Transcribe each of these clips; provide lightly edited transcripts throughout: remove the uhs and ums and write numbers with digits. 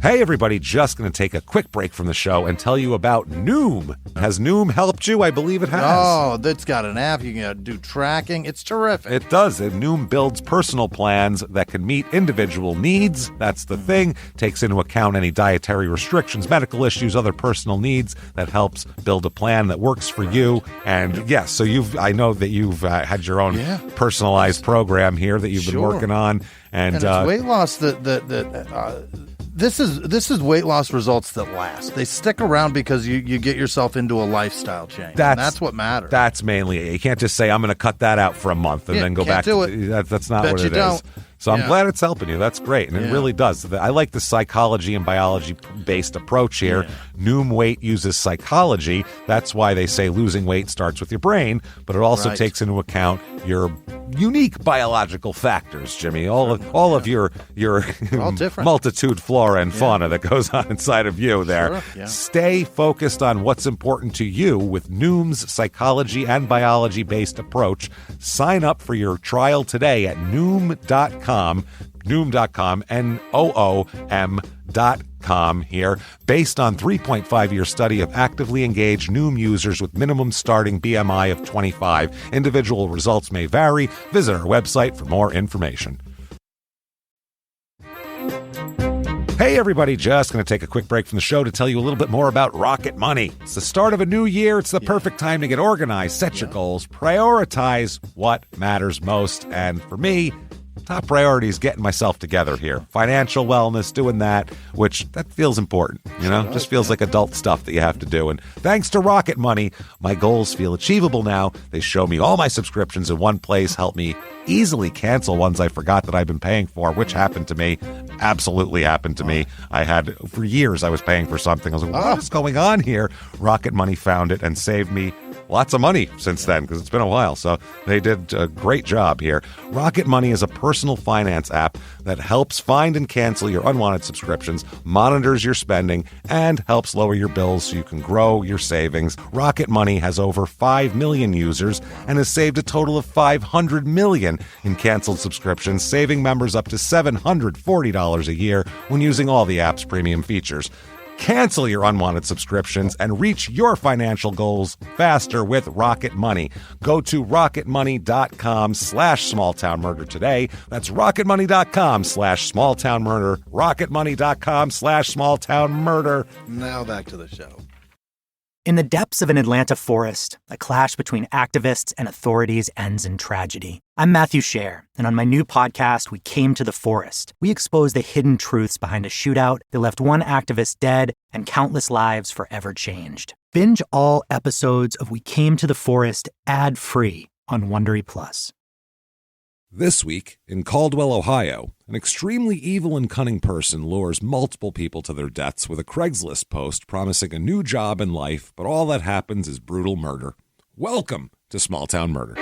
Hey everybody, just going to take a quick break from the show and tell you about Noom. Has Noom helped you? I believe it has. Oh, that's got an app. You can do tracking. It's terrific. It does. And Noom builds personal plans that can meet individual needs. That's the thing. Takes into account any dietary restrictions, medical issues, other personal needs. That helps build a plan that works for you. And yes, so I know that you've had your own personalized program here that you've been working on. And it's weight loss This is weight loss results that last. They stick around because you get yourself into a lifestyle change. That's what matters. That's mainly it. You can't just say, I'm going to cut that out for a month and then go back to it. That's not what it is. So I'm glad it's helping you. That's great. And it really does. I like the psychology and biology-based approach here. Yeah. Noom Weight uses psychology. That's why they say losing weight starts with your brain, but it also takes into account your unique biological factors, Jimmy. All of your multitude flora and fauna that goes on inside of you there. Sure. Yeah. Stay focused on what's important to you with Noom's psychology and biology-based approach. Sign up for your trial today at Noom.com, Noom.com here, based on 3.5-year study of actively engaged Noom users with minimum starting BMI of 25. Individual results may vary. Visit our website for more information. Hey everybody, just going to take a quick break from the show to tell you a little bit more about Rocket Money. It's the start of a new year. It's the perfect time to get organized, set your goals, prioritize what matters most. And for me, top priority is getting myself together here. Financial wellness, doing that, which that feels important, just feels like adult stuff that you have to do. And thanks to Rocket Money, my goals feel achievable now. They show me all my subscriptions in one place, help me easily cancel ones I forgot that I've been paying for, which happened to me. Absolutely happened to me. For years, I was paying for something. I was like, what is going on here? Rocket Money found it and saved me lots of money since then, because it's been a while. So they did a great job here. Rocket Money is a personal finance app that helps find and cancel your unwanted subscriptions, monitors your spending, and helps lower your bills so you can grow your savings. Rocket Money has over 5 million users and has saved a total of $500 million in canceled subscriptions, saving members up to $740 a year when using all the app's premium features. Cancel your unwanted subscriptions and reach your financial goals faster with Rocket Money. Go to rocketmoney.com/smalltownmurder today. That's rocketmoney.com/smalltownmurder. rocketmoney.com/smalltownmurder. Now back to the show. In the depths of an Atlanta forest, a clash between activists and authorities ends in tragedy. I'm Matthew Scher, and on my new podcast, We Came to the Forest, we expose the hidden truths behind a shootout that left one activist dead and countless lives forever changed. Binge all episodes of We Came to the Forest ad-free on Wondery Plus. This week, in Caldwell, Ohio, an extremely evil and cunning person lures multiple people to their deaths with a Craigslist post promising a new job in life, but all that happens is brutal murder. Welcome to Small Town Murder.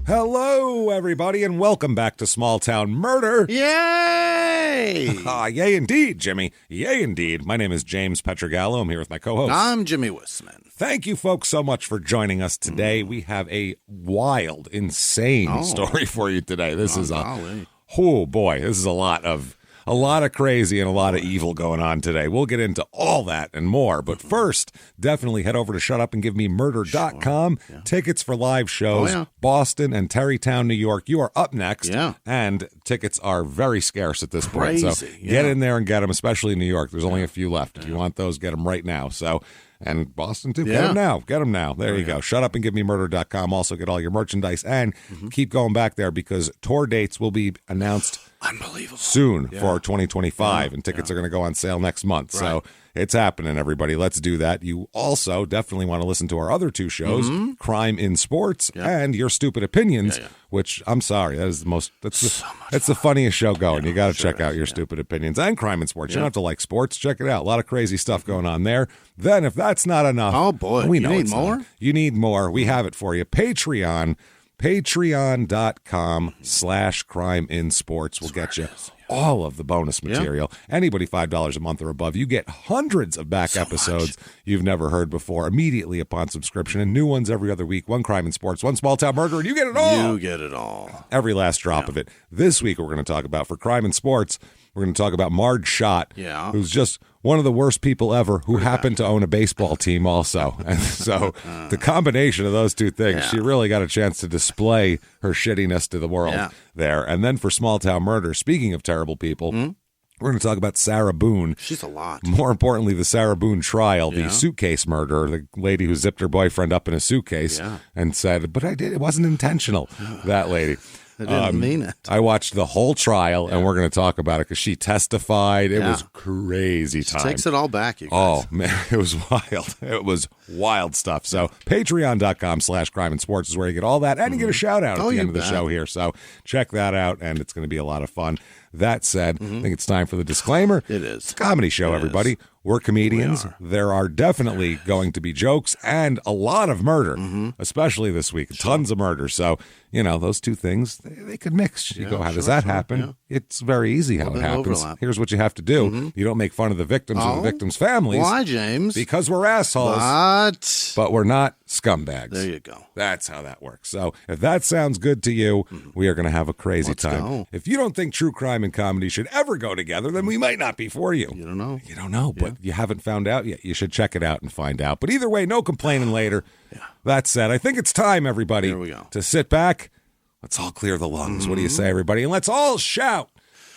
Hello, everybody, and welcome back to Small Town Murder. Yay! Yay indeed, Jimmy. Yay indeed. My name is James Petrogallo. I'm here with my co-host. I'm Jimmy Wissman. Thank you, folks, so much for joining us today. We have a wild, insane story for you today. This is oh boy, this is a lot of crazy and a lot of evil going on today. We'll get into all that and more. But first, definitely head over to shutupandgivememurder.com. Sure. Yeah. Tickets for live shows, Boston and Terrytown, New York. You are up next. Yeah. And tickets are very scarce at this point. So get in there and get them, especially in New York. There's only a few left. If you want those, get them right now. So, and Boston, too. Get them now. Get them now. There you go. Shutupandgivememurder.com. Also get all your merchandise. And keep going back there because tour dates will be announced soon for 2025. And tickets are going to go on sale next month. Right. So it's happening, everybody. Let's do that. You also definitely want to listen to our other two shows, Crime in Sports and Your Stupid Opinions, which, I'm sorry, that is the most, that's the funniest show going. You got to check out Your Stupid Opinions and Crime in Sports. You don't have to like sports. Check it out. A lot of crazy stuff going on there. Then, if that's not enough, oh boy, we know you need more? You need more. We have it for you. Patreon. Patreon.com/crimeinsports will get you all of the bonus material. Anybody $5 a month or above, you get hundreds of back episodes you've never heard before immediately upon subscription, and new ones every other week. One Crime in Sports, one Small Town Murder, and you get it all. You get it all. Every last drop of it. This week, we're going to talk about, for Crime in Sports, we're going to talk about Marge Schott, who's just one of the worst people ever, who happened to own a baseball team also. And so the combination of those two things, she really got a chance to display her shittiness to the world there. And then for Small Town Murder, speaking of terrible people, we're going to talk about Sarah Boone. She's a lot. More importantly, the Sarah Boone trial, the suitcase murder, the lady who zipped her boyfriend up in a suitcase and said, but it wasn't intentional, that lady. I didn't mean it. I watched the whole trial, and we're going to talk about it because she testified. It was crazy time. She takes it all back, you guys. Oh, man, it was wild. It was wild stuff. So patreon.com/crime-and-sports is where you get all that, and you get a shout-out at the end of the show here. So check that out, and it's going to be a lot of fun. That said, I think it's time for the disclaimer. It is. It's a comedy show, everybody. We're comedians. There are definitely going to be jokes and a lot of murder, especially this week. Tons of murder. So, those two things, they could mix. You go, how does that happen? Yeah. It's very easy how it happens. Overlap. Here's what you have to do. You don't make fun of the victims or the victims' families. Why, James? Because we're assholes. But we're not scumbags. There you go. That's how that works. So if that sounds good to you, we are going to have a crazy time. Go. If you don't think true crime and comedy should ever go together, then we might not be for you. You don't know. You don't know, but you haven't found out yet. You should check it out and find out. But either way, no complaining later. That said, I think it's time, everybody, Here we go. to sit back. Let's all clear the lungs. What do you say, everybody? And let's all shout.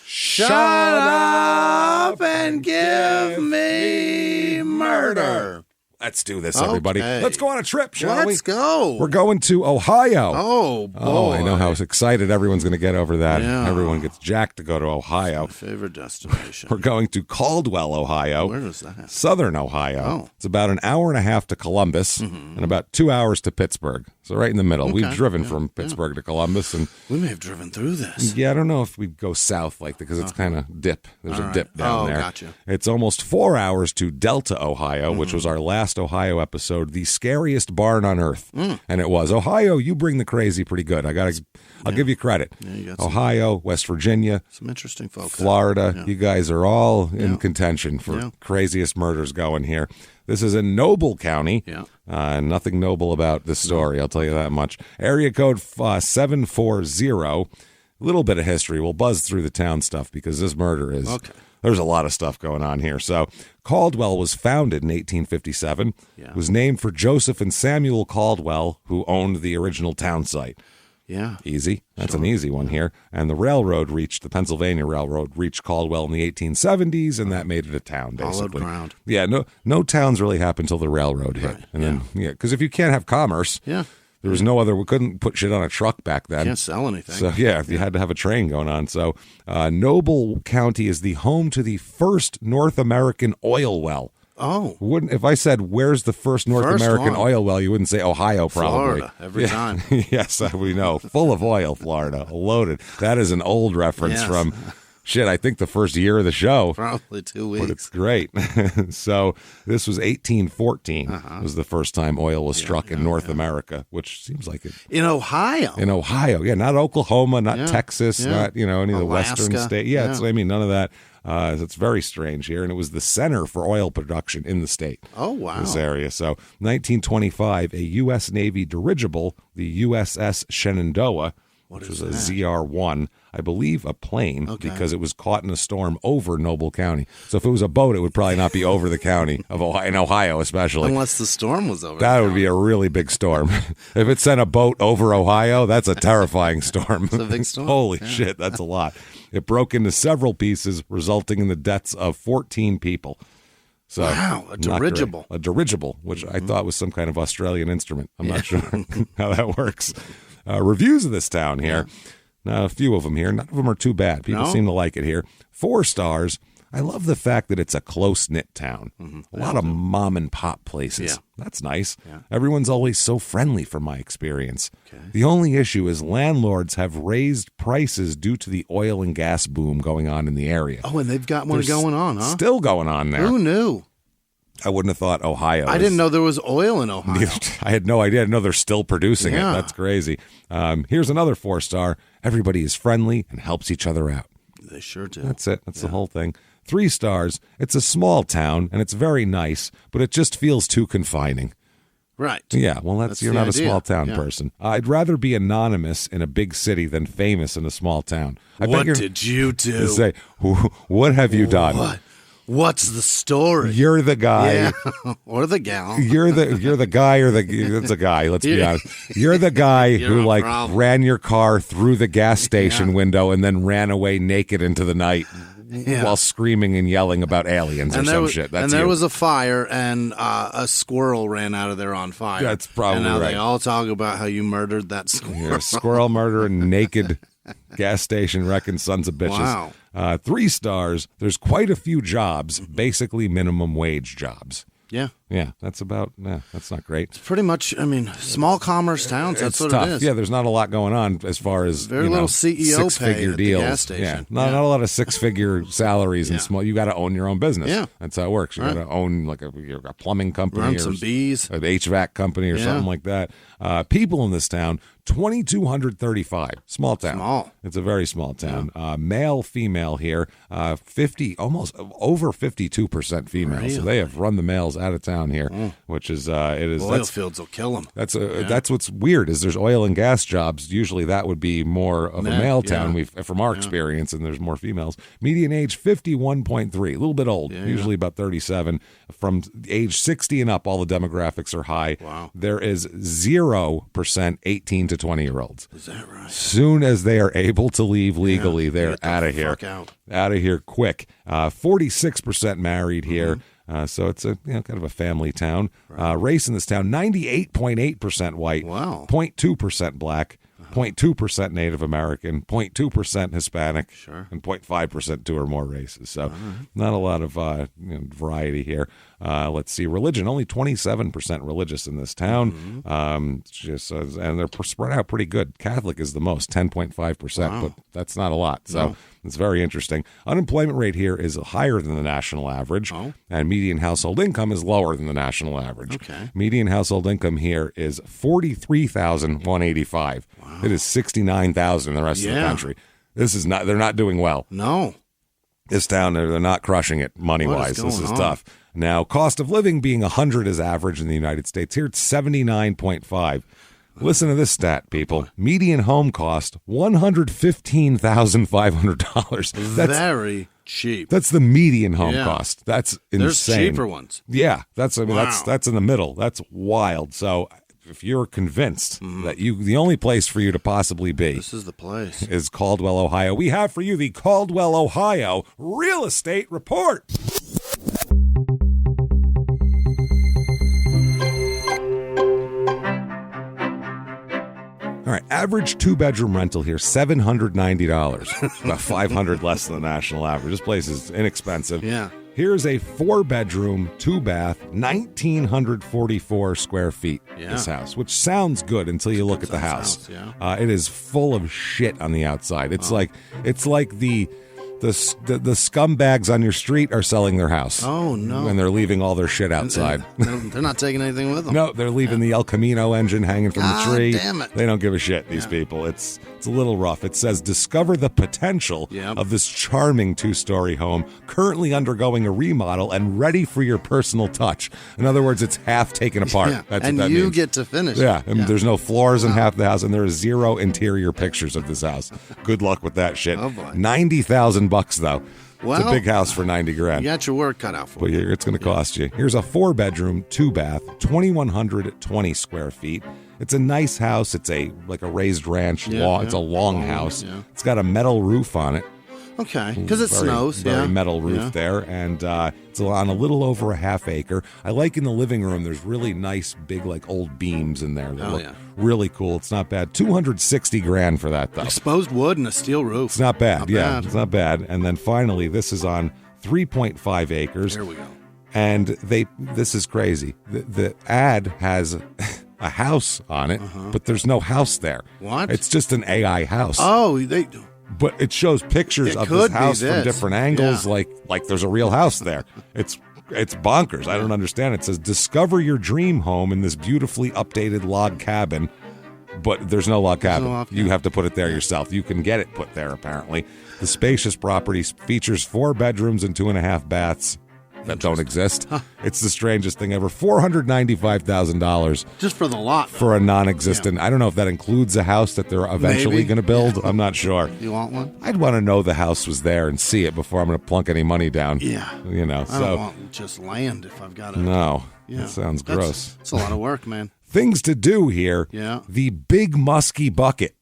Shut up and give me murder. Let's do this, everybody. Let's go on a trip, shall we? Let's go. We're going to Ohio. Oh, boy. Oh, I know how excited everyone's going to get over that. Yeah. Everyone gets jacked to go to Ohio. It's my favorite destination. We're going to Caldwell, Ohio. Where is that? Southern Ohio. Oh. It's about an hour and a half to Columbus and about 2 hours to Pittsburgh. So right in the middle. We've driven from Pittsburgh to Columbus. And we may have driven through this. Yeah, I don't know if we'd go south like that because it's kind of dip. There's a dip down there. Gotcha. It's almost 4 hours to Delta, Ohio, which was our last Ohio episode, the scariest barn on earth. And it was. Ohio, you bring the crazy pretty good. I'll give you credit. Yeah, you got Ohio, West Virginia, some interesting folks. Florida, you guys are all in contention for craziest murders going here. This is in Noble County. Nothing noble about this story, I'll tell you that much. Area code 740. A little bit of history. We'll buzz through the town stuff because this murder is... Okay. There's a lot of stuff going on here. So Caldwell was founded in 1857. It was named for Joseph and Samuel Caldwell, who owned the original town site. Yeah. Easy. That's an easy one here. And the Pennsylvania Railroad reached Caldwell in the 1870s, and that made it a town, basically. Hollowed ground. Yeah, no towns really happened until the railroad hit. Right. And then, because if you can't have commerce, there was no other, we couldn't put shit on a truck back then. Can't sell anything. So, you had to have a train going on. So, Noble County is the home to the first North American oil well. Oh. If I said, where's the first North American oil well, you wouldn't say Ohio, probably. Florida, every time. Yes, we know. Full of oil, Florida. Loaded. That is an old reference from... Shit, I think the first year of the show. Probably 2 weeks. But it's great. So this was 1814 was the first time oil was struck in North America, which seems like it. In Ohio? In Ohio, not Oklahoma, not Texas, not, any of the western states. None of that. It's very strange here. And it was the center for oil production in the state. Oh, wow. This area. So 1925, a U.S. Navy dirigible, the USS Shenandoah, which was a ZR-1, I believe a plane, because it was caught in a storm over Noble County. So if it was a boat, it would probably not be over the county of Ohio, in Ohio especially. Unless the storm was over. That would be a really big storm. If it sent a boat over Ohio, that's a terrifying storm. It's a big storm. Holy shit, that's a lot. It broke into several pieces, resulting in the deaths of 14 people. So, wow, a dirigible. A dirigible, which I thought was some kind of Australian instrument. I'm not sure how that works. Reviews of this town here. Now, a few of them here. None of them are too bad. People seem to like it here. 4 stars. I love the fact that it's a close-knit town. A lot of mom-and-pop places. That's nice. Everyone's always so friendly from my experience. The only issue is landlords have raised prices due to the oil and gas boom going on in the area. Oh, and they've got one going on, huh? Still going on there. Who knew? I wouldn't have thought Ohio. I didn't know there was oil in Ohio. I had no idea. I didn't know they're still producing it. That's crazy. Here's another 4-star. Everybody is friendly and helps each other out. They sure do. That's it. That's the whole thing. 3 stars. It's a small town, and it's very nice, but it just feels too confining. Right. Yeah, well, that's you're not idea. A small town person. I'd rather be anonymous in a big city than famous in a small town. What did you do? Say, what have you done? What's the story? You're the guy, or the gal. You're the guy, or it's a guy. Let's be honest. You're the guy who ran your car through the gas station window and then ran away naked into the night while screaming and yelling about aliens or some shit. That's there was a fire and a squirrel ran out of there on fire. That's probably and now right. They all talk about how you murdered that squirrel. You're a squirrel murderer, naked gas station wrecking sons of bitches. Wow. 3 stars. There's quite a few jobs, basically minimum wage jobs. Yeah, that's not great. It's pretty much, small commerce towns, that's what tough. it is. Yeah, there's not a lot going on as far as very little CEO pay at deals. The gas station. Yeah, not a lot of 6-figure salaries and small. You got to own your own business. Yeah, that's how it works. You got to own like a plumbing company, run or some bees, an HVAC company, or something like that. People in this town, 2,235. Small town. Small. It's a very small town. Male, female here, 50, almost over 52% female. Really? So they have run the males out of town here, which is it is. Oil fields will kill them. That's what's weird is there's oil and gas jobs. Usually that would be more of a male town. From our experience, and there's more females. Median age 51.3, a little bit old. Usually about 37. From age 60 and up, all the demographics are high. Wow. There is 0% 18 to 20-year-olds. Is that right? Soon as they are able to leave legally, they're out of here. Out of here quick. 46% married here. So it's a kind of a family town. Right. Race in this town, 98.8% white. Wow. 0.2% black. 0.2% Native American, 0.2% Hispanic, and 0.5% 2 or more races. So not a lot of variety here. Let's see. Religion, only 27% religious in this town. And they're spread out pretty good. Catholic is the most, 10.5%, but that's not a lot. So it's very interesting. Unemployment rate here is higher than the national average, and median household income is lower than the national average. Okay. Median household income here is $43,185. Wow. It is $69,000 in the rest of the country. This is not. They're not doing well. No. This town, they're not crushing it money-wise. This is tough. Now, cost of living being 100 is average in the United States. Here it's 79.5. Listen to this stat, people. Median home cost $115,500. That's very cheap. That's the median home cost. That's insane. There's cheaper ones. Yeah, that's in the middle. That's wild. So if you're convinced that the only place for you to possibly be, this is the place, is Caldwell, Ohio, we have for you the Caldwell, Ohio Real Estate Report. All right, average 2-bedroom rental here, $790. About $500 less than the national average. This place is inexpensive. Yeah. Here's a 4-bedroom, 2-bath, 1,944 square feet, this house, which sounds good until you look at the house. It is full of shit on the outside. It's like the scumbags on your street are selling their house. Oh, no. And they're leaving all their shit outside. They're not taking anything with them. No, they're leaving the El Camino engine hanging from the tree. Damn it. They don't give a shit, these people. It's a little rough. It says, discover the potential of this charming 2-story home currently undergoing a remodel and ready for your personal touch. In other words, it's half taken apart. That's and what that you means. get to finish it. There's no floors in half the house, and there is 0 interior pictures of this house. Good luck with that shit. Oh, boy. $90,000 though. Well, it's a big house for $90,000. You got your work cut out for you. But it's going to cost you. Here's a 4-bedroom, 2-bath, 2,120 square feet. It's a nice house. It's a raised ranch. It's a long house. Yeah. It's got a metal roof on it. Okay, because it snows. Very metal roof there, and it's on a little over a half acre. I like in the living room, there's really nice, big, old beams in there that look really cool. It's not bad. $260,000 for that, though. Exposed wood and a steel roof. It's not bad. It's not bad. And then finally, this is on 3.5 acres. There we go. And this is crazy. The ad has a house on it, but there's no house there. What? It's just an AI house. Oh, they. But it shows pictures of this house from different angles, like there's a real house there. It's It's bonkers. I don't understand. It says, discover your dream home in this beautifully updated log cabin. But there's no log cabin. You have to put it there yourself. You can get it put there, apparently. The spacious property features 4 bedrooms and 2.5 baths that don't exist. Huh. It's the strangest thing ever. $495,000. Just for the lot. For a non-existent. Yeah. I don't know if that includes a house that they're eventually going to build. Yeah. I'm not sure. You want one? I'd want to know the house was there and see it before I'm going to plunk any money down. Yeah. You know, I don't want just land if I've got it. No. Yeah. That sounds gross. It's a lot of work, man. Things to do here. Yeah. The Big Muskie Bucket.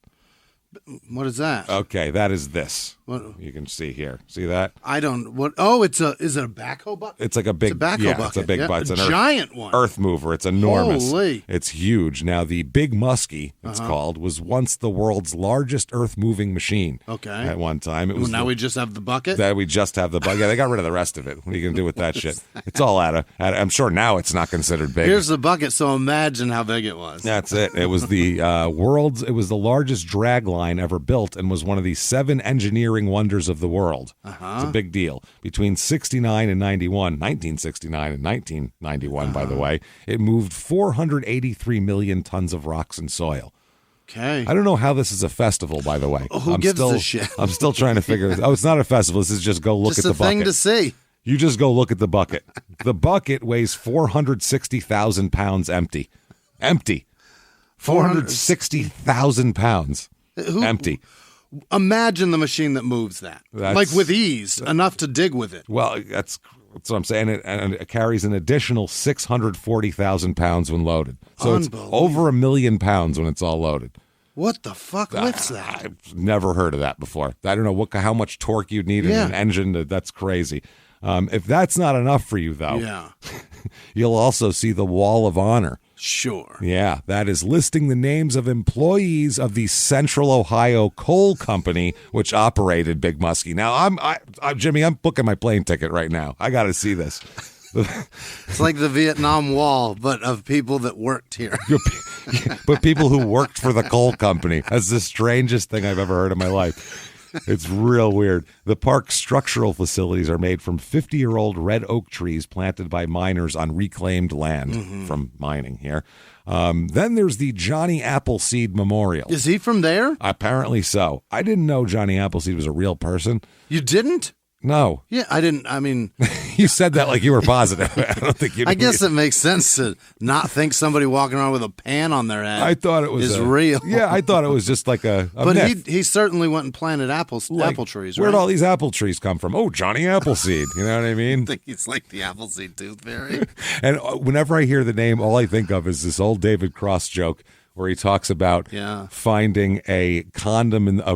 What is that? Okay, that is this. What? You can see here. See that? I don't. What? Oh, is it a backhoe bucket? It's like a big bucket. It's a big bucket. It's a giant one. Earth mover. It's enormous. Holy. It's huge. Now, the Big Muskie, it's called, was once the world's largest earth moving machine. Okay. At one time, it was. Now we just have the bucket. That we just have the bucket. Yeah, they got rid of the rest of it. What are you gonna do with that shit? It's all out of. I'm sure now it's not considered big. Here's the bucket. So imagine how big it was. That's it. It was the It was the largest drag line ever built, and was one of the 7 engineering wonders of the world. It's a big deal. Between 1969 and 1991, by the way, it moved 483 million tons of rocks and soil. Okay. I don't know how this is a festival, by the way. Who gives a shit? I'm still trying to figure it out. Oh, it's not a festival. This is just go look at the bucket. Just a thing to see. You just go look at the bucket. The bucket weighs 460,000 pounds empty. Empty. 460,000 pounds empty. Imagine the machine that moves that. Like with ease, enough to dig with it. Well, that's what I'm saying. It carries an additional 640,000 pounds when loaded. So it's over 1 million pounds when it's all loaded. What the fuck lifts that? I've never heard of that before. I don't know how much torque you'd need in an engine. That's crazy. If that's not enough for you, though, you'll also see the Wall of Honor. Sure. Yeah, that is listing the names of employees of the Central Ohio Coal Company, which operated Big Muskie. Now, Jimmy, I'm booking my plane ticket right now. I got to see this. It's like the Vietnam Wall, but of people that worked here. But people who worked for the coal company. That's the strangest thing I've ever heard in my life. It's real weird. The park's structural facilities are made from 50-year-old red oak trees planted by miners on reclaimed land from mining here. Then there's the Johnny Appleseed Memorial. Is he from there? Apparently so. I didn't know Johnny Appleseed was a real person. You didn't? No. Yeah, I didn't. I mean, you said that like you were positive. I don't think you. I guess it makes sense to not think somebody walking around with a pan on their head. I thought it was real. Yeah, I thought it was just like a but myth. he certainly went and planted apple trees. Right? Where'd all these apple trees come from? Oh, Johnny Appleseed. You know what I mean? I think it's like the Appleseed Tooth Fairy. And whenever I hear the name, all I think of is this old David Cross joke where he talks about finding a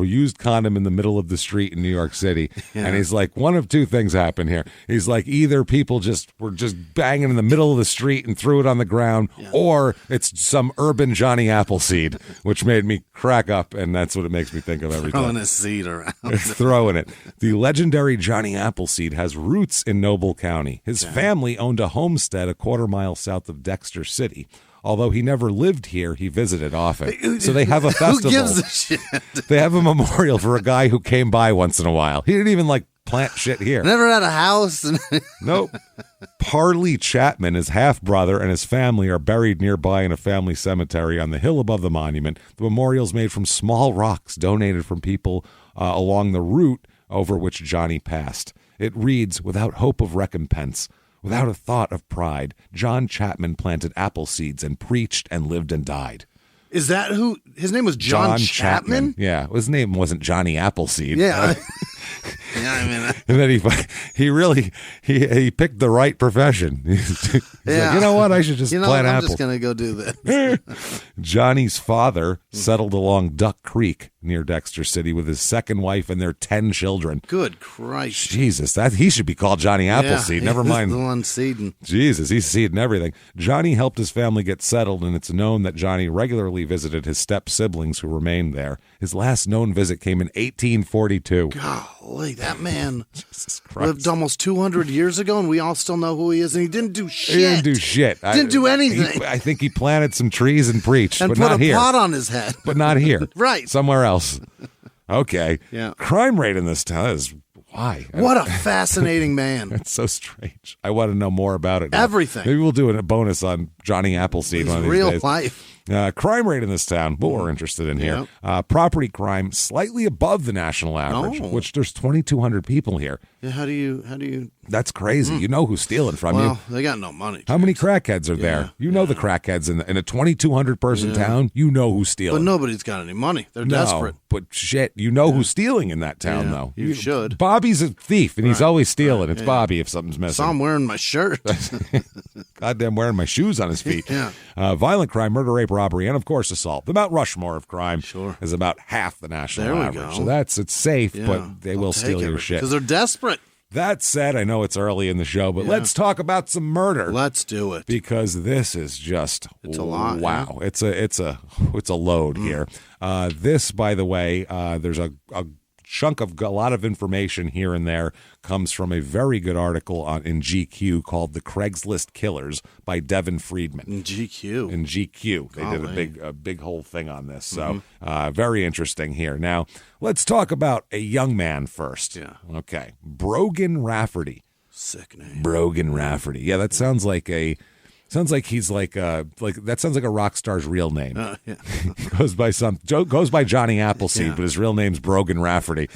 used condom in the middle of the street in New York City. Yeah. And he's like, one of two things happened here. He's like, either people were just banging in the middle of the street and threw it on the ground, or it's some urban Johnny Appleseed, which made me crack up, and that's what it makes me think of every time. Throwing a seed around. Throwing it. The legendary Johnny Appleseed has roots in Noble County. His family owned a homestead a quarter mile south of Dexter City. Although he never lived here, he visited often. So they have a festival. Who gives a shit? They have a memorial for a guy who came by once in a while. He didn't even plant shit here. Never had a house. Nope. Parley Chapman, his half-brother, and his family are buried nearby in a family cemetery on the hill above the monument. The memorial's made from small rocks donated from people along the route over which Johnny passed. It reads, "Without hope of recompense, without a thought of pride, John Chapman planted apple seeds and preached and lived and died." Is that who? His name was John Chapman? Yeah, his name wasn't Johnny Appleseed. Yeah. Yeah, I mean, and then he picked the right profession. He's like, you know what? I should just plant apples. I'm just gonna go do this. Johnny's father settled along Duck Creek near Dexter City with his second wife and their 10 children. Good Christ! Jesus, he should be called Johnny Appleseed. Never mind the one seeding. Jesus, he's seeding everything. Johnny helped his family get settled, and it's known that Johnny regularly visited his step siblings who remained there. His last known visit came in 1842. Golly, that man lived almost 200 years ago, and we all still know who he is, and he didn't do shit. He didn't do shit. Didn't do anything. I think he planted some trees and preached, and but put not here. a pot on his head. But not here. Right. Somewhere else. Okay. Yeah. Crime rate in this town is Why? What a fascinating man. It's so strange. I want to know more about it. Everything. Maybe we'll do a bonus on Johnny Appleseed one of these real days. life. Crime rate in this town, what we're interested in here. Property crime slightly above the national average, which there's 2,200 people here. Yeah, how do you? That's crazy. You know who's stealing from you. Well, they got no money. How many crackheads are there? You know the crackheads in a 2,200 person town. You know who's stealing. But nobody's got any money. They're desperate. But shit, you know who's stealing in that town, though. You should. Bobby's a thief, and he's always stealing. It's Bobby if something's missing. Saw him wearing my shirt. Goddamn wearing my shoes on his feet. Violent crime, murder, rape, robbery, and of course assault. The Mount Rushmore of crime is about half the national average. So it's safe, but they will steal your shit. Because they're desperate. That said, I know it's early in the show, but let's talk about some murder. Let's do it. Because this is just a lot. Wow. It's a load here. This, by the way, there's a chunk of a lot of information here and there comes from a very good article in GQ called "The Craigslist Killers" by Devin Friedman. In GQ, they did a big whole thing on this. So very interesting here. Now let's talk about a young man first. Okay, Brogan Rafferty. Sick name. Brogan Rafferty. Yeah, that sounds like he's that sounds like a rock star's real name. goes by Johnny Appleseed, but his real name's Brogan Rafferty.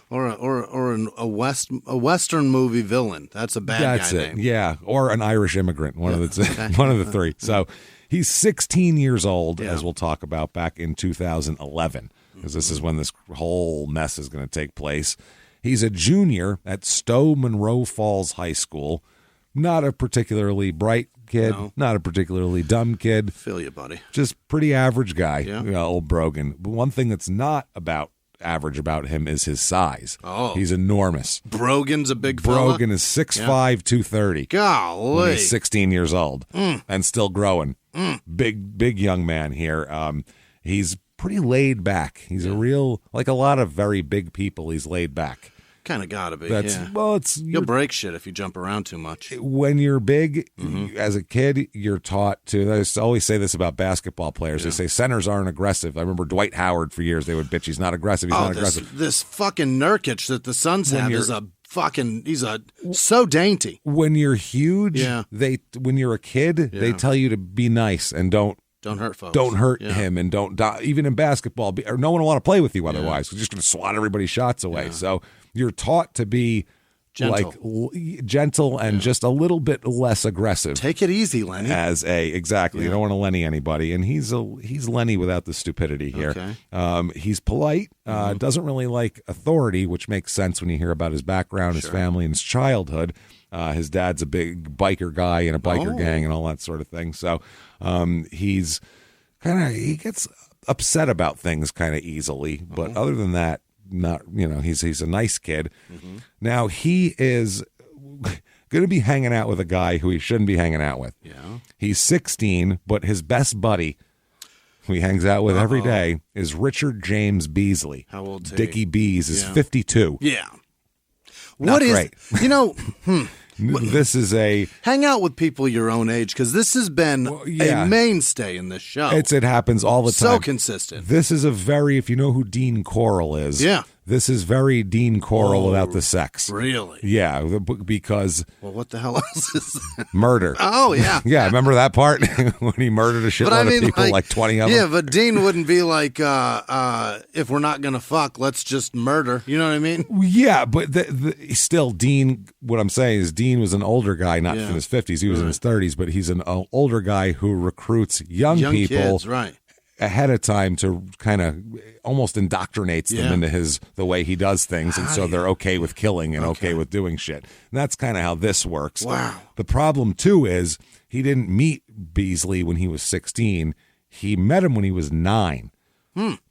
Or a Western movie villain. That's a bad guy name. Yeah, or an Irish immigrant. One of the three. So he's 16 years old, as we'll talk about, back in 2011, because this is when this whole mess is going to take place. He's a junior at Stowe Monroe Falls High School. Not a particularly bright kid, not a particularly dumb kid. Feel you, buddy. Just pretty average guy, old Brogan. But one thing that's not average about him is his size. He's enormous. Brogan's a big fella? Brogan is 6'5", 230. Golly. When he's 16 years old and still growing. Big young man here. He's pretty laid back. He's a real, like a lot of very big people, he's laid back. Kind of gotta be. You'll break shit if you jump around too much. When you're big, as a kid, you're taught to. I always say this about basketball players. They say centers aren't aggressive. I remember Dwight Howard for years. They would bitch, he's not aggressive. He's not aggressive. This fucking Nurkic that the Suns have is so dainty. When you're huge, when you're a kid, they tell you to be nice and don't hurt folks. Don't hurt him, and don't die. Even in basketball, or no one will want to play with you otherwise. You're just going to swat everybody's shots away. So you're taught to be gentle and just a little bit less aggressive. Take it easy, Lenny. You don't want to Lenny anybody, and he's Lenny without the stupidity here. Okay. He's polite. Doesn't really like authority, which makes sense when you hear about his background, his family, and his childhood. His dad's a big biker guy in a biker gang and all that sort of thing. So he gets upset about things kind of easily, but other than that, he's a nice kid. Now he is going to be hanging out with a guy who he shouldn't be hanging out with. He's 16, but his best buddy, who he hangs out with every day, is Richard James Beasley. How old is he? Dickie Bees is 52. Yeah. Not great. This is hang out with people your own age, because this has been a mainstay in this show. It happens all the time. So consistent. This is if you know who Dean Corll is. This is very Dean Corll without the sex. Really? Yeah, because... Well, what the hell else is that? Murder. Oh, yeah. Yeah, remember that part? When he murdered a shitload of people, like 20 of them? Yeah, but Dean wouldn't be like, if we're not going to fuck, let's just murder. You know what I mean? Yeah, but still, Dean, what I'm saying is Dean was an older guy, not in his 50s. He was in his 30s, but he's an older guy who recruits young people. Kids, right. Ahead of time to kind of almost indoctrinates them into the way he does things, and so they're okay with killing and okay with doing shit. And that's kind of how this works. Wow. The problem too is he didn't meet Beasley when he was 16. He met him when he was 9.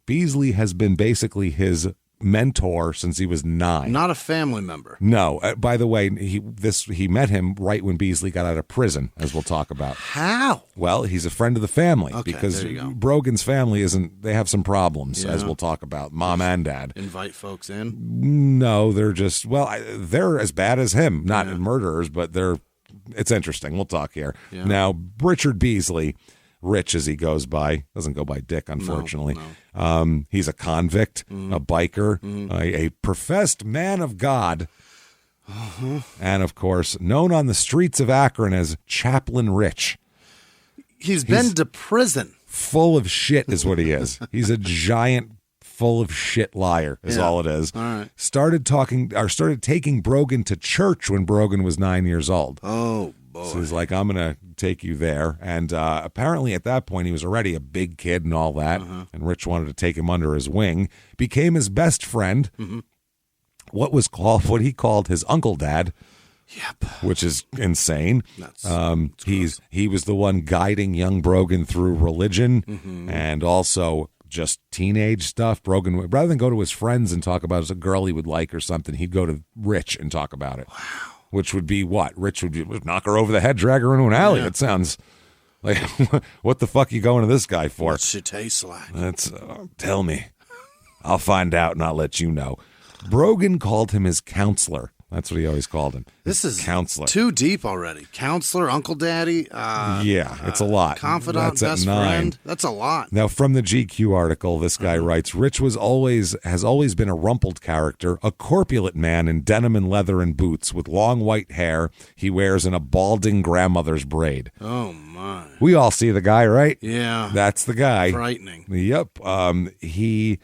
Beasley has been basically his mentor since he was 9. Not a family member. No. By the way, he met him right when Beasley got out of prison, as we'll talk about. How? Well, he's a friend of the family, because there you go. Brogan's family they have some problems, as we'll talk about, mom and dad. Invite folks in? No, they're just, they're as bad as him. Not murderers, but it's interesting. We'll talk here. Now, Richard Beasley Rich, as he goes by. Doesn't go by Dick, unfortunately. No. He's a convict, a biker, a professed man of God. And, of course, known on the streets of Akron as Chaplain Rich. He's been to prison. Full of shit is what he is. He's a giant full of shit liar is all it is. All right. Started taking Brogan to church when Brogan was 9 years old. Oh, boy. So he's like, I'm going to take you there. And apparently at that point he was already a big kid and all that. And Rich wanted to take him under his wing. Became his best friend. What he called his uncle dad. Yep. Which is insane. He was the one guiding young Brogan through religion and also just teenage stuff. Brogan, rather than go to his friends and talk about a girl he would like or something, he'd go to Rich and talk about it. Wow. Which would be what? Rich would knock her over the head, drag her into an alley. Yeah. It sounds like, what the fuck are you going to this guy for? What's she taste like? Tell me. I'll find out and I'll let you know. Brogan called him his counselor. That's what he always called him. This is counselor. Too deep already. Counselor, Uncle Daddy. Yeah, it's a lot. Confidant, best friend. That's a lot. Now, from the GQ article, this guy writes, Rich has always been a rumpled character, a corpulent man in denim and leather and boots with long white hair he wears in a balding grandmother's braid. Oh, my. We all see the guy, right? Yeah. That's the guy. Frightening. Yep. He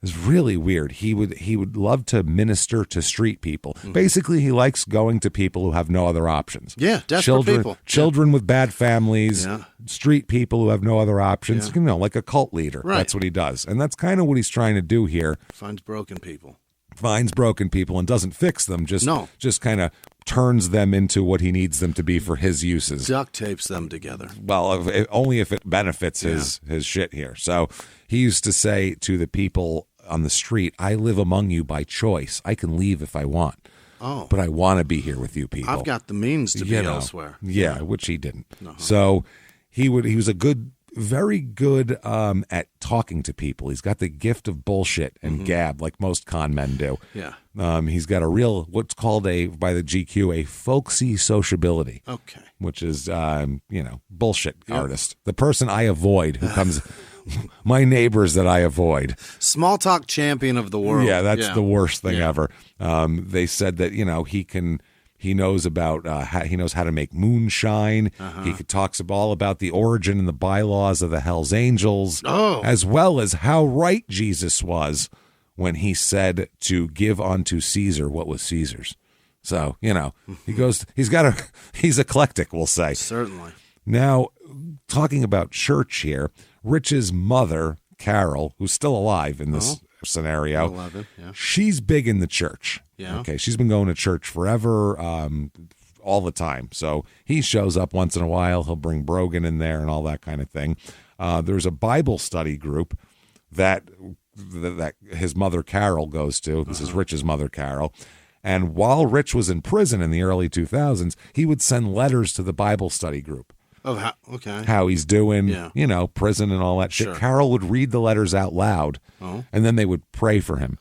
is really weird. He would love to minister to street people. Basically, he likes going to people who have no other options. Yeah, desperate people. Children with bad families, street people who have no other options. Yeah. You know, like a cult leader. Right. That's what he does. And that's kind of what he's trying to do here. Finds broken people And doesn't fix them. Just kind of turns them into what he needs them to be for his uses. Duct tapes them together. Well, only if it benefits his shit here. So he used to say to the people on the street, I live among you by choice. I can leave if I want. Oh. But I want to be here with you people. I've got the means to be elsewhere. Yeah, which he didn't. So he was very good at talking to people. He's got the gift of bullshit and gab like most con men do. Yeah. He's got a real, what's called by the GQ, a folksy sociability. Okay. Which is, bullshit artist. The person I avoid who comes... My neighbors that I avoid. Small talk champion of the world. Yeah, that's the worst thing ever. They said that he knows how to make moonshine. He talks all about the origin and the bylaws of the Hells Angels, as well as how right Jesus was when he said to give unto Caesar what was Caesar's. So he's eclectic, we'll say. Certainly. Now, talking about church here. Rich's mother, Carol, who's still alive in this scenario, 11, she's big in the church. Yeah. Okay, she's been going to church forever, all the time. So he shows up once in a while. He'll bring Brogan in there and all that kind of thing. There's a Bible study group that his mother, Carol, goes to. This is Rich's mother, Carol. And while Rich was in prison in the early 2000s, he would send letters to the Bible study group. Oh, how he's doing, prison and all that shit. Sure. Carol would read the letters out loud, and then they would pray for him.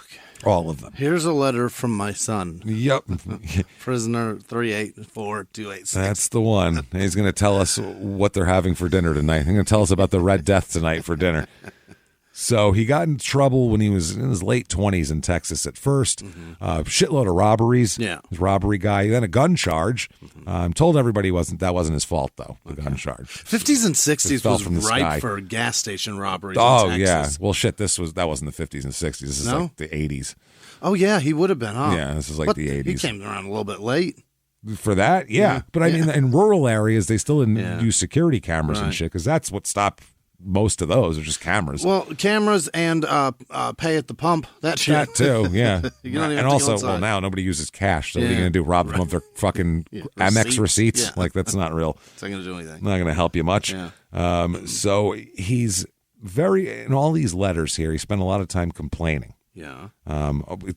Okay. All of them. Here's a letter from my son. Yep. Prisoner 384286. That's the one. He's going to tell us what they're having for dinner tonight. He's going to tell us about the Red Death tonight for dinner. So he got in trouble when he was in his late 20s in Texas at first. Shitload of robberies. Yeah. His robbery guy. Then a gun charge. Told everybody that wasn't his fault, though, the gun charge. 50s and 60s was from the ripe sky. for gas station robberies Oh, in yeah. Texas. Well, shit, that wasn't the 50s and 60s. This is like the 80s. Oh, yeah, he would have been, huh? Yeah, this is like the 80s. He came around a little bit late. For that, yeah. But I mean, in rural areas, they still didn't use security cameras and shit, because that's what stopped most of those, are just cameras. Well, cameras and pay at the pump, that shit. That too, yeah. You don't even and have to also, go inside. well, now nobody uses cash, so what are you going to do, rob them of their fucking Amex receipts? Yeah. Like, that's not real. It's not going to do anything. Not going to help you much. Yeah. So he's in all these letters here, he spent a lot of time complaining. Yeah.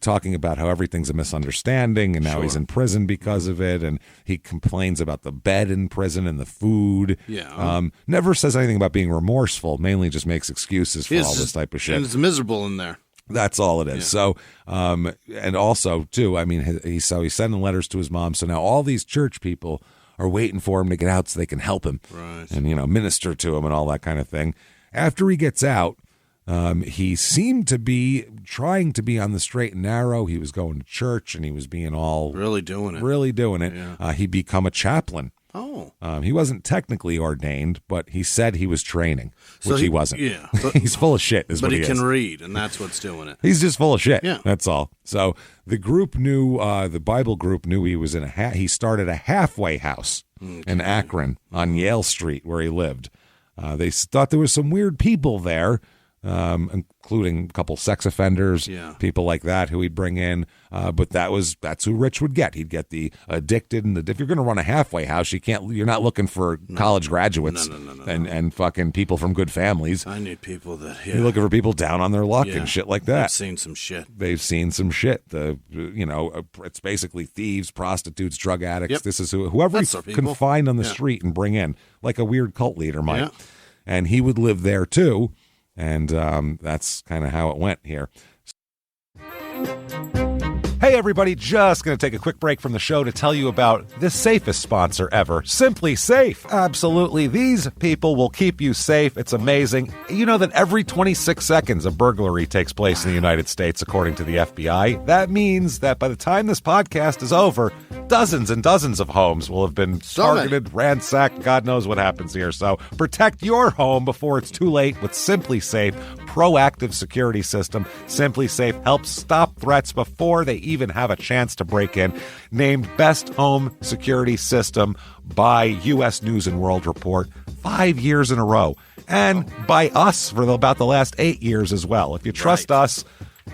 Talking about how everything's a misunderstanding and now he's in prison because of it, and he complains about the bed in prison and the food. Yeah. Never says anything about being remorseful, mainly just makes excuses for all this type of shit. And it's miserable in there. That's all it is. So, and also too, I mean, he's sending letters to his mom. So now all these church people are waiting for him to get out so they can help him and, minister to him and all that kind of thing. After he gets out, he seemed to be trying to be on the straight and narrow. He was going to church and he was being all really doing it. Yeah. He become a chaplain. Oh. He wasn't technically ordained, but he said he was training, which he wasn't. Yeah. He's full of shit is what he is. But he can read, and that's what's doing it. He's just full of shit. Yeah. That's all. So the group knew, the Bible group knew he was he started a halfway house in Akron on Yale Street where he lived. They thought there was some weird people there, including a couple sex offenders, people like that who he'd bring in. But that's who Rich would get. He'd get the addicted, and if you're going to run a halfway house, you're not looking for college graduates and fucking people from good families. I need people that you're looking for people down on their luck and shit like that. They've seen some shit. It's basically thieves, prostitutes, drug addicts. Yep. This is whoever you can find on the street and bring in, like a weird cult leader might. Yeah. And he would live there too. And that's kind of how it went here. Hey, everybody, just going to take a quick break from the show to tell you about the safest sponsor ever, Simply Safe. Absolutely. These people will keep you safe. It's amazing. You know that every 26 seconds a burglary takes place in the United States, according to the FBI. That means that by the time this podcast is over, dozens and dozens of homes will have been targeted, ransacked. God knows what happens here. So protect your home before it's too late with Simply Safe proactive security system. Simply Safe helps stop threats before they even have a chance to break in. Named Best Home Security System by U.S. News and World Report 5 years in a row. And by us for about the last 8 years as well. If you trust us,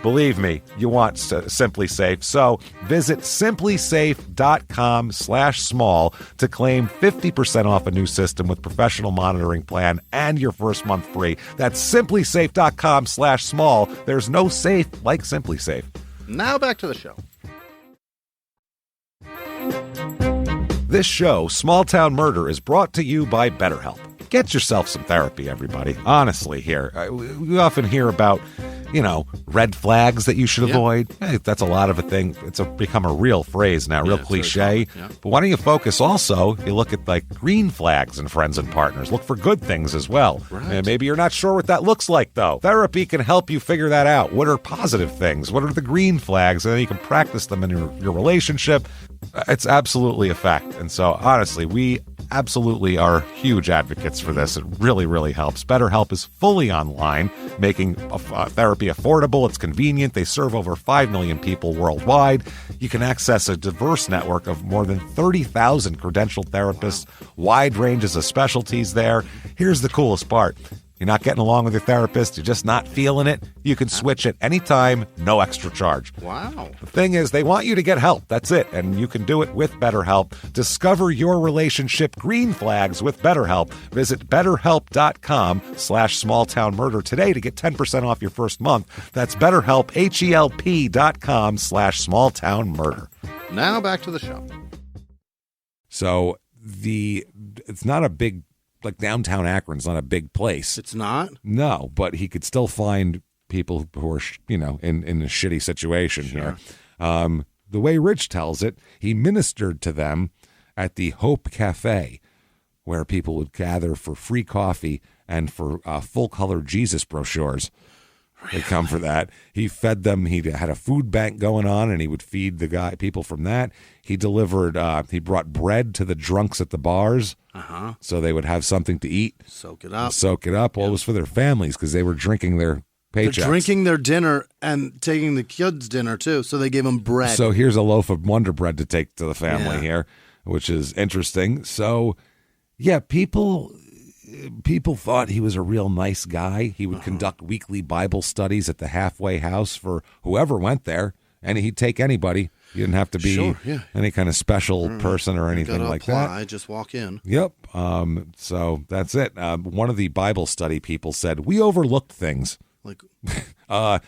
believe me, you want Simply Safe. So visit simplysafe.com/small to claim 50% off a new system with professional monitoring plan and your first month free. That's simplysafe.com/small. There's no safe like Simply Safe. Now back to the show. This show, Small Town Murder, is brought to you by BetterHelp. Get yourself some therapy, everybody. Honestly, here. We often hear about, red flags that you should avoid. Hey, that's a lot of a thing. It's become a real phrase now, real cliche. Yeah. But why don't you focus also, you look at like green flags in friends and partners. Look for good things as well. Right. And maybe you're not sure what that looks like, though. Therapy can help you figure that out. What are positive things? What are the green flags? And then you can practice them in your relationship. It's absolutely a fact. And so, honestly, we absolutely are huge advocates for this. It really, really helps. BetterHelp is fully online, making therapy affordable. It's convenient. They serve over 5 million people worldwide. You can access a diverse network of more than 30,000 credentialed therapists, wide ranges of specialties there. Here's the coolest part. You're not getting along with your therapist, you're just not feeling it, you can switch at any time, no extra charge. Wow. The thing is, they want you to get help. That's it. And you can do it with BetterHelp. Discover your relationship green flags with BetterHelp. Visit BetterHelp.com/smalltownmurder today to get 10% off your first month. That's BetterHelp, HELP.com/smalltownmurder. Now back to the show. So it's not a big, like downtown Akron's not a big place. It's not? No, but he could still find people who are, in a shitty situation here. The way Rich tells it, he ministered to them at the Hope Cafe, where people would gather for free coffee and for full-color Jesus brochures. Really? They come for that. He fed them. He had a food bank going on, and he would feed people from that. He delivered. He brought bread to the drunks at the bars, so they would have something to eat. Soak it up. Well, it was for their families because they were drinking their paychecks. They're drinking their dinner and taking the kids' dinner too. So they gave them bread. So here's a loaf of Wonder Bread to take to the family here, which is interesting. So, yeah, people thought he was a real nice guy. He would conduct weekly Bible studies at the halfway house for whoever went there, and he'd take anybody. You didn't have to be any kind of special person or anything like that. Just walk in. Yep. So that's it. One of the Bible study people said, we overlooked things. Like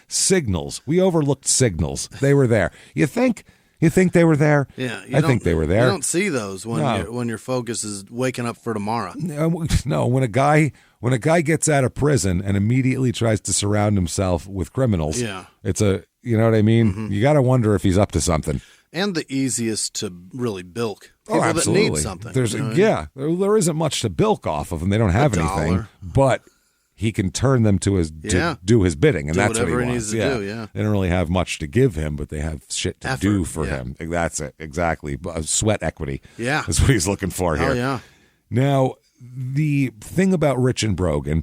signals. We overlooked signals. They were there. You think they were there? Yeah, I think they were there. You don't see those when your focus is waking up for tomorrow. No, when a guy gets out of prison and immediately tries to surround himself with criminals, it's you know what I mean? Mm-hmm. You got to wonder if he's up to something. And the easiest to really bilk. People absolutely. that need something. There isn't much to bilk off of them. They don't have anything, but he can turn them to do his bidding, and that's what he wants. Needs to do. They don't really have much to give him, but they have shit to do for him. That's it, exactly. Sweat equity. Yeah, that's what he's looking for here. Oh yeah. Now, the thing about Rich and Brogan.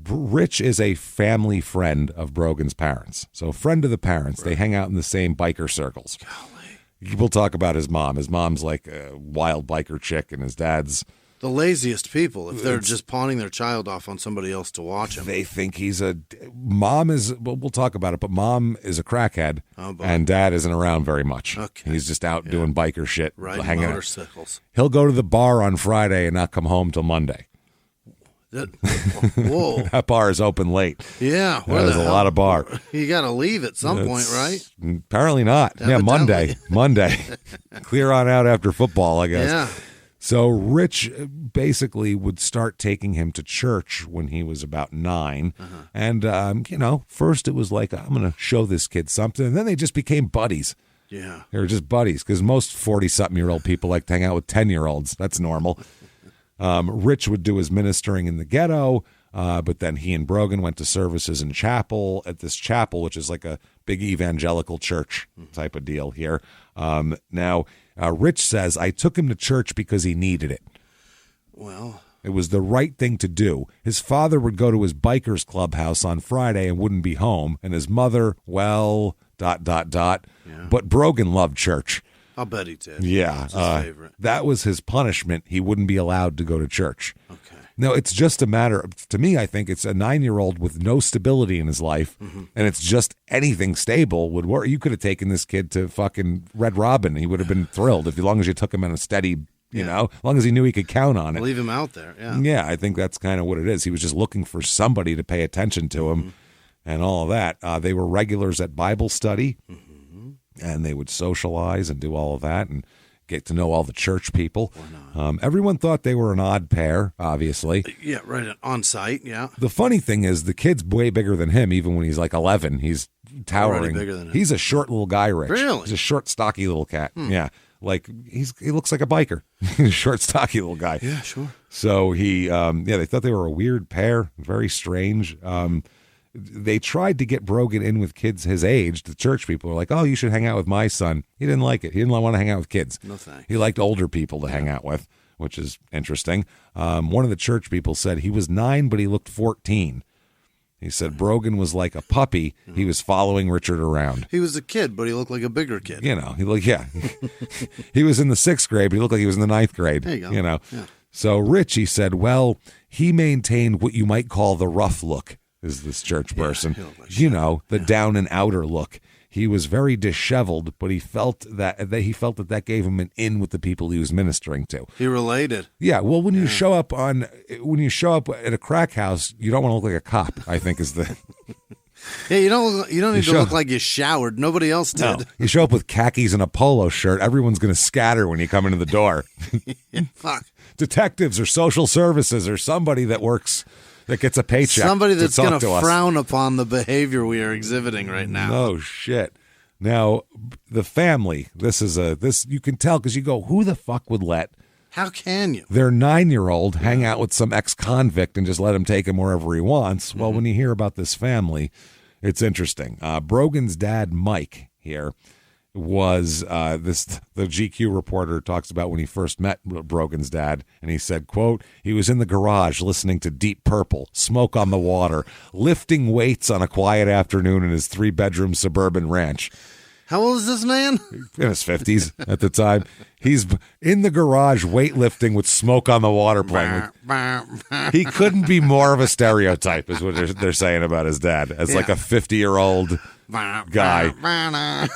Rich is a family friend of Brogan's parents. So a friend of the parents. Right. They hang out in the same biker circles. Golly. We'll talk about his mom. His mom's like a wild biker chick, and his dad's... The laziest people, if they're just pawning their child off on somebody else to watch him. They think he's a... Mom is... Well, we'll talk about it, but mom is a crackhead, and dad isn't around very much. Okay. He's just out doing biker shit. Riding motorcycles. He'll go to the bar on Friday and not come home till Monday. Whoa! That bar is open late. Yeah, there's a lot of bar. You got to leave at some point, right? Apparently not. Evidently. Monday. Clear on out after football, I guess. Yeah. So Rich basically would start taking him to church when he was about 9. And, first it was like, I'm going to show this kid something. And then they just became buddies. Yeah. They were just buddies because most 40-something-year-old people like to hang out with 10-year-olds. That's normal. Rich would do his ministering in the ghetto, but then he and Brogan went to services in chapel, at this chapel, which is like a big evangelical church type of deal here. Now, Rich says, I took him to church because he needed it. Well, it was the right thing to do. His father would go to his biker's clubhouse on Friday and wouldn't be home, and his mother, Yeah. But Brogan loved church. I'll bet he did. Yeah. It's his favorite. That was his punishment. He wouldn't be allowed to go to church. Okay. No, it's just a matter, to me, I think it's a 9-year-old with no stability in his life, and it's just anything stable would work. You could have taken this kid to fucking Red Robin. He would have been thrilled as long as you took him on a steady, as long as he knew he could count on it. Leave him out there, Yeah, I think that's kind of what it is. He was just looking for somebody to pay attention to him and all of that. They were regulars at Bible study. And they would socialize and do all of that and get to know all the church people. Everyone thought they were an odd pair, obviously. Yeah, right, on site, yeah. The funny thing is the kid's way bigger than him, even when he's like 11. He's towering. Already bigger than him. He's a short little guy, Rich. Really? He's a short, stocky little cat. Yeah, like he looks like a biker. He's a short, stocky little guy. Yeah, sure. So they thought they were a weird pair, very strange. They tried to get Brogan in with kids his age. The church people were like, oh, you should hang out with my son. He didn't like it. He didn't want to hang out with kids. No thanks. He liked older people to hang out with, which is interesting. One of the church people said he was 9, but he looked 14. He said Brogan was like a puppy. He was following Richard around. He was a kid, but he looked like a bigger kid. He he was in the 6th grade, but he looked like he was in the 9th grade. There you go. Yeah. So Rich, he said, well, he maintained what you might call the rough look. Is this church person, the down and outer look. He was very disheveled, but he felt that gave him an in with the people he was ministering to. He related. Yeah, well, when you show up at a crack house, you don't want to look like a cop, I think is the... Yeah, you don't need to look like you showered. Nobody else did. No, you show up with khakis and a polo shirt, everyone's going to scatter when you come into the door. Fuck. Detectives or social services or somebody that gets a paycheck. Somebody that's going to frown upon the behavior we are exhibiting right now. No shit. Now, the family, this you can tell because you go, who the fuck would let... How can you? Their 9-year-old hang out with some ex-convict and just let him take him wherever he wants. Well, when you hear about this family, it's interesting. Brogan's dad, Mike, here, was the GQ reporter talks about when he first met Brogan's dad, and he said, quote, he was in the garage listening to Deep Purple, Smoke on the Water, lifting weights on a quiet afternoon in his 3-bedroom suburban ranch. How old is this man? In his 50s at the time. He's in the garage weightlifting with Smoke on the Water playing. He couldn't be more of a stereotype is what they're saying about his dad as like a 50-year-old guy.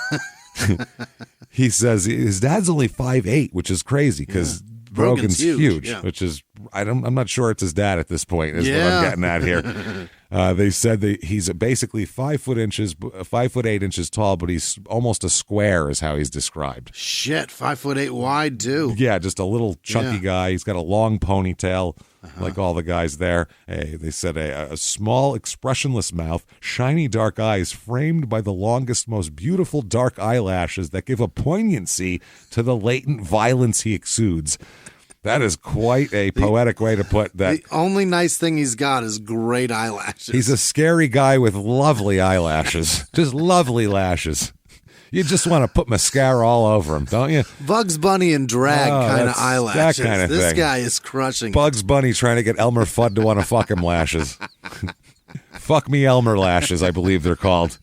He says his dad's only 5'8", which is crazy because Brogan's huge, which is I'm not sure it's his dad at this point. Is what I'm getting at here. They said that he's basically 5'8" inches tall, but he's almost a square, is how he's described. Shit, 5'8" wide too. Yeah, just a little chunky guy. He's got a long ponytail, like all the guys there. They said a small, expressionless mouth, shiny dark eyes framed by the longest, most beautiful dark eyelashes that give a poignancy to the latent violence he exudes. That is quite a poetic way to put that. The only nice thing he's got is great eyelashes. He's a scary guy with lovely eyelashes. Just lovely lashes. You just want to put mascara all over him, don't you? Bugs Bunny and drag kind of eyelashes. That kind of this thing. guy is crushing. Bugs Bunny trying to get Elmer Fudd to want to fuck him lashes. Fuck me Elmer lashes, I believe they're called.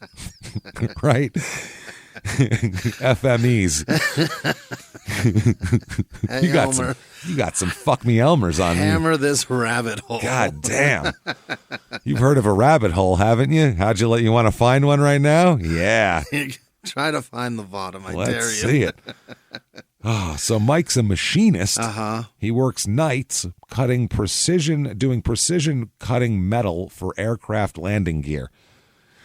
Right? FMEs. Hey, you got some fuck me Elmers on you. Hammer this rabbit hole. God damn. You've heard of a rabbit hole, haven't you? How'd you let you want to find one right now? Yeah. Try to find the bottom. I Let's dare you. see it. So Mike's a machinist. He works nights doing precision cutting metal for aircraft landing gear.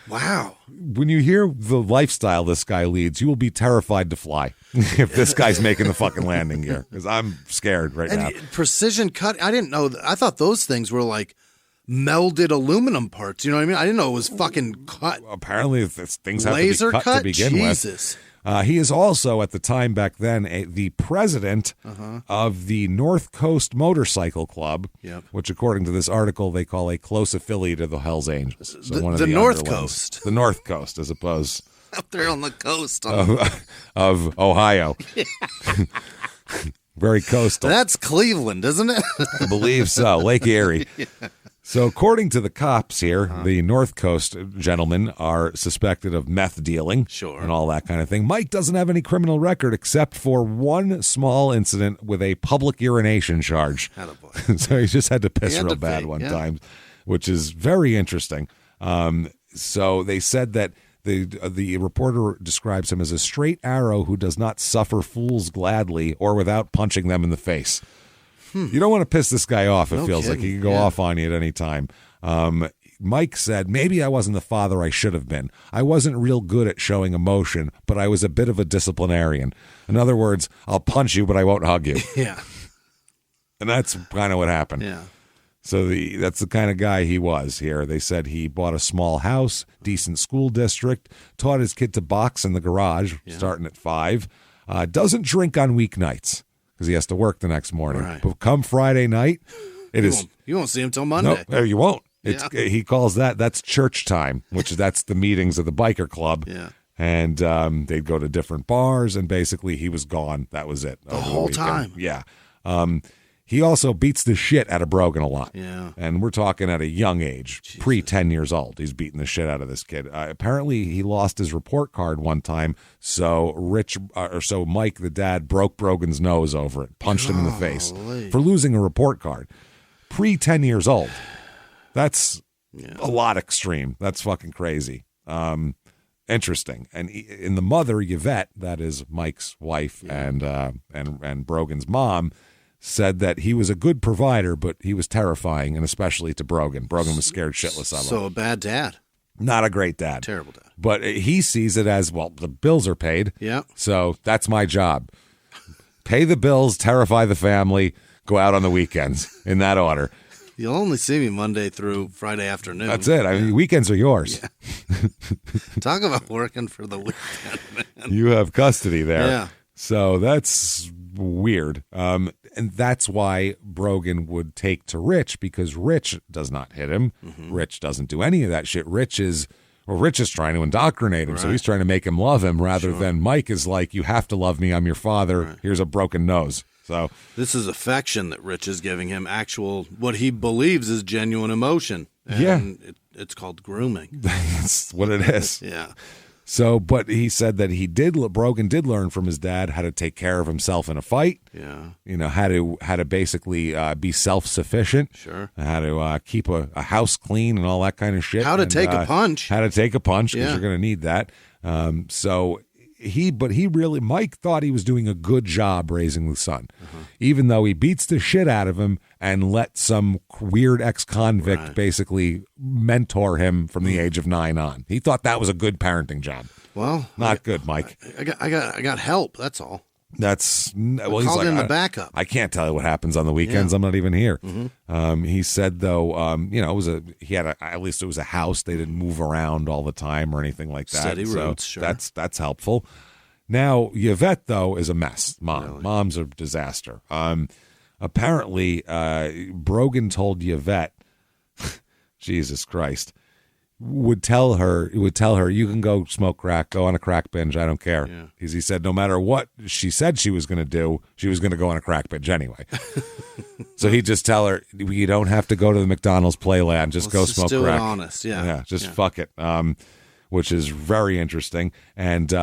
Wow. When you hear the lifestyle this guy leads, you will be terrified to fly if this guy's making the fucking landing gear, because I'm scared right now. Precision cut, I didn't know. I thought those things were like melded aluminum parts. You know what I mean? I didn't know it was fucking cut. Apparently, things have Laser to be cut to begin Jesus. with. He is also, at the time back then, the president of the North Coast Motorcycle Club, which, according to this article, they call a close affiliate of the Hells Angels. So one of the North underlings. Coast. The North Coast, as opposed Up there on the coast. of Ohio. Very coastal. That's Cleveland, isn't it? I believe so. Lake Erie. So according to the cops here, the North Coast gentlemen are suspected of meth dealing and all that kind of thing. Mike doesn't have any criminal record except for one small incident with a public urination charge. So he just had to piss real bad one time, which is very interesting. So they said that the reporter describes him as a straight arrow who does not suffer fools gladly or without punching them in the face. You don't want to piss this guy off, it feels like. He can go off on you at any time. Mike said, maybe I wasn't the father I should have been. I wasn't real good at showing emotion, but I was a bit of a disciplinarian. In other words, I'll punch you, but I won't hug you. Yeah. And that's kind of what happened. Yeah. So that's the kind of guy he was here. They said he bought a small house, decent school district, taught his kid to box in the garage, starting at 5. Doesn't drink on weeknights, because he has to work the next morning. Right. But come Friday night, you won't see him till Monday. No, you won't. He calls that's church time, that's the meetings of the biker club. Yeah. And they'd go to different bars, and basically he was gone. That was it. The whole time. Yeah. He also beats the shit out of Brogan a lot. Yeah. And we're talking at a young age, pre-10 years old. He's beating the shit out of this kid. Apparently, he lost his report card one time, so Mike, the dad, broke Brogan's nose over it, punched him in the face for losing a report card. Pre-10 years old. That's a lot extreme. That's fucking crazy. Interesting. And in the mother, Yvette, that is Mike's wife and Brogan's mom, said that he was a good provider, but he was terrifying, and especially to Brogan. Brogan was scared shitless of him. So a bad dad. Not a great dad. Terrible dad. But he sees it as, well, the bills are paid. Yeah. So that's my job. Pay the bills, terrify the family, go out on the weekends, in that order. You'll only see me Monday through Friday afternoon. That's it. I mean, weekends are yours. Yeah. Talk about working for the weekend, man. You have custody there. Yeah. So that's weird. And that's why Brogan would take to Rich, because Rich does not hit him. Mm-hmm. Rich doesn't do any of that shit. Rich is trying to indoctrinate him, so he's trying to make him love him rather than Mike is like, you have to love me, I'm your father, here's a broken nose. So this is affection that Rich is giving him, what he believes is genuine emotion. And it's called grooming. That's what it is. Yeah. So, but he said that Brogan did learn from his dad how to take care of himself in a fight. Yeah. You know, how to basically be self-sufficient. Sure. How to keep a house clean and all that kind of shit. How to take a punch. How to take a punch, because you're going to need that. Mike thought he was doing a good job raising the son, even though he beats the shit out of him and let some weird ex-convict basically mentor him from the age of 9 on. He thought that was a good parenting job. Well, not good, Mike. I got help. That's all. That's well. He's called like, in the backup. I can't tell you what happens on the weekends. I'm not even here. He said though, it was at least it was a house. They didn't move around all the time or anything like that. Steady roots. Sure. That's helpful. Now Yvette though is a mess. Really? Mom's a disaster. Apparently, Brogan told Yvette, Jesus Christ. Would tell her, you can go smoke crack, go on a crack binge, I don't care. Yeah. Because he said no matter what she said she was going to do, she was going to go on a crack binge anyway. So he'd just tell her, you don't have to go to the McDonald's Playland, just go smoke do crack. It honest, yeah. Fuck it, which is very interesting. And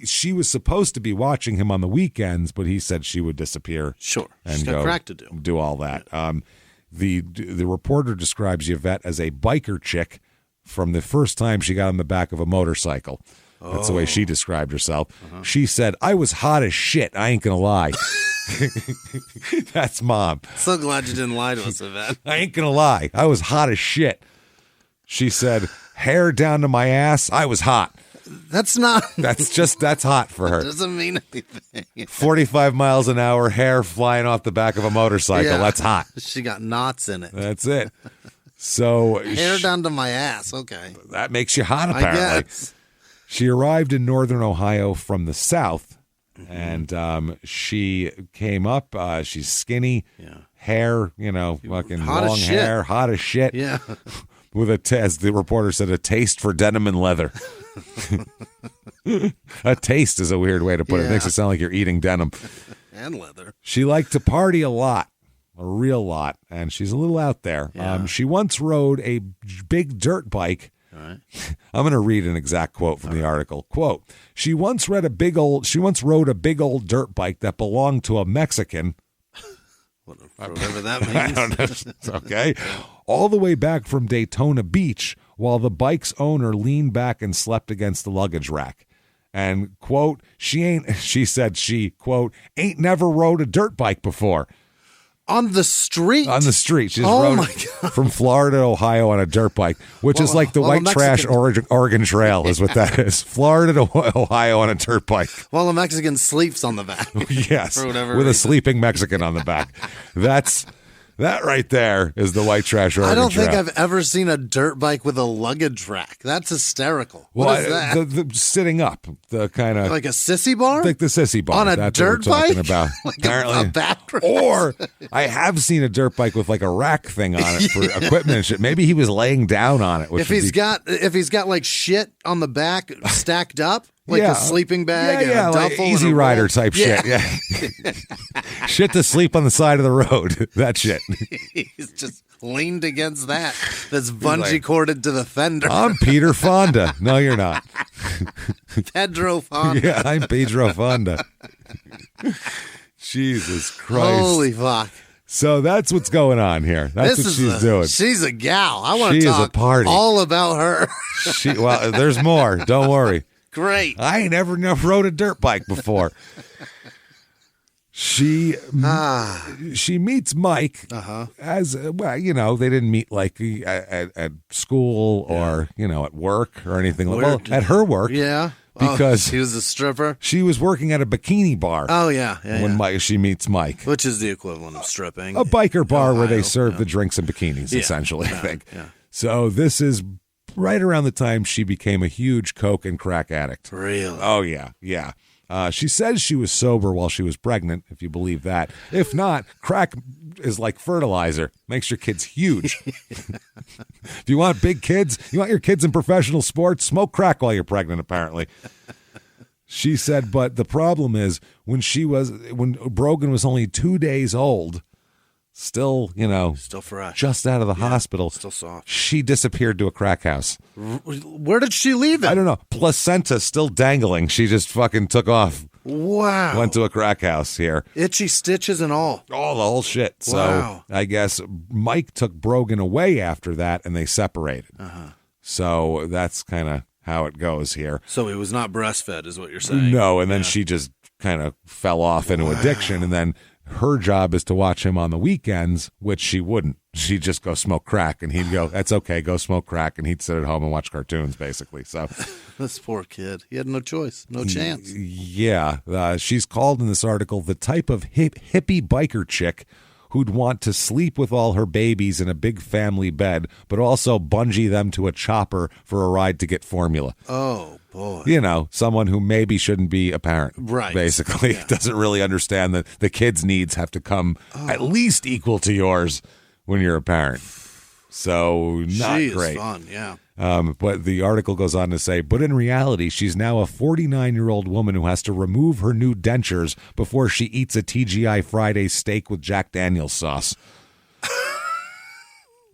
she was supposed to be watching him on the weekends, but he said she would disappear. Sure, and she's got crack to do all that. Yeah. The reporter describes Yvette as a biker chick from the first time she got on the back of a motorcycle. That's the way she described herself. She said, I was hot as shit. I ain't going to lie. That's Mom. So glad you didn't lie to us, Yvette. I ain't going to lie. I was hot as shit. She said, hair down to my ass. I was hot. That's not. That's hot for her. Doesn't mean anything. 45 miles an hour, hair flying off the back of a motorcycle. Yeah. That's hot. She got knots in it. That's it. So hair down to my ass. Okay. That makes you hot, apparently. I guess. She arrived in northern Ohio from the south, and she came up. She's skinny, hair, fucking hot long hair, hot as shit. Yeah. With as the reporter said, a taste for denim and leather. A taste is a weird way to put it. It makes it sound like you're eating denim. And leather. She liked to party a lot, a real lot, and she's a little out there. Yeah. She once rode a big dirt bike. All right. I'm going to read an exact quote from the article. Quote, she once rode a big old dirt bike that belonged to a Mexican. Whatever that means. I don't know. It's okay. All the way back from Daytona Beach, while the bike's owner leaned back and slept against the luggage rack. And, quote, she said she, quote, ain't never rode a dirt bike before. On the street? On the street. She just rode my God. from Florida to Ohio on a dirt bike, which is like the white trash Oregon Trail is what that is. Florida to Ohio on a dirt bike. While a Mexican sleeps on the back. Yes, for whatever with reason. a sleeping Mexican on the back. That right there is the white trash Oregon Trail. I don't think I've ever seen a dirt bike with a luggage rack. That's hysterical. What is that? The sitting up, the kind of like a sissy bar? Like the sissy bar. On a That's dirt what we're talking bike? about. Like apparently. a backrest? Or I have seen a dirt bike with like a rack thing on it for equipment and shit. Maybe he was laying down on it. If he's got like shit on the back stacked up, like a sleeping bag and a duffel, like Easy Rider type shit. Yeah. Shit to sleep on the side of the road. That shit. He's just leaned against that. That's bungee corded to the fender. I'm Peter Fonda. No, you're not. Pedro Fonda. Yeah, I'm Pedro Fonda. Jesus Christ. Holy fuck. So that's what's going on here. That's what she's doing. She's a gal. I want to talk a party. all about her. Well, there's more. Don't worry. Great. I ain't never rode a dirt bike before. She meets Mike as well. They didn't meet like at school or at work or anything. Well, at her work, because she was a stripper. She was working at a bikini bar. Oh yeah, when she meets Mike, which is the equivalent of stripping, a biker bar where they serve the drinks and bikinis, essentially. I think. Yeah. So this is right around the time she became a huge coke and crack addict. Really? Oh yeah, yeah. She says she was sober while she was pregnant, if you believe that. If not, crack is like fertilizer. Makes your kids huge. If you want big kids, you want your kids in professional sports, smoke crack while you're pregnant, apparently. She said, but the problem is when Brogan was only 2 days old, still fresh, just out of the hospital, still soft, she disappeared to a crack house. Where did she leave it? I don't know. Placenta still dangling. She just fucking took off. Wow. Went to a crack house here. Itchy stitches and all. All the whole shit. So I guess Mike took Brogan away after that and they separated. So that's kind of how it goes here. So he was not breastfed is what you're saying. No, and then she just kind of fell off into addiction, and then her job is to watch him on the weekends, which she wouldn't. She'd just go smoke crack, and he'd go, that's okay, go smoke crack, and he'd sit at home and watch cartoons, basically. So this poor kid. He had no choice, no chance. Yeah. She's called in this article the type of hippie biker chick who'd want to sleep with all her babies in a big family bed, but also bungee them to a chopper for a ride to get formula. Oh, boy. You know, someone who maybe shouldn't be a parent. Right. Basically, doesn't really understand that the kids' needs have to come at least equal to yours when you're a parent. So not she great. Is fun, yeah. But the article goes on to say, but in reality, she's now a 49-year-old woman who has to remove her new dentures before she eats a TGI Friday steak with Jack Daniels sauce.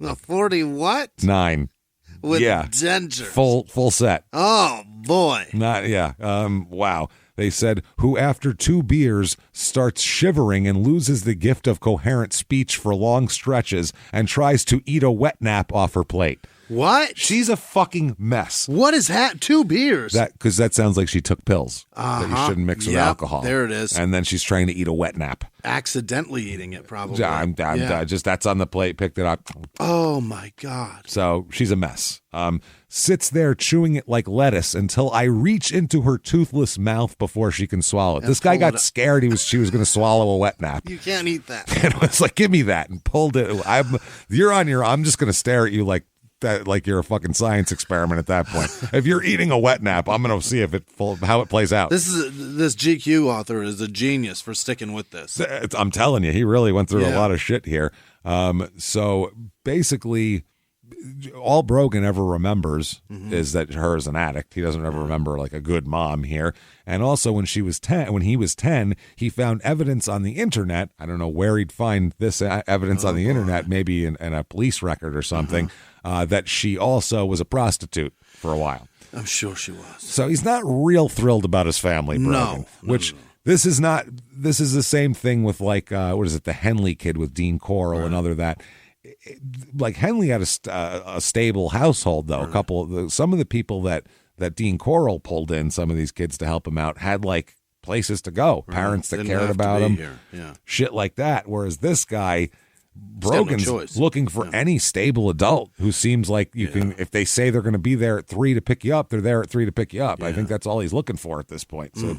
A 40 what? 9. With dentures. Full set. Oh, boy. Wow. They said, who after 2 beers starts shivering and loses the gift of coherent speech for long stretches and tries to eat a wet nap off her plate. What? She's a fucking mess. What is 2 beers? Because that sounds like she took pills that you shouldn't mix with alcohol. There it is. And then she's trying to eat a wet nap. Accidentally eating it, probably. I'm just that's on the plate, picked it up. Oh, my God. So she's a mess. Sits there chewing it like lettuce until I reach into her toothless mouth before she can swallow it. This guy got scared she was going to swallow a wet nap. You can't eat that. And it was like, give me that, and pulled it. I'm just going to stare at you like that, like you're a fucking science experiment at that point. If you're eating a wet nap, I'm going to see how it plays out. This GQ author is a genius for sticking with this. I'm telling you, he really went through a lot of shit here. So basically, all Brogan ever remembers is that her is an addict. He doesn't ever remember like a good mom here. And also when he was 10, he found evidence on the internet. I don't know where he'd find this evidence on the internet, maybe in a police record or something, that she also was a prostitute for a while. I'm sure she was. So he's not real thrilled about his family, Brogan. No. This is the same thing with like, what is it? The Henley kid with Dean Corll and other that. Like Henley had a stable household though. Some of the people that Dean Corll pulled in, some of these kids to help him out, had like places to go, parents that cared about him, shit like that. Whereas this guy, Brogan's looking for any stable adult who seems like you can. If they say they're going to be there at 3 to pick you up, they're there at 3 to pick you up. I think that's all he's looking for at this point. So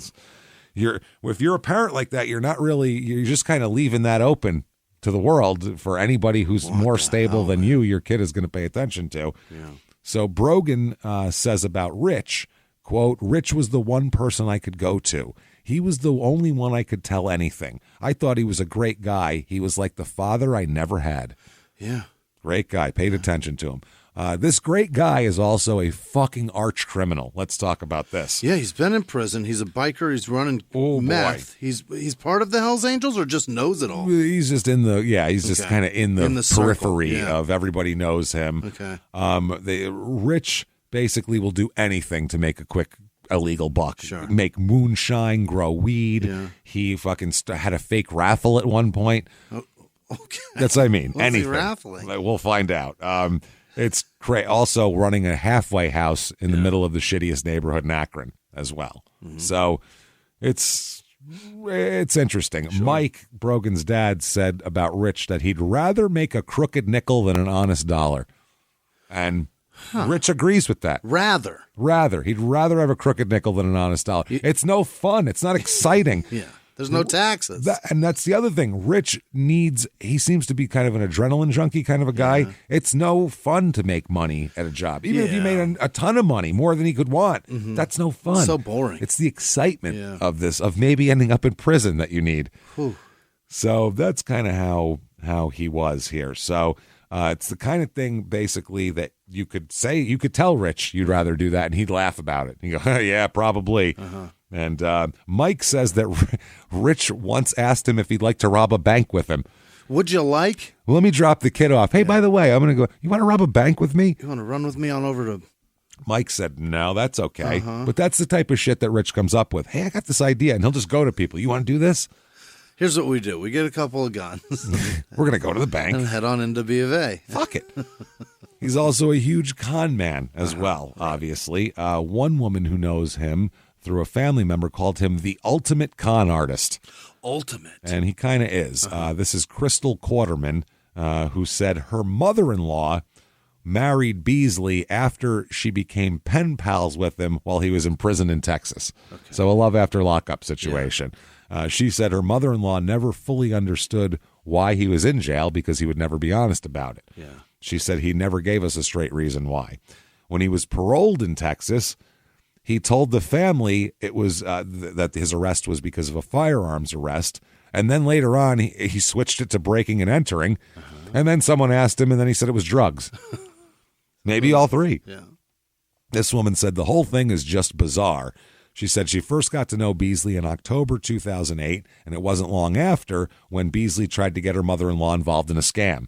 if you're a parent like that, you're just kind of leaving that open to the world for anybody who's more stable than you, your kid is going to pay attention to. Yeah. So Brogan says about Rich, quote, Rich was the one person I could go to. He was the only one I could tell anything. I thought he was a great guy. He was like the father I never had. Yeah. Great guy. Paid attention to him. This great guy is also a fucking arch criminal. Let's talk about this. Yeah, he's been in prison. He's a biker. He's running meth. He's part of the Hells Angels or just knows it all? He's just in the he's just kind of in the periphery of everybody knows him. Okay. Rich basically will do anything to make a quick illegal buck. Sure. Make moonshine, grow weed. Yeah. He fucking had a fake raffle at one point. Oh, okay. That's what I mean. What's anything. He raffling? We'll find out. It's also running a halfway house in the middle of the shittiest neighborhood in Akron as well. Mm-hmm. So it's interesting. Sure. Mike, Brogan's dad, said about Rich that he'd rather make a crooked nickel than an honest dollar. And Rich agrees with that. Rather. He'd rather have a crooked nickel than an honest dollar. It's no fun. It's not exciting. Yeah. There's no taxes. And that's the other thing. Rich he seems to be kind of an adrenaline junkie kind of a guy. Yeah. It's no fun to make money at a job. Even if you made a ton of money, more than he could want, that's no fun. It's so boring. It's the excitement of this, of maybe ending up in prison that you need. Whew. So that's kind of how he was here. So it's the kind of thing basically that you could tell Rich you'd rather do that and he'd laugh about it. He'd go, yeah, probably. And Mike says that Rich once asked him if he'd like to rob a bank with him. Would you like? Well, let me drop the kid off. Hey, by the way, I'm going to go. You want to rob a bank with me? You want to run with me on over to... Mike said, no, that's okay. But that's the type of shit that Rich comes up with. Hey, I got this idea. And he'll just go to people. You want to do this? Here's what we do. We get a couple of guns. We're going to go to the bank. And head on into B of A. Fuck it. He's also a huge con man as well, obviously. One woman who knows him through a family member, called him the ultimate con artist. Ultimate. And he kind of is. This is Crystal Quarterman, who said her mother-in-law married Beasley after she became pen pals with him while he was in prison in Texas. Okay. So a love after lockup situation. Yeah. She said her mother-in-law never fully understood why he was in jail because he would never be honest about it. Yeah. She said he never gave us a straight reason why. When he was paroled in Texas, he told the family it was that his arrest was because of a firearms arrest. And then later on, he switched it to breaking and entering. And then someone asked him, and then he said it was drugs. Maybe all three. Yeah. This woman said the whole thing is just bizarre. She said she first got to know Beasley in October 2008, and it wasn't long after when Beasley tried to get her mother-in-law involved in a scam.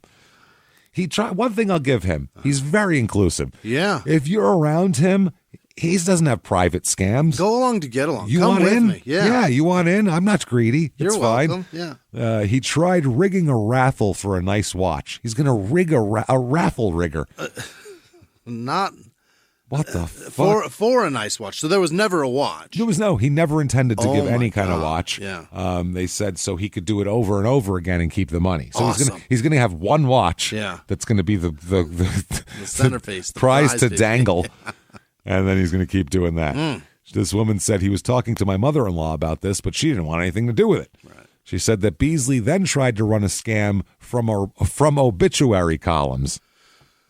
He tried. One thing I'll give him, he's very inclusive. Yeah. If you're around him, he doesn't have private scams. Go along to get along. You Come want with in? me. Yeah. You want in? I'm not greedy. It's You're fine. welcome. Yeah. He tried rigging a raffle for a nice watch. He's going to rig a raffle rigger. Not what the fuck? For a nice watch. So there was never a watch. He never intended to give any kind of watch. Yeah. They said so he could do it over and over again and keep the money. So awesome. he's gonna have one watch. Yeah. That's gonna be the centerpiece, the prize to dangle, and then he's gonna keep doing that. This woman said he was talking to my mother-in-law about this, but she didn't want anything to do with it. Right. She said that Beasley then tried to run a scam from obituary columns.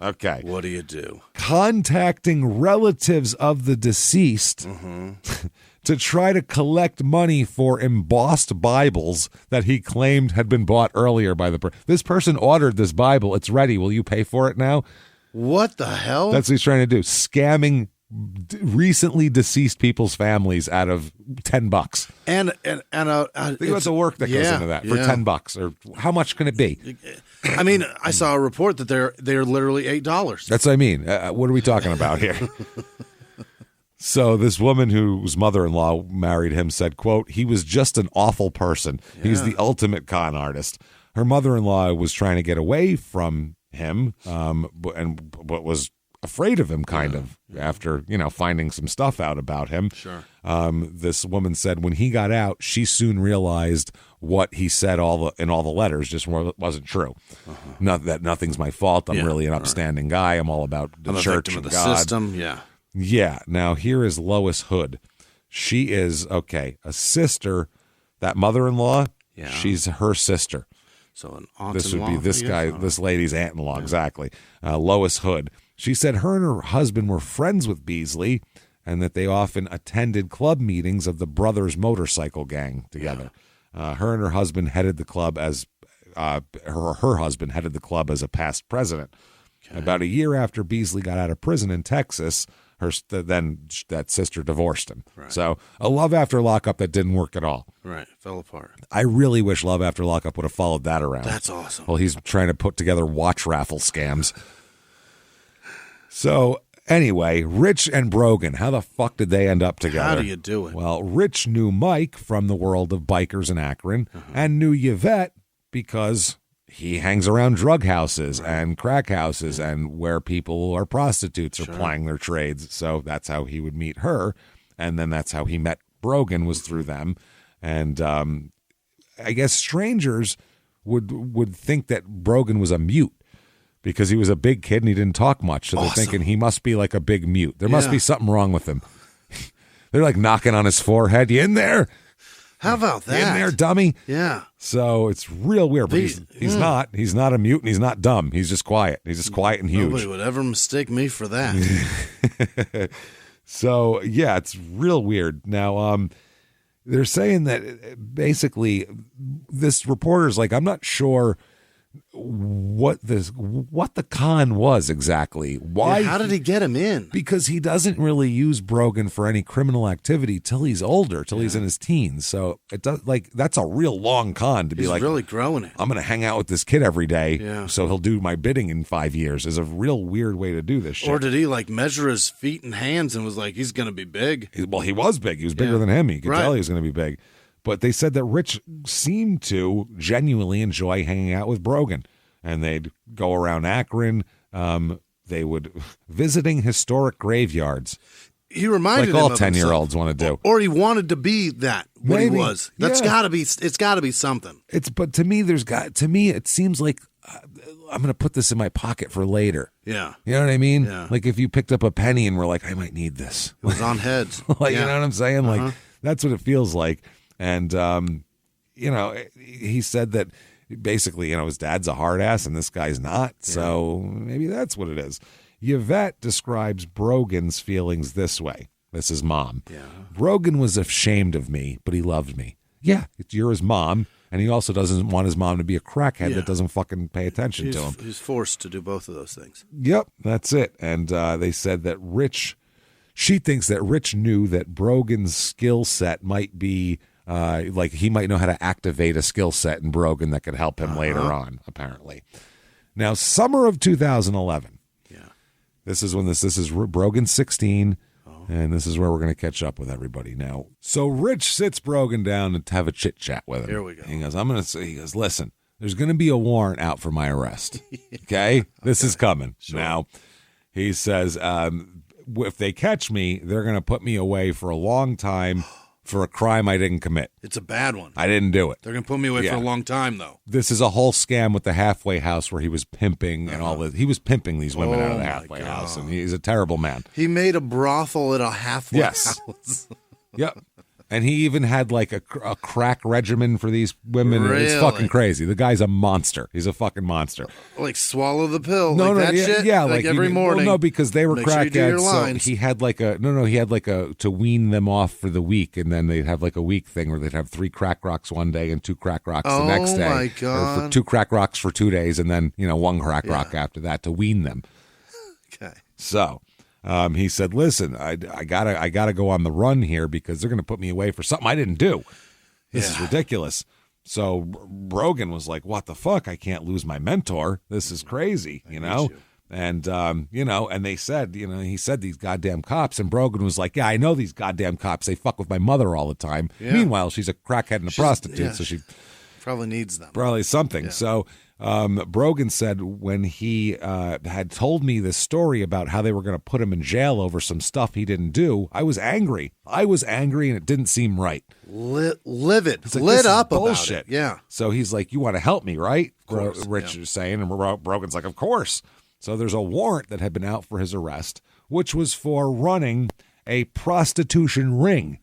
Okay. What do you do? Contacting relatives of the deceased to try to collect money for embossed Bibles that he claimed had been bought earlier by the person. This person ordered this Bible. It's ready. Will you pay for it now? What the hell? That's what he's trying to do. Scamming recently deceased people's families out of $10. And think about the work that goes into that for $10, or how much can it be? I mean, I saw a report that they're literally $8. That's what I mean. What are we talking about here? So this woman whose mother-in-law married him said, quote, he was just an awful person. Yeah. He's the ultimate con artist. Her mother-in-law was trying to get away from him, but was afraid of him kind of after, finding some stuff out about him. Sure. This woman said when he got out, she soon realized what he said in all the letters just wasn't true. Not that nothing's my fault. I'm really an upstanding guy. I'm all about the church and of the God. system. Yeah. Yeah. Now here is Lois Hood. She is a sister. That mother-in-law. Yeah. She's her sister. So an aunt-in-law. This would be this lady's aunt-in-law. Yeah. Exactly. Lois Hood. She said her and her husband were friends with Beasley and that they often attended club meetings of the brothers' motorcycle gang together. Yeah. Her and her husband headed the club as her husband headed the club as a past president. Okay. About a year after Beasley got out of prison in Texas, then that sister divorced him. Right. So a love after lockup that didn't work at all. Right, fell apart. I really wish love after lockup would have followed that around. That's awesome. Well, he's trying to put together watch raffle scams. So anyway, Rich and Brogan, how the fuck did they end up together? How do you do it? Well, Rich knew Mike from the world of bikers in Akron and knew Yvette because he hangs around drug houses and crack houses and where people are prostitutes or plying their trades. So that's how he would meet her. And then that's how he met Brogan, was through them. And I guess strangers would think that Brogan was a mute, because he was a big kid and he didn't talk much. So they're thinking he must be like a big mute. There must be something wrong with him. They're like knocking on his forehead. You in there? How about that? You in there, dummy? Yeah. So it's real weird. But he's not. He's not a mute and he's not dumb. He's just quiet. He's just quiet and huge. Nobody would ever mistake me for that. So, yeah, it's real weird. Now, they're saying that basically this reporter's like, I'm not sure what the con was exactly. Why? Yeah, how did he get him in? Because he doesn't really use Brogan for any criminal activity till he's older, till he's in his teens. So it does, that's a real long con to be like, really growing it. I'm going to hang out with this kid every day, so he'll do my bidding in 5 years. Is a real weird way to do this shit. Or did he measure his feet and hands and was like, he's going to be big? Well, he was big. He was bigger than him. You could tell he was going to be big. But they said that Rich seemed to genuinely enjoy hanging out with Brogan. And they'd go around Akron. They would visiting historic graveyards. He reminded like all him of 10-year-olds want to do. Or he wanted to be that, what Maybe. he was. That's gotta be, it's gotta be something. But to me, it seems like I'm going to put this in my pocket for later. Yeah. You know what I mean? Yeah. Like if you picked up a penny and were like, I might need this. It was on heads. You know what I'm saying? Like that's what it feels like. And, he said that basically, his dad's a hard ass and this guy's not. Yeah. So maybe that's what it is. Yvette describes Brogan's feelings this way. This is mom. Yeah. Brogan was ashamed of me, but he loved me. Yeah, you're his mom, and he also doesn't want his mom to be a crackhead that doesn't fucking pay attention to him. He's forced to do both of those things. Yep, that's it. And they said that she thinks that Rich knew that Brogan's skill set might be, like he might know how to activate a skill set in Brogan that could help him later on, apparently. Now, summer of 2011. This is when this is Brogan 16, and this is where we're going to catch up with everybody now. So Rich sits Brogan down to have a chit chat with him. Here we go. He goes, listen, there's going to be a warrant out for my arrest. Okay? This is coming. Sure. Now, he says, if they catch me, they're going to put me away for a long time for a crime I didn't commit. It's a bad one. I didn't do it. They're going to put me away for a long time, though. This is a whole scam with the halfway house where he was pimping and all this. He was pimping these women out of the halfway house, and he's a terrible man. He made a brothel at a halfway house. Yep. And he even had like a crack regimen for these women. Really? It's fucking crazy. The guy's a monster. He's a fucking monster. Like swallow the pill. Shit? Yeah, like every morning. Well, no, because they were crackheads. So he had like a to wean them off for the week, and then they'd have like a week thing where they'd have 3 crack rocks one day and 2 crack rocks the next day. Oh my God. Or for 2 crack rocks for 2 days, and then 1 crack rock after that to wean them. Okay. So. He said, listen, I gotta go on the run here because they're going to put me away for something I didn't do. This is ridiculous. So Brogan was like, what the fuck? I can't lose my mentor. This is crazy, And, and they said, he said these goddamn cops, and Brogan was like, yeah, I know these goddamn cops. They fuck with my mother all the time. Yeah. Meanwhile, she's a crackhead and a prostitute, so she probably needs them. Probably something. Yeah. So Brogan said when he had told me this story about how they were going to put him in jail over some stuff he didn't do, I was angry. And it didn't seem right. Livid. Like, lit up bullshit. About it. Yeah. So he's like, you want to help me, right? Of course, Rich is saying, and Brogan's like, of course. So there's a warrant that had been out for his arrest, which was for running a prostitution ring.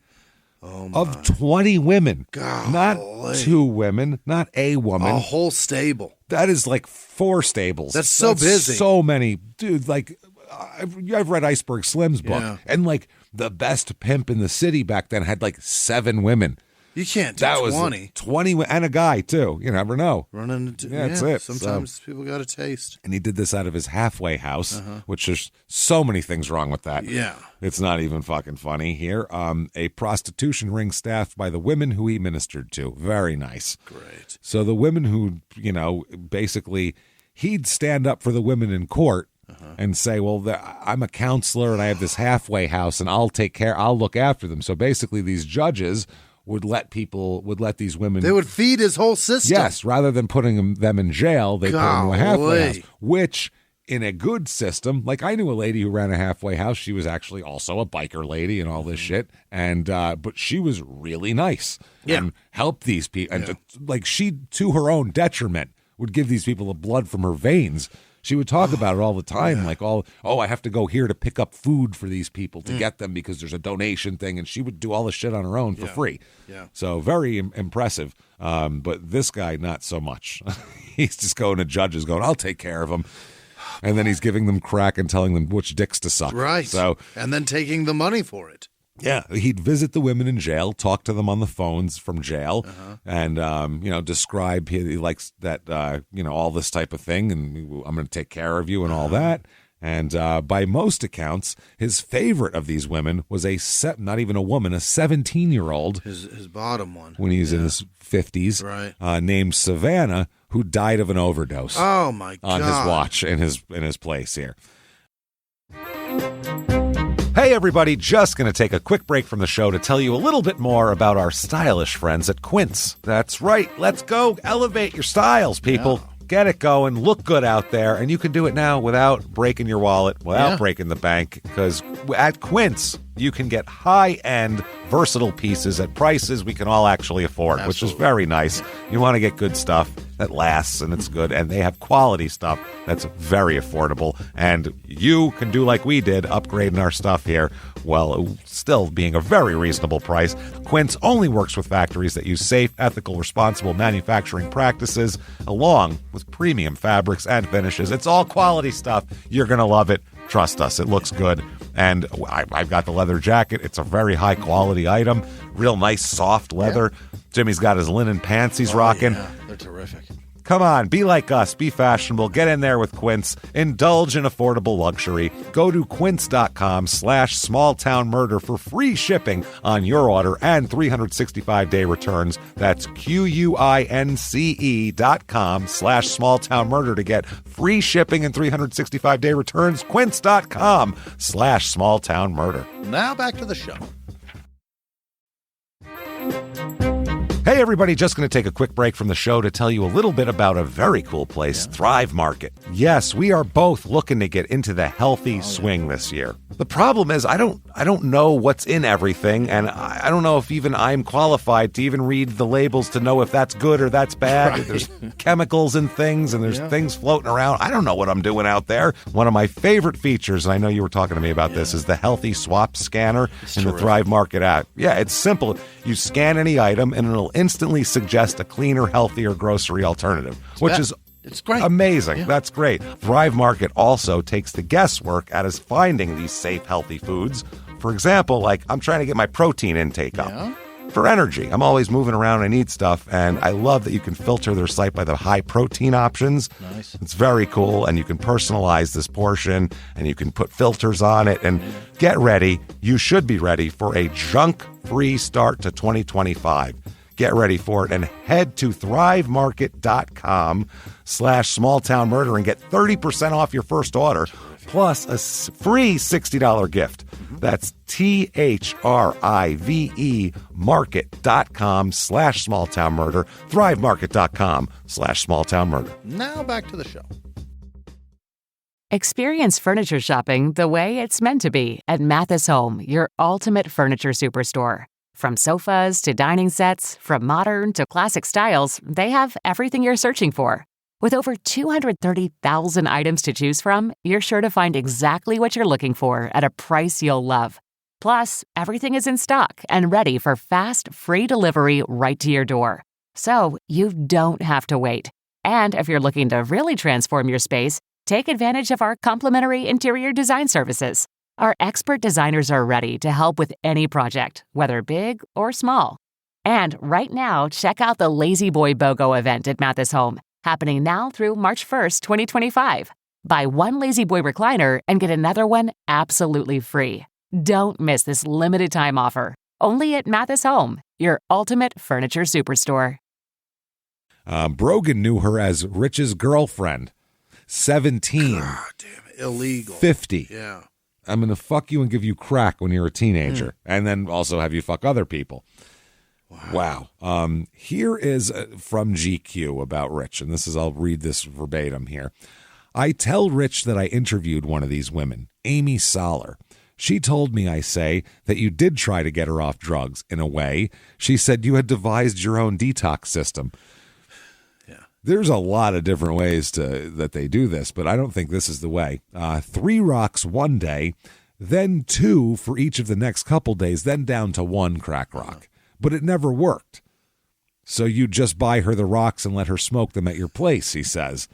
Of 20 women. Golly. Not 2 women, not a woman. A whole stable. That is like 4 stables. That's so busy. So many. Dude, like, I've read Iceberg Slim's book, and like the best pimp in the city back then had like 7 women. You can't do 20. 20 and a guy, too. You never know. Running into, that's it. Sometimes people got a taste. And he did this out of his halfway house, which there's so many things wrong with that. Yeah. It's not even fucking funny here. A prostitution ring staffed by the women who he ministered to. Very nice. Great. So the women who, basically, he'd stand up for the women in court and say, well, I'm a counselor and I have this halfway house and I'll look after them. So basically these judges would let these women. They would feed his whole system. Yes, rather than putting them in jail, they put them in a halfway house, which in a good system, like I knew a lady who ran a halfway house. She was actually also a biker lady and all this shit, and but she was really nice and helped these people. And like she, to her own detriment, would give these people the blood from her veins. She would talk about it all the time, like, I have to go here to pick up food for these people to get them because there's a donation thing, and she would do all this shit on her own for free. Yeah. So very impressive. But this guy, not so much. He's just going to judges going, I'll take care of them. And then he's giving them crack and telling them which dicks to suck. Right. So, and then taking the money for it. Yeah, he'd visit the women in jail, talk to them on the phones from jail, and describe he likes that all this type of thing, and I'm going to take care of you and all that. And by most accounts, his favorite of these women was not even a woman, a 17-year-old. His bottom one when he's in his 50s, right? Named Savannah, who died of an overdose. Oh my God! On his watch in his place here. Hey everybody, just going to take a quick break from the show to tell you a little bit more about our stylish friends at Quince. That's right, let's go elevate your styles, people. Yeah. Get it going, look good out there, and you can do it now without breaking your wallet, without breaking the bank, because at Quince, you can get high-end, versatile pieces at prices we can all actually afford, which is very nice. You want to get good stuff that lasts and it's good, and they have quality stuff that's very affordable. And you can do like we did, upgrading our stuff here, well, still being a very reasonable price. Quince only works with factories that use safe, ethical, responsible manufacturing practices, along with premium fabrics and finishes. It's all quality stuff. You're going to love it. Trust us, it looks good. And I've got the leather jacket. It's a very high-quality item. Real nice, soft leather. Yeah. Jimmy's got his linen pants he's rocking. Yeah, they're terrific. Come on, be like us. Be fashionable. Get in there with Quince. Indulge in affordable luxury. Go to quince.com/smalltownmurder for free shipping on your order and 365-day returns. That's QUINCE.com/smalltownmurder to get free shipping and 365-day returns. Quince.com/smalltownmurder. Now back to the show. Hey everybody, just going to take a quick break from the show to tell you a little bit about a very cool place, Thrive Market. Yes, we are both looking to get into the healthy swing this year. The problem is I don't know what's in everything, and I don't know if even I'm qualified to even read the labels to know if that's good or that's bad. Right. There's chemicals in things, and there's things floating around. I don't know what I'm doing out there. One of my favorite features, and I know you were talking to me about this, is the Healthy Swap Scanner in the Thrive Market app. Yeah, it's simple. You scan any item, and it'll instantly suggest a cleaner, healthier grocery alternative, which is it's great. Amazing. Yeah. That's great. Thrive Market also takes the guesswork out of finding these safe, healthy foods. For example, like I'm trying to get my protein intake up for energy. I'm always moving around. I need stuff, and I love that you can filter their site by the high protein options. Nice. It's very cool, and you can personalize this portion, and you can put filters on it. And get ready. You should be ready for a junk-free start to 2025. Get ready for it and head to thrivemarket.com/smalltownmurder and get 30% off your first order plus a free $60 gift. That's THRIVE market.com/smalltownmurder, thrivemarket.com/smalltownmurder. Now back to the show. Experience furniture shopping the way it's meant to be at Mathis Home, your ultimate furniture superstore. From sofas to dining sets, from modern to classic styles, they have everything you're searching for. With over 230,000 items to choose from, you're sure to find exactly what you're looking for at a price you'll love. Plus, everything is in stock and ready for fast, free delivery right to your door. So you don't have to wait. And if you're looking to really transform your space, take advantage of our complimentary interior design services. Our expert designers are ready to help with any project, whether big or small. And right now, check out the Lazy Boy BOGO event at Mathis Home, happening now through March 1st, 2025. Buy one Lazy Boy recliner and get another one absolutely free. Don't miss this limited time offer. Only at Mathis Home, your ultimate furniture superstore. Brogan knew her as Rich's girlfriend. 17. God damn it. Illegal. 50. Yeah. I'm going to fuck you and give you crack when you're a teenager, and then also have you fuck other people. Wow. Here is from GQ about Rich, and I'll read this verbatim here. I tell Rich that I interviewed one of these women, Amy Soller. She told me, I say, that you did try to get her off drugs, in a way. She said you had devised your own detox system. There's a lot of different ways that they do this, but I don't think this is the way. 3 rocks one day, then 2 for each of the next couple days, then down to 1 crack rock. But it never worked. So you just buy her the rocks and let her smoke them at your place, he says.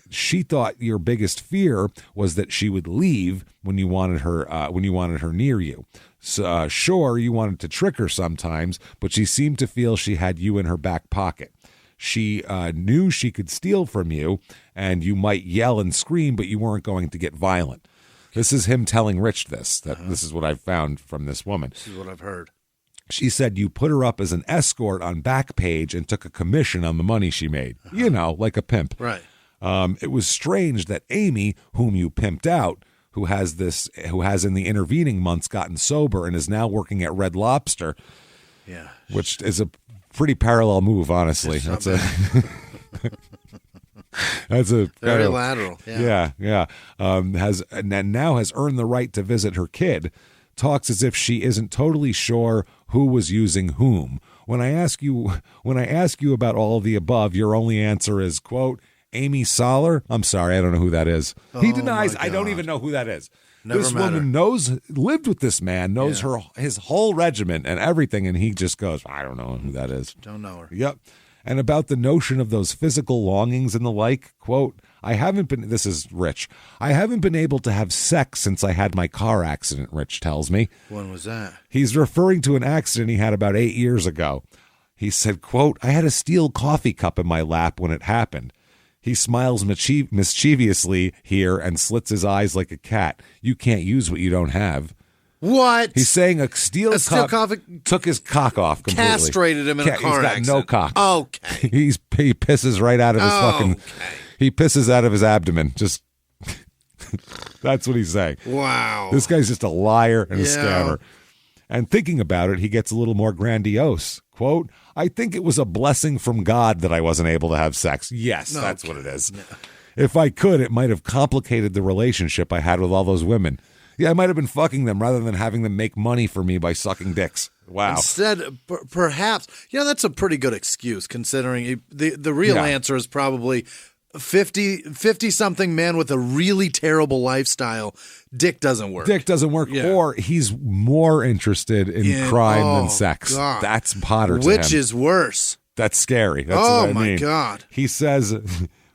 She thought your biggest fear was that she would leave when you wanted her near you. So, sure, you wanted to trick her sometimes, but she seemed to feel she had you in her back pocket. She knew she could steal from you, and you might yell and scream, but you weren't going to get violent. This is him telling Rich this. This is what I've found from this woman. This is what I've heard. She said you put her up as an escort on Backpage and took a commission on the money she made. You know, like a pimp. Right. It was strange that Amy, whom you pimped out, who has in the intervening months gotten sober and is now working at Red Lobster, which is a pretty parallel move, honestly. That's a very lateral. Yeah. Has earned the right to visit her kid, talks as if she isn't totally sure who was using whom. When I ask you about all of the above, your only answer is, quote, Amy Soller? I'm sorry, I don't know who that is. He denies, I don't even know who that is. This woman lived with this man, knows his whole regiment and everything, and he just goes, I don't know who that is. Don't know her. Yep. And about the notion of those physical longings and the like, quote, this is Rich, I haven't been able to have sex since I had my car accident, Rich tells me. When was that? He's referring to an accident he had about 8 years ago. He said, quote, I had a steel coffee cup in my lap when it happened. He smiles mischievously here and slits his eyes like a cat. You can't use what you don't have. What? He's saying a steel cup took his cock off completely. Castrated him in a car accident. He's got no cock. Okay. He pisses right out of his fucking... He pisses out of his abdomen. Just... That's what he's saying. Wow. This guy's just a liar and a scammer. And thinking about it, he gets a little more grandiose. Quote, I think it was a blessing from God that I wasn't able to have sex. Yes, that's what it is. No. If I could, it might have complicated the relationship I had with all those women. Yeah, I might have been fucking them rather than having them make money for me by sucking dicks. Wow. Instead, perhaps, that's a pretty good excuse considering the real answer is probably 50-something man with a really terrible lifestyle. Dick doesn't work. Or he's more interested in crime than sex. God. That's hotter to him. Which is worse. That's scary. That's what I mean. God. He says,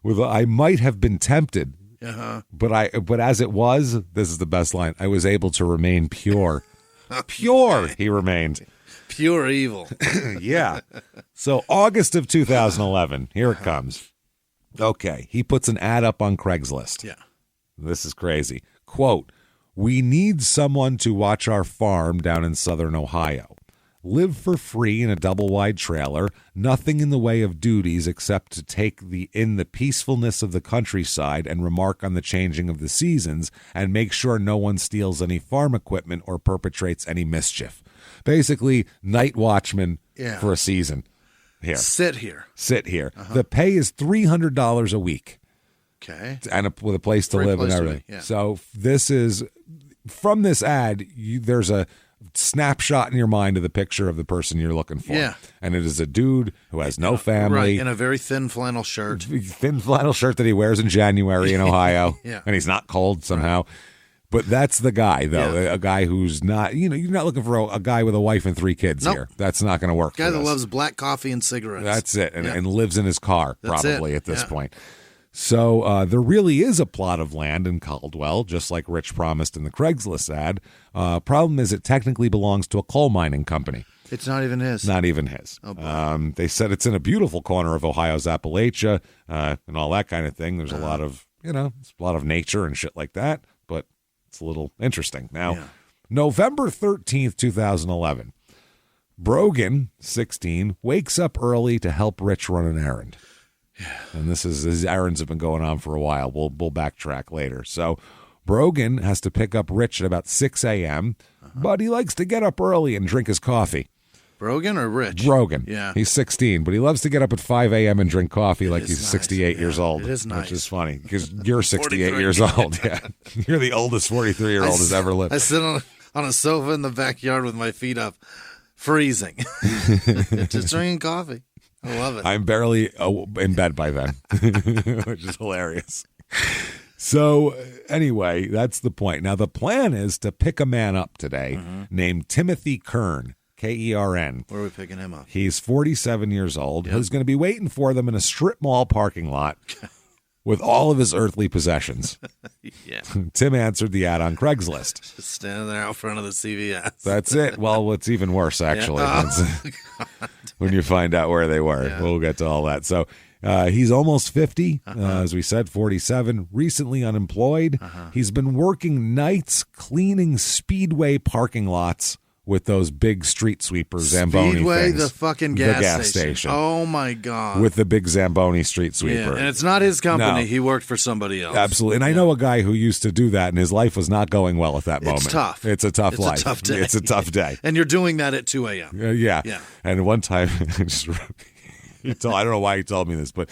I might have been tempted. But as it was, this is the best line, I was able to remain pure. Pure, he remained. Pure evil. Yeah. So August of 2011, here it comes. Okay, he puts an ad up on Craigslist. Yeah. This is crazy. Quote, we need someone to watch our farm down in southern Ohio. Live for free in a double-wide trailer, nothing in the way of duties except to take in the peacefulness of the countryside and remark on the changing of the seasons and make sure no one steals any farm equipment or perpetrates any mischief. Basically, night watchman for a season. Here. Sit here. The pay is $300 a week. Okay. And with a place to live and everything. Yeah. So this is, from this ad, there's a snapshot in your mind of the picture of the person you're looking for. Yeah. And it is a dude who has no family. Right, in a very thin flannel shirt. Thin flannel shirt that he wears in January in Ohio. Yeah. And he's not cold somehow. Right. But that's the guy, though. Yeah. A guy who's not, you're not looking for a guy with a wife and 3 kids here. That's not going to work. Guy that loves black coffee and cigarettes. That's it. And lives in his car, probably, at this point. So there really is a plot of land in Caldwell, just like Rich promised in the Craigslist ad. Problem is it technically belongs to a coal mining company. It's not even his. Not even his. Oh, they said it's in a beautiful corner of Ohio's Appalachia and all that kind of thing. There's a lot of, it's a lot of nature and shit like that, but it's a little interesting. Now, November 13th, 2011, Brogan, 16, wakes up early to help Rich run an errand. Yeah. And his errands have been going on for a while. We'll backtrack later. So Brogan has to pick up Rich at about 6 a.m., but he likes to get up early and drink his coffee. Brogan or Rich? Brogan. Yeah. He's 16, but he loves to get up at 5 a.m. and drink coffee like he's 68 years old. It is nice. Which is funny because you're 68 years old. Yeah. You're the oldest 43-year-old has ever lived. I sit on a sofa in the backyard with my feet up, freezing, just drinking coffee. I love it. I'm barely in bed by then, which is hilarious. So anyway, that's the point. Now, the plan is to pick a man up today named Timothy Kern, Kern. Where are we picking him up? He's 47 years old. Yep. He's going to be waiting for them in a strip mall parking lot with all of his earthly possessions. Yeah. Tim answered the ad on Craigslist. Just standing there out front of the CVS. That's it. Well, it's even worse, actually, when you find out where they were. Yeah. We'll get to all that. So he's almost 50, as we said, 47, recently unemployed. He's been working nights cleaning Speedway parking lots with those big street sweeper Zamboni Speedway, things. the fucking gas station. Oh, my God. With the big Zamboni street sweeper. Yeah, and it's not his company. No. He worked for somebody else. Absolutely. And I know a guy who used to do that, and his life was not going well at that moment. It's tough. It's a tough life. It's a tough day. It's a tough day. And you're doing that at 2 a.m. Yeah. And one time, I don't know why he told me this, but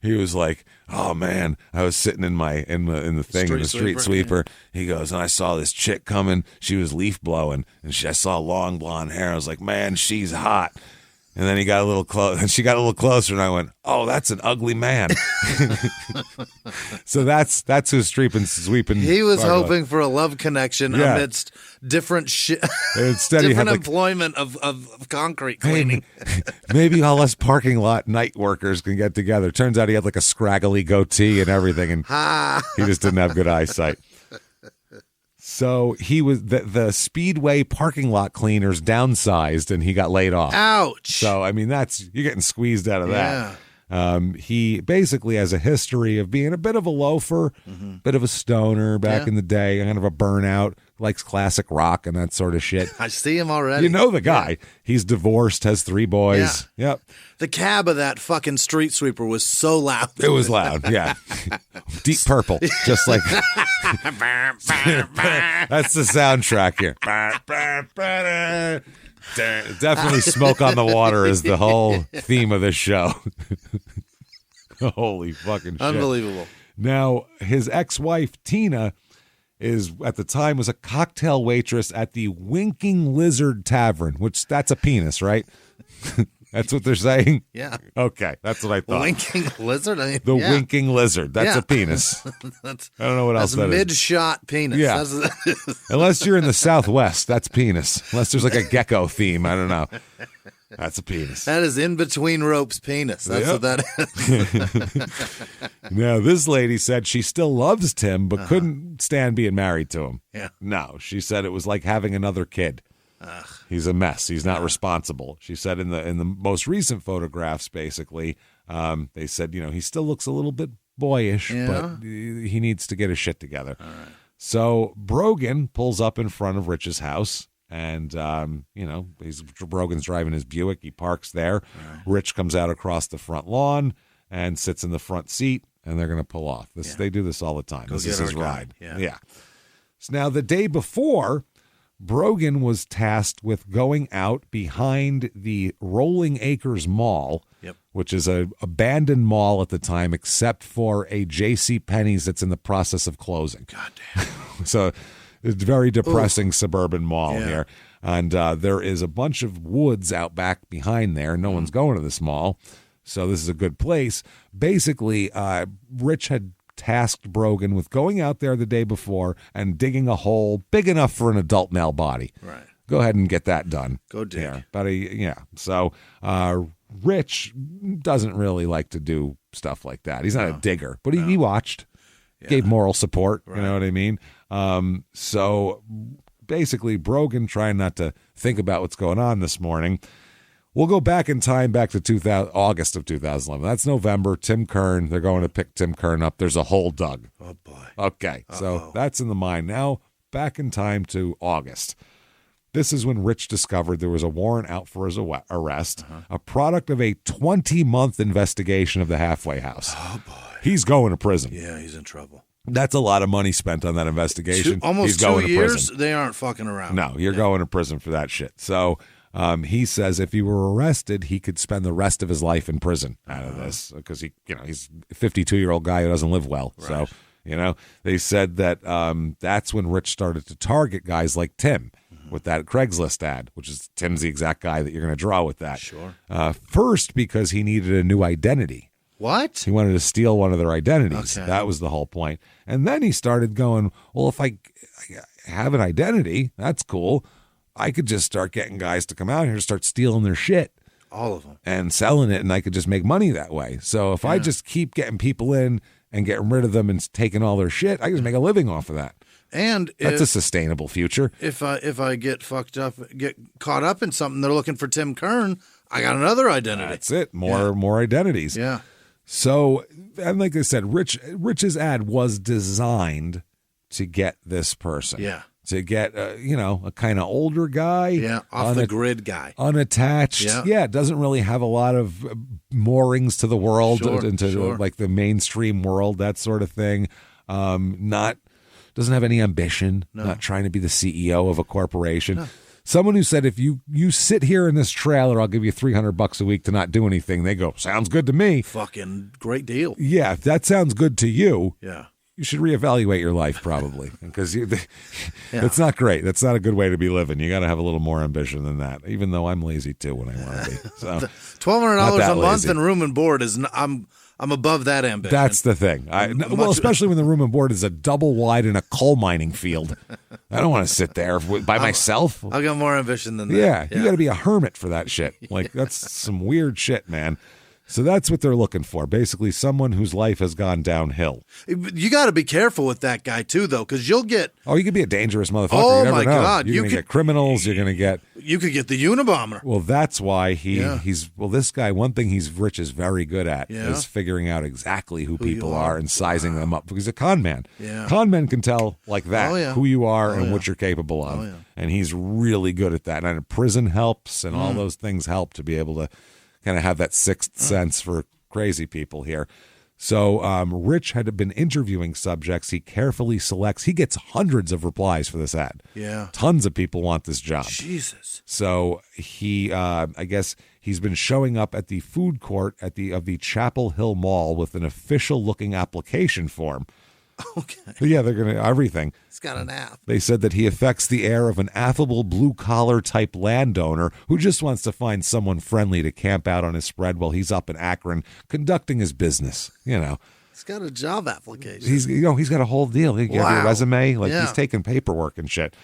He was like, "Oh man, I was sitting in the street sweeper." He goes, and I saw this chick coming. She was leaf blowing, and I saw long blonde hair. I was like, "Man, she's hot." And then he got a little close, and she got a little closer, and I went, "Oh, that's an ugly man." So that's who's sweeping. He was hoping for a love connection amidst different shit. Instead, different employment of concrete cleaning. Maybe all us parking lot night workers can get together. Turns out he had like a scraggly goatee and everything, and he just didn't have good eyesight. So he was the Speedway parking lot cleaners downsized, and he got laid off. Ouch! So I mean, you're getting squeezed out of that. He basically has a history of being a bit of a loafer, bit of a stoner back in the day, kind of a burnout, likes classic rock and that sort of shit. I see him already. You know the guy. Yeah. He's divorced, has 3 boys. Yeah. Yep. The cab of that fucking street sweeper was so loud. It was loud, yeah. Deep Purple, just like... That's the soundtrack here. Definitely Smoke on the Water is the whole theme of this show. Holy fucking shit. Unbelievable. Now, his ex-wife, Tina, at the time was a cocktail waitress at the Winking Lizard Tavern, which that's a penis, right? That's what they're saying? Yeah. Okay, that's what I thought. Winking lizard? The winking lizard. That's a penis. I don't know what else that is. Mid-shot penis. Yeah. Unless you're in the Southwest, that's penis. Unless there's like a gecko theme. I don't know. That's a penis. That is in between ropes penis. That's what that is. Now, this lady said she still loves Tim, but couldn't stand being married to him. Yeah. No, she said it was like having another kid. He's a mess. He's not responsible. She said in the most recent photographs, basically, they said, he still looks a little bit boyish, but he needs to get his shit together. All right. So Brogan pulls up in front of Rich's house, and Brogan's driving his Buick. He parks there. Right. Rich comes out across the front lawn and sits in the front seat, and they're going to pull off. They do this all the time. This is his ride. Yeah. So now the day before, Brogan was tasked with going out behind the Rolling Acres Mall, which is an abandoned mall at the time, except for a J.C. Penney's that's in the process of closing. God damn. So it's a very depressing suburban mall here. And there is a bunch of woods out back behind there. No one's going to this mall. So this is a good place. Basically, Rich had tasked Brogan with going out there the day before and digging a hole big enough for an adult male body. Right. Go ahead and get that done. Go dig. So Rich doesn't really like to do stuff like that. He's not a digger, but he watched, gave moral support. Right. You know what I mean? So basically, Brogan, trying not to think about what's going on this morning, we'll go back in time, back to August of 2011. That's November. Tim Kern, they're going to pick Tim Kern up. There's a hole dug. Oh, boy. Okay, so that's in the mind. Now, back in time to August. This is when Rich discovered there was a warrant out for his arrest, a product of a 20-month investigation of the halfway house. Oh, boy. He's going to prison. Yeah, he's in trouble. That's a lot of money spent on that investigation. Almost he's going 2 years, to prison. They aren't fucking around. No, you're going to prison for that shit. So he says if he were arrested, he could spend the rest of his life in prison out of this because he's a 52-year-old guy who doesn't live well. Right. So, they said that that's when Rich started to target guys like Tim with that Craigslist ad, which is Tim's the exact guy that you're going to draw with that. Sure. First, because he needed a new identity. What? He wanted to steal one of their identities. Okay. That was the whole point. And then he started going, well, if I have an identity, that's cool. I could just start getting guys to come out here and start stealing their shit. All of them. And selling it, and I could just make money that way. So if I just keep getting people in and getting rid of them and taking all their shit, I can just make a living off of that. And that's a sustainable future. If I get fucked up, get caught up in something, they're looking for Tim Kern, I got another identity. That's it. More identities. Yeah. So, and like I said, Rich's ad was designed to get this person. Yeah. To get, a kind of older guy. Yeah, off the grid guy. Unattached. Yeah, doesn't really have a lot of moorings to the world, Sure. like the mainstream world, that sort of thing. Doesn't have any ambition, not trying to be the CEO of a corporation. No. Someone who said, if you sit here in this trailer, I'll give you $300 a week to not do anything. They go, sounds good to me. Fucking great deal. Yeah, if that sounds good to you, yeah, you should reevaluate your life probably, because it's not great. That's not a good way to be living. You got to have a little more ambition than that, even though I'm lazy too when I want to be. So $1,200 a month and room and board is I'm above that ambition. That's the thing. Well, especially when the room and board is a double wide in a coal mining field. I don't want to sit there by myself. I got more ambition than that. Yeah, you got to be a hermit for that shit. Like, that's some weird shit, man. So that's what they're looking for. Basically, someone whose life has gone downhill. You got to be careful with that guy, too, though, because you'll get... Oh, you could be a dangerous motherfucker. Oh, you never my know. God. You're going to get criminals. You're going to get... You could get the Unabomber. Well, that's why he's... Well, this guy, one thing Rich is very good at is figuring out exactly who people are and sizing them up. Because he's a con man. Yeah. Con men can tell like that who you are and what you're capable of. And he's really good at that. And prison helps and all those things help to be able to kind of have that sixth sense for crazy people here. So Rich had been interviewing subjects. He carefully selects. He gets hundreds of replies for this ad. Yeah. Tons of people want this job. Jesus. So he, I guess he's been showing up at the food court of the Chapel Hill Mall with an official-looking application form. Okay. Yeah, they're going to everything. It's got an app. They said that he affects the air of an affable blue-collar type landowner who just wants to find someone friendly to camp out on his spread while he's up in Akron conducting his business. He's got a job application. He's got a whole deal. He got a resume. He's taking paperwork and shit.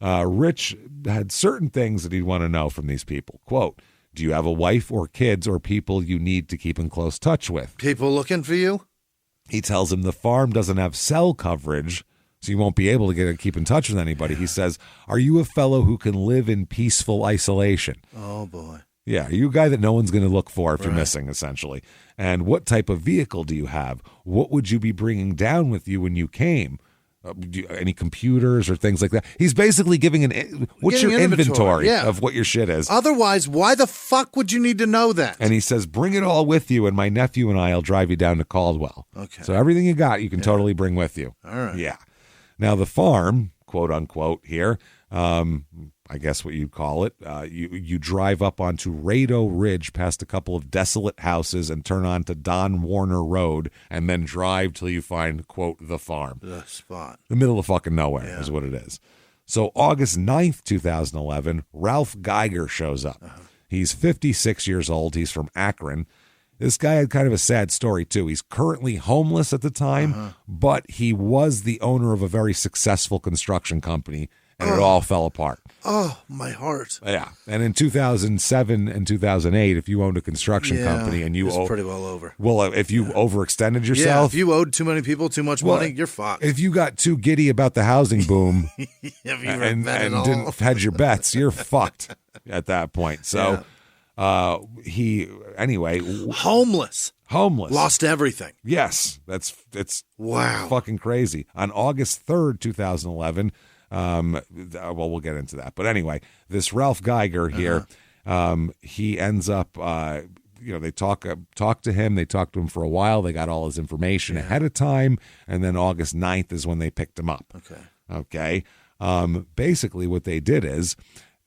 Rich had certain things that he'd want to know from these people. Quote, do you have a wife or kids or people you need to keep in close touch with? People looking for you? He tells him the farm doesn't have cell coverage, so you won't be able to keep in touch with anybody. He says, are you a fellow who can live in peaceful isolation? Oh, boy. Yeah, are you a guy that no one's going to look for if you're missing, essentially? And what type of vehicle do you have? What would you be bringing down with you when you came? Any computers or things like that? He's basically giving what's your inventory of what your shit is. Otherwise, why the fuck would you need to know that? And he says, bring it all with you, and my nephew and I will drive you down to Caldwell. Okay. So everything you got, you can totally bring with you. All right. Yeah. Now, the farm, quote unquote, here, I guess what you'd call it, you drive up onto Rado Ridge past a couple of desolate houses and turn on to Don Warner Road and then drive till you find, quote, the farm. The spot. The middle of fucking nowhere is what it is. So August 9th, 2011, Ralph Geiger shows up. He's 56 years old. He's from Akron. This guy had kind of a sad story, too. He's currently homeless at the time, but he was the owner of a very successful construction company, and it all fell apart. Oh, my heart. Yeah. And in 2007 and 2008, if you owned a construction company and you pretty well over. Well, if you overextended yourself. If you owed too many people too much money, you're fucked. If you got too giddy about the housing boom and didn't hedge your bets, you're fucked at that point. So homeless. Lost everything. Yes. It's wow. Fucking crazy. On August 3rd, 2011, we'll get into that. But anyway, this Ralph Geiger here, he ends up, they talk to him. They talked to him for a while. They got all his information ahead of time. And then August 9th is when they picked him up. Okay. Basically what they did is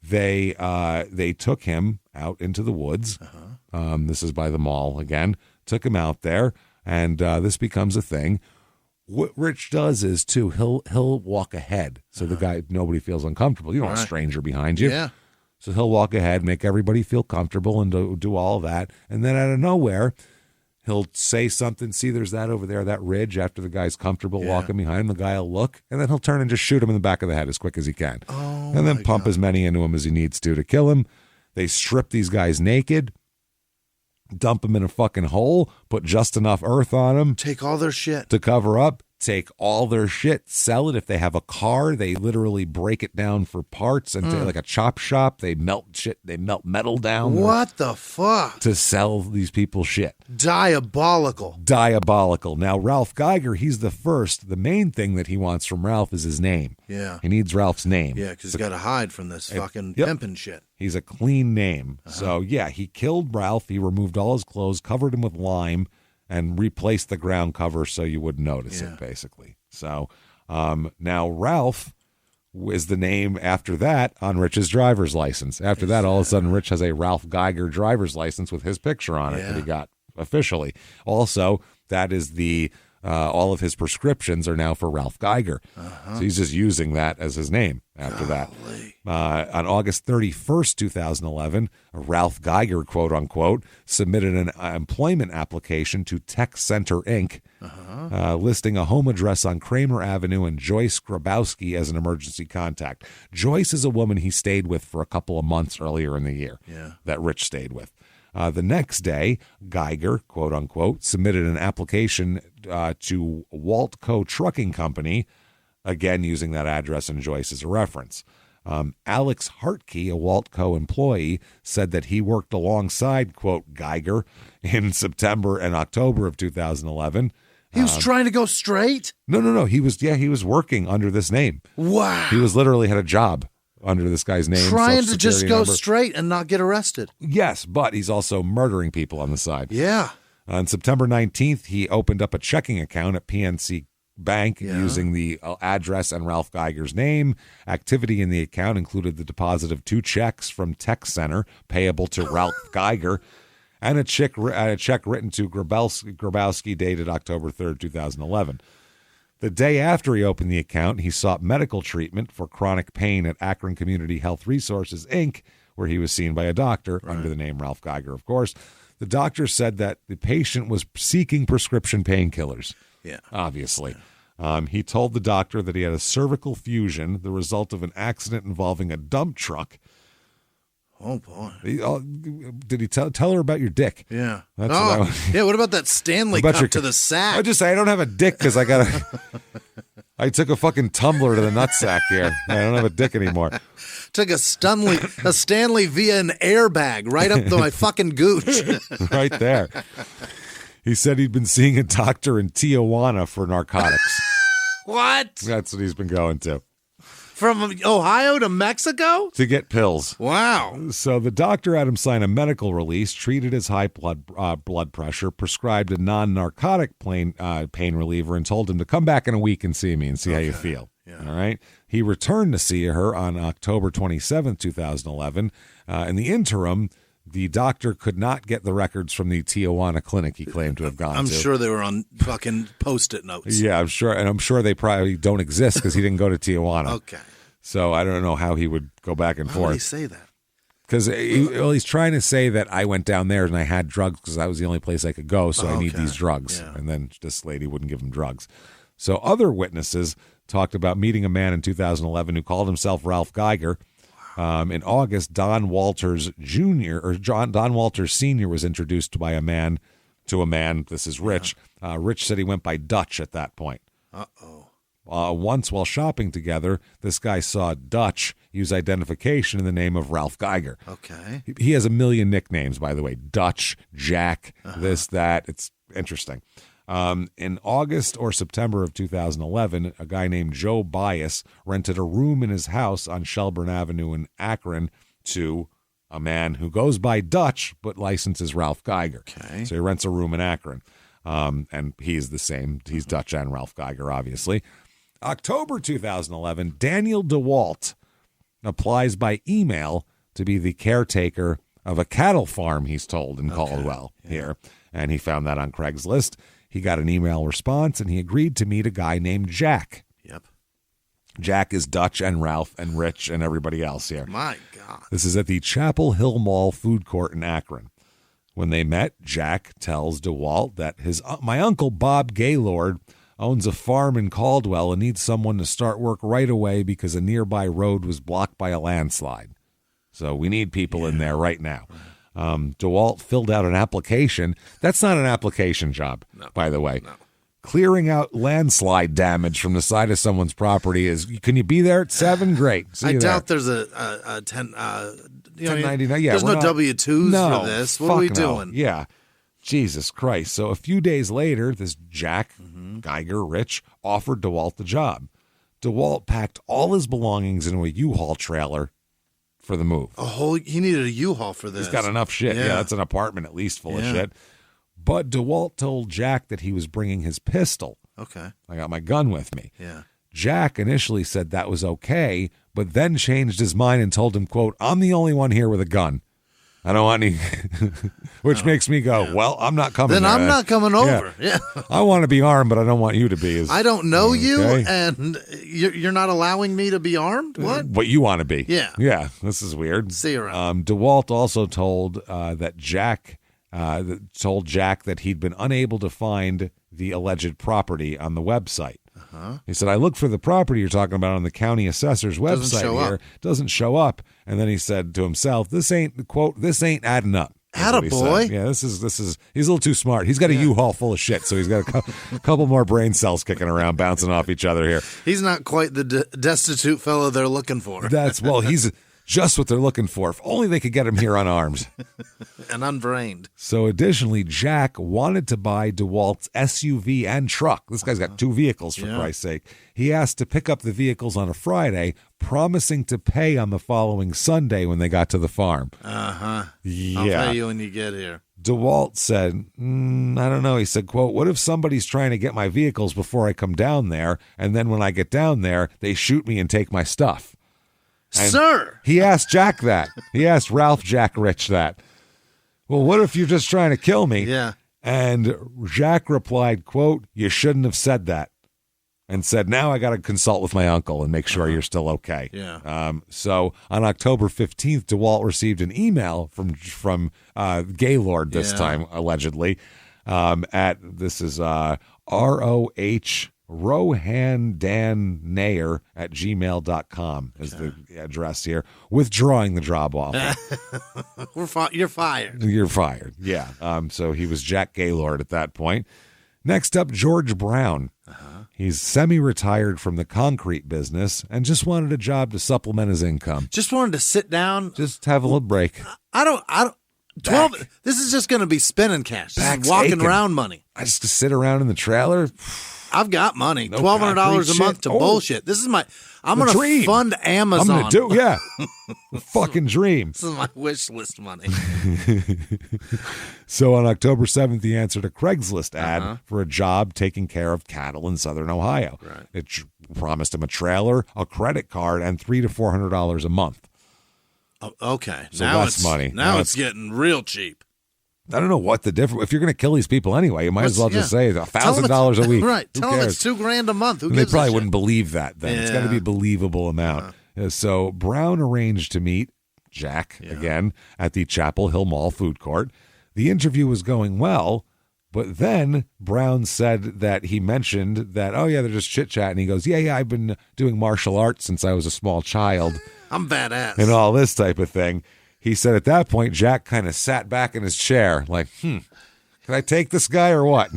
they took him out into the woods. This is by the mall again, took him out there. And, this becomes a thing. What Rich does is, too, he'll walk ahead so the guy, nobody feels uncomfortable. You don't want a stranger behind you. Yeah. So he'll walk ahead, make everybody feel comfortable and do all of that. And then out of nowhere, he'll say something. See, there's that over there, that ridge. After the guy's comfortable walking behind him, the guy will look. And then he'll turn and just shoot him in the back of the head as quick as he can. Oh, and then pump as many into him as he needs to kill him. They strip these guys naked. Dump them in a fucking hole, put just enough earth on them. Take all their shit. To cover up. Take all their shit, sell it. If they have a car, they literally break it down for parts and like a chop shop. They melt shit. They melt metal down. What the fuck? To sell these people shit. Diabolical. Now, Ralph Geiger, he's the first. The main thing that he wants from Ralph is his name. Yeah. He needs Ralph's name. Yeah, because he's got to hide from this fucking pimping shit. He's a clean name. So, yeah, he killed Ralph. He removed all his clothes, covered him with lime, and replace the ground cover so you wouldn't notice it, basically. So now Ralph is the name after that on Rich's driver's license. After that, all of a sudden, Rich has a Ralph Geiger driver's license with his picture on it that he got officially. Also, that is the all of his prescriptions are now for Ralph Geiger. So he's just using that as his name after that. On August 31st, 2011, Ralph Geiger, quote unquote, submitted an employment application to Tech Center Inc., listing a home address on Kramer Avenue and Joyce Grabowski as an emergency contact. Joyce is a woman he stayed with for a couple of months earlier in the year that Rich stayed with. The next day, Geiger, quote unquote, submitted an application to Waltco Trucking Company, again using that address and Joyce as a reference. Alex Hartke, a Waltco employee, said that he worked alongside, quote, Geiger in September and October of 2011. He was trying to go straight? No. He was working under this name. Wow. He was literally had a job under this guy's name. Trying to just go straight and not get arrested. Yes, but he's also murdering people on the side. Yeah. On September 19th, he opened up a checking account at PNC Bank using the address and Ralph Geiger's name. Activity in the account included the deposit of 2 checks from Tech Center payable to Ralph Geiger and a check written to Grabowski dated October 3rd, 2011. The day after he opened the account, he sought medical treatment for chronic pain at Akron Community Health Resources, Inc., where he was seen by a doctor under the name Ralph Geiger, of course. The doctor said that the patient was seeking prescription painkillers. Yeah. Obviously. He told the doctor that he had a cervical fusion, the result of an accident involving a dump truck. Oh, boy. Did he tell her about your dick? Yeah. That's what about that Stanley Cup to the sack? I just say I don't have a dick because I took a fucking tumbler to the nutsack here. I don't have a dick anymore. Took a Stanley via an airbag right up to my fucking gooch. Right there. He said he'd been seeing a doctor in Tijuana for narcotics. What? That's what he's been going to. From Ohio to Mexico? To get pills. Wow. So the doctor had him sign a medical release, treated his high blood pressure, prescribed a non-narcotic pain reliever, and told him to come back in a week and see me and see how you feel. Yeah. All right. He returned to see her on October 27th, 2011. In the interim, the doctor could not get the records from the Tijuana clinic he claimed to have gone to. I'm sure they were on fucking Post-it notes. Yeah, I'm sure. And I'm sure they probably don't exist because he didn't go to Tijuana. Okay. So I don't know how he would go back and forth. Why would he say that? Because he's trying to say that I went down there and I had drugs because that was the only place I could go, so I need these drugs. Yeah. And then this lady wouldn't give him drugs. So other witnesses talked about meeting a man in 2011 who called himself Ralph Geiger. In August, Don Walters Sr. was introduced by a man to a man. This is Rich. Rich said he went by Dutch at that point. Once while shopping together, this guy saw Dutch use identification in the name of Ralph Geiger. Okay. He has a million nicknames, by the way. Dutch, Jack, this, that. It's interesting. In August or September of 2011, a guy named Joe Bias rented a room in his house on Shelburne Avenue in Akron to a man who goes by Dutch but licenses Ralph Geiger. Okay. So he rents a room in Akron. And he's the same. He's Dutch and Ralph Geiger, obviously. October 2011, Daniel DeWalt applies by email to be the caretaker of a cattle farm, he's told, in Caldwell here. And he found that on Craigslist. He got an email response, and he agreed to meet a guy named Jack. Yep. Jack is Dutch and Ralph and Rich and everybody else here. My God. This is at the Chapel Hill Mall food court in Akron. When they met, Jack tells DeWalt that my uncle Bob Gaylord owns a farm in Caldwell and needs someone to start work right away because a nearby road was blocked by a landslide. So we need people in there right now. DeWalt filled out an application. That's not an application job, by the way. No. Clearing out landslide damage from the side of someone's property is, can you be there at 7? Great. See I you doubt there. there's a 1099. Yeah, there's no W-2s for this. What are we doing? Yeah. Jesus Christ. So a few days later, this Jack Geiger Rich offered DeWalt the job. DeWalt packed all his belongings into a U-Haul trailer for the move. He needed a U-Haul for this. He's got enough shit. Yeah, that's an apartment at least full of shit. But DeWalt told Jack that he was bringing his pistol. Okay. I got my gun with me. Yeah. Jack initially said that was okay, but then changed his mind and told him, quote, I'm the only one here with a gun. I don't want any, which makes me go, well, I'm not coming. Then I'm not coming over. Yeah. I want to be armed, but I don't want you to be. I don't know you, and you're not allowing me to be armed? What? But you want to be. Yeah. Yeah, this is weird. See you around. DeWalt also told that Jack that he'd been unable to find the alleged property on the website. He said, I looked for the property you're talking about on the county assessor's website here. Doesn't show up. And then he said to himself, this ain't adding up. Attaboy. Yeah, this is he's a little too smart. He's got a U-Haul full of shit, so he's got a couple more brain cells kicking around, bouncing off each other here. He's not quite the destitute fellow they're looking for. He's just what they're looking for. If only they could get him here unarmed. And unbrained. So additionally, Jack wanted to buy DeWalt's SUV and truck. This guy's got two vehicles, for Christ's sake. He asked to pick up the vehicles on a Friday, promising to pay on the following Sunday when they got to the farm. Yeah. I'll pay you when you get here. DeWalt said, I don't know. He said, quote, what if somebody's trying to get my vehicles before I come down there, and then when I get down there, they shoot me and take my stuff? And sir! He asked Jack that. He asked Ralph Jack Rich that. Well, what if you're just trying to kill me? Yeah. And Jack replied, quote, you shouldn't have said that. And said, now I got to consult with my uncle and make sure you're still okay. Yeah. So on October 15th, DeWalt received an email from Gaylord this time, allegedly. This is ROH rohandanair@gmail.com is the address here, withdrawing the job offer. You're fired. You're fired. Yeah. So he was Jack Gaylord at that point. Next up, George Brown. He's semi-retired from the concrete business and just wanted a job to supplement his income. Just wanted to sit down. Just have a little break. I don't 12. This is just going to be spending cash. This is walking around money. I just sit around in the trailer. I've got money. $1,200 a month to bullshit. This is I'm going to fund Amazon. I'm going to do, fucking dream. This is my wish list money. So on October 7th, he answered a Craigslist ad for a job taking care of cattle in southern Ohio. Right. It promised him a trailer, a credit card, and $300 to $400 a month. Oh, okay. So now less money. Now it's getting real cheap. I don't know what the difference. If you're going to kill these people anyway, you might as well just say $1,000 a week. Right. Tell them it's $2,000 a month. Who and gives they probably a wouldn't believe that then. It's got to be a believable amount. So Brown arranged to meet Jack again at the Chapel Hill Mall food court. The interview was going well, but then Brown said that he mentioned that, they're just chit-chatting. He goes, I've been doing martial arts since I was a small child. I'm badass. And all this type of thing. He said at that point, Jack kind of sat back in his chair like, can I take this guy or what?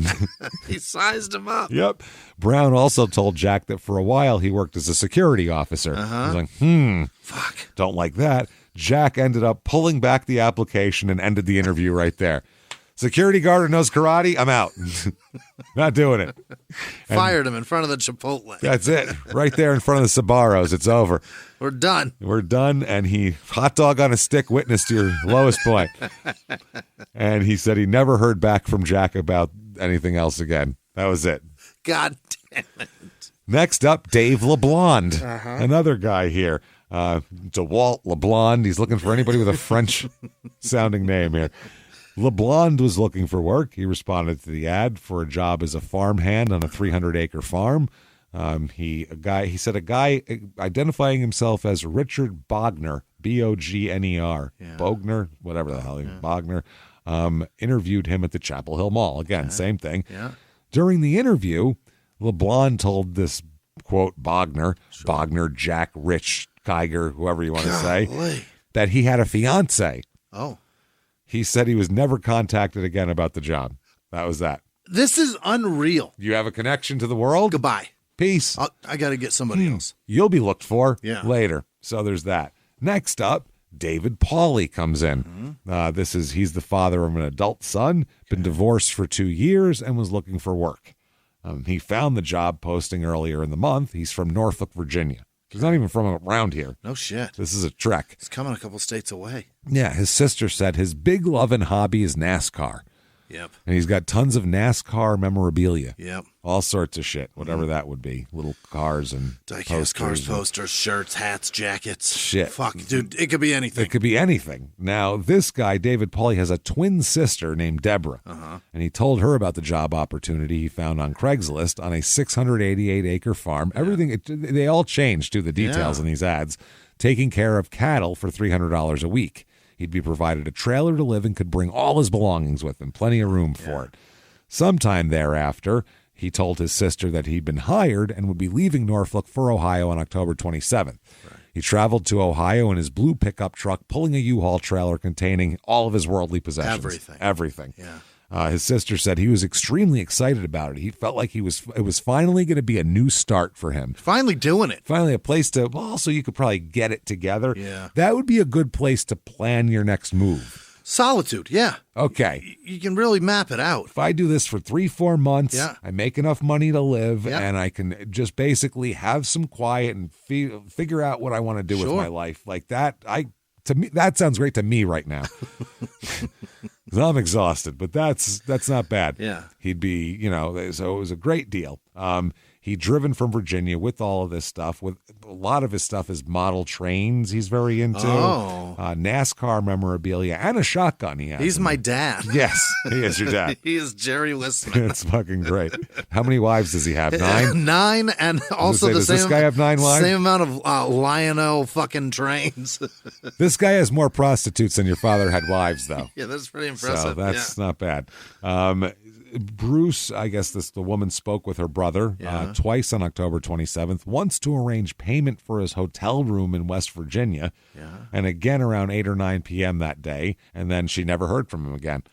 He sized him up. Yep. Brown also told Jack that for a while he worked as a security officer. He was like, fuck. Don't like that. Jack ended up pulling back the application and ended the interview right there. Security guard who knows karate, I'm out. Not doing it. Fired him in front of the Chipotle. That's it. Right there in front of the Sbarros. It's over. We're done. We're done. And he, hot dog on a stick, witnessed your lowest point. And he said he never heard back from Jack about anything else again. That was it. God damn it. Next up, Dave LeBlond. Another guy here. DeWalt LeBlond. He's looking for anybody with a French-sounding name here. LeBlond was looking for work. He responded to the ad for a job as a farmhand on a 300-acre farm. He said a guy identifying himself as Richard Bogner, Bogner, Bogner, whatever the hell, Bogner, interviewed him at the Chapel Hill Mall. Again, same thing. Yeah. During the interview, LeBlond told this, quote, Bogner, Jack, Rich, Kiger, whoever you want to say, that he had a fiance. Oh. He said he was never contacted again about the job. That was that. This is unreal. You have a connection to the world? Goodbye. Peace. I got to get somebody else. You'll be looked for later. So there's that. Next up, David Pauly comes in. He's the father of an adult son, been divorced for 2 years, and was looking for work. He found the job posting earlier in the month. He's from Norfolk, Virginia. He's not even from around here. No shit. This is a trek. He's coming a couple states away. Yeah, his sister said his big love and hobby is NASCAR. Yep. And he's got tons of NASCAR memorabilia. Yep. All sorts of shit, whatever that would be. Little cars and diecast cars, posters, shirts, hats, jackets. Shit. Fuck, dude, it could be anything. It could be anything. Now, this guy, David Pauly, has a twin sister named Deborah. And he told her about the job opportunity he found on Craigslist on a 688-acre farm. Everything, they all changed, too, the details in these ads. Taking care of cattle for $300 a week. He'd be provided a trailer to live and could bring all his belongings with him. Plenty of room for it. Sometime thereafter, he told his sister that he'd been hired and would be leaving Norfolk for Ohio on October 27th. Right. He traveled to Ohio in his blue pickup truck, pulling a U-Haul trailer containing all of his worldly possessions. Everything. Yeah. His sister said he was extremely excited about it. He felt like it was finally going to be a new start for him. Finally doing it. Finally a place to, also you could probably get it together. Yeah. That would be a good place to plan your next move. Solitude, yeah. Okay. You can really map it out. If I do this for 3-4 months, I make enough money to live, and I can just basically have some quiet and figure out what I want to do with my life. Like that, to me, that sounds great to me right now. I'm exhausted, but that's not bad. Yeah. He'd be, so it was a great deal. He'd driven from Virginia with all of this stuff. With a lot of his stuff is model trains he's very into. NASCAR memorabilia and a shotgun he has. He's my dad. Yes, he is your dad. He is Jerry Wistman. It's fucking great. How many wives does he have? 9? 9, and also does this guy have 9 wives? Same amount of Lionel fucking trains. This guy has more prostitutes than your father had wives, though. Yeah, that's pretty impressive. So that's not bad. Bruce, I guess the woman spoke with her brother twice on October 27th, once to arrange payment for his hotel room in West Virginia, and again around 8 or 9 p.m. that day, and then she never heard from him again.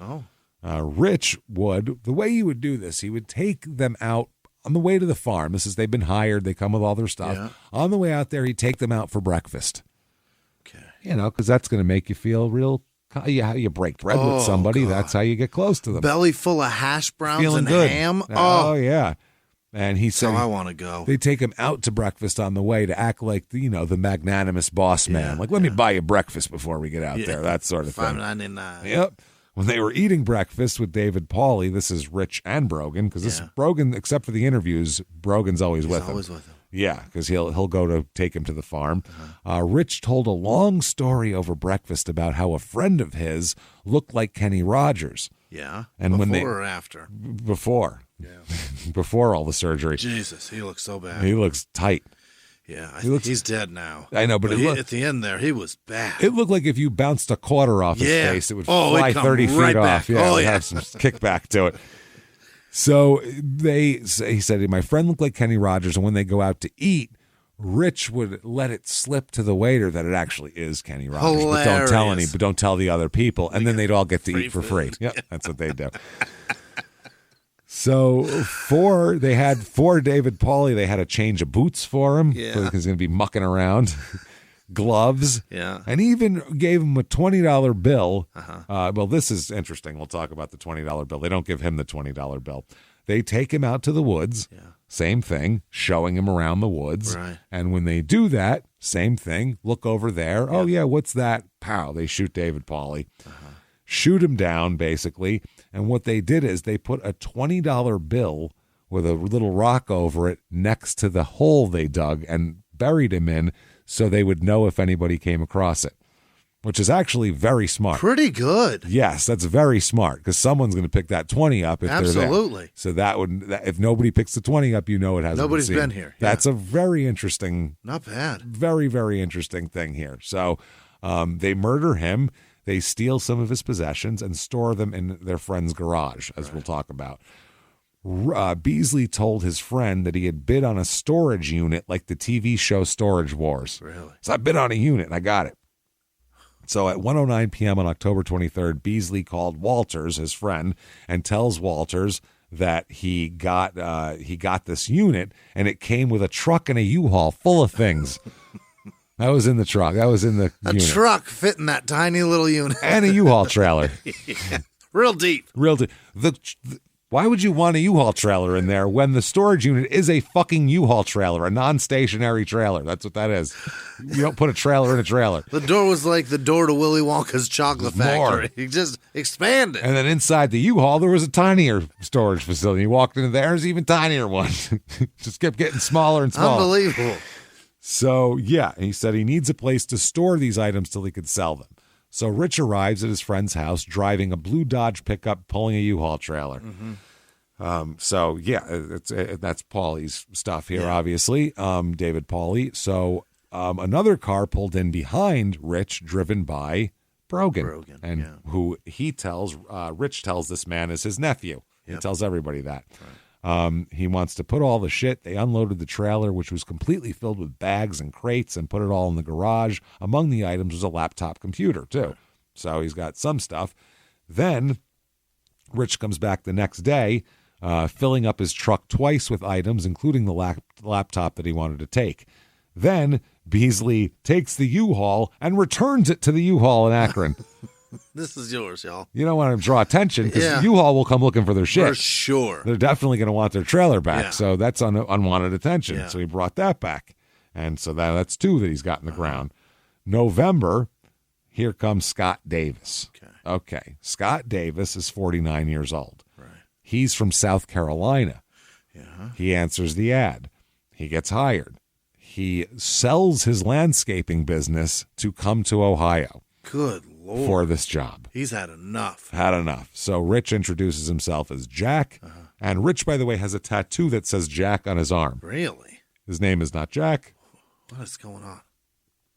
Rich the way he would do this, he would take them out on the way to the farm. They've been hired, they come with all their stuff. Yeah. On the way out there, he'd take them out for breakfast. Okay. Because that's going to make you feel real. You break bread with somebody. God. That's how you get close to them. Belly full of hash browns Feeling and good. ham. Oh, yeah. And he said, I want to go. They take him out to breakfast on the way to act like the magnanimous boss man. Like, let me buy you breakfast before we get out there. That sort of thing. $5.99. Yep. When they were eating breakfast with David Pauly, this is Rich and Brogan, because this Brogan, except for the interviews, Brogan's always with him. Yeah, because he'll go to take him to the farm. Rich told a long story over breakfast about how a friend of his looked like Kenny Rogers. Yeah, and before or after? Before. Yeah. Before all the surgery. Jesus, he looks so bad. He looks tight. Yeah, he's dead now. I know, but at the end there, he was bad. It looked like if you bounced a quarter off his face, it would fly 30 feet off. Yeah, it have some kickback to it. So he said, my friend looked like Kenny Rogers, and when they go out to eat, Rich would let it slip to the waiter that it actually is Kenny Rogers. Hilarious. But don't tell the other people, and then they'd all get to eat for free. Yep, that's what they do. So for David Pauly, they had a change of boots for him because he's going to be mucking around. Gloves, and even gave him a $20 bill. Well, this is interesting. We'll talk about the $20 bill. They don't give him the $20 bill. They take him out to the woods. Same thing, showing him around the woods. Right. And when they do that, same thing. Look over there. Oh yeah, what's that? Pow! They shoot David Pauly. Shoot him down, basically. And what they did is they put a $20 bill with a little rock over it next to the hole they dug and buried him in, so they would know if anybody came across it, which is actually very smart. Pretty good. Yes, that's very smart, because someone's going to pick that 20 up if they're there. Absolutely. So if nobody picks the 20 up, it hasn't Nobody's been here. That's a very interesting. Not bad. Very, very interesting thing here. So they murder him. They steal some of his possessions and store them in their friend's garage, as we'll talk about. Beasley told his friend that he had bid on a storage unit like the TV show Storage Wars. Really? So I bid on a unit and I got it. So at 1:09 p.m. on October 23rd, Beasley called Walters, his friend, and tells Walters that he got this unit, and it came with a truck and a U-Haul full of things. That was in the truck. That was in the unit. A truck fitting that tiny little unit. And a U-Haul trailer. Real deep. Real deep. Why would you want a U-Haul trailer in there when the storage unit is a fucking U-Haul trailer, a non-stationary trailer? That's what that is. You don't put a trailer in a trailer. The door was like the door to Willy Wonka's chocolate factory. You just expanded. And then inside the U-Haul, there was a tinier storage facility. You walked into there, there's an even tinier one. Just kept getting smaller and smaller. Unbelievable. So, yeah, he said he needs a place to store these items till he could sell them. So Rich arrives at his friend's house driving a blue Dodge pickup, pulling a U-Haul trailer. Mm-hmm. So, yeah, that's Paulie's stuff here, obviously, David Paulie. So another car pulled in behind Rich, driven by Brogan. Who he tells, Rich tells this man is his nephew. Yep. He tells everybody that. Right. He wants to put all the shit. They unloaded the trailer, which was completely filled with bags and crates, and put it all in the garage. Among the items was a laptop computer, too. Right. So he's got some stuff. Then Rich comes back the next day, filling up his truck twice with items, including the laptop that he wanted to take. Then Beasley takes the U-Haul and returns it to the U-Haul in Akron. This is yours, y'all. You don't want to draw attention because U-Haul will come looking for their shit. For sure. They're definitely going to want their trailer back. Yeah. So that's unwanted attention. Yeah. So he brought that back. And so that's two that he's got in the ground. November, here comes Scott Davis. Okay. Scott Davis is 49 years old. Right. He's from South Carolina. Yeah. He answers the ad. He gets hired. He sells his landscaping business to come to Ohio. Good Lord. For this job. He's had enough. So Rich introduces himself as Jack. And Rich, by the way, has a tattoo that says Jack on his arm. Really? His name is not Jack. What is going on?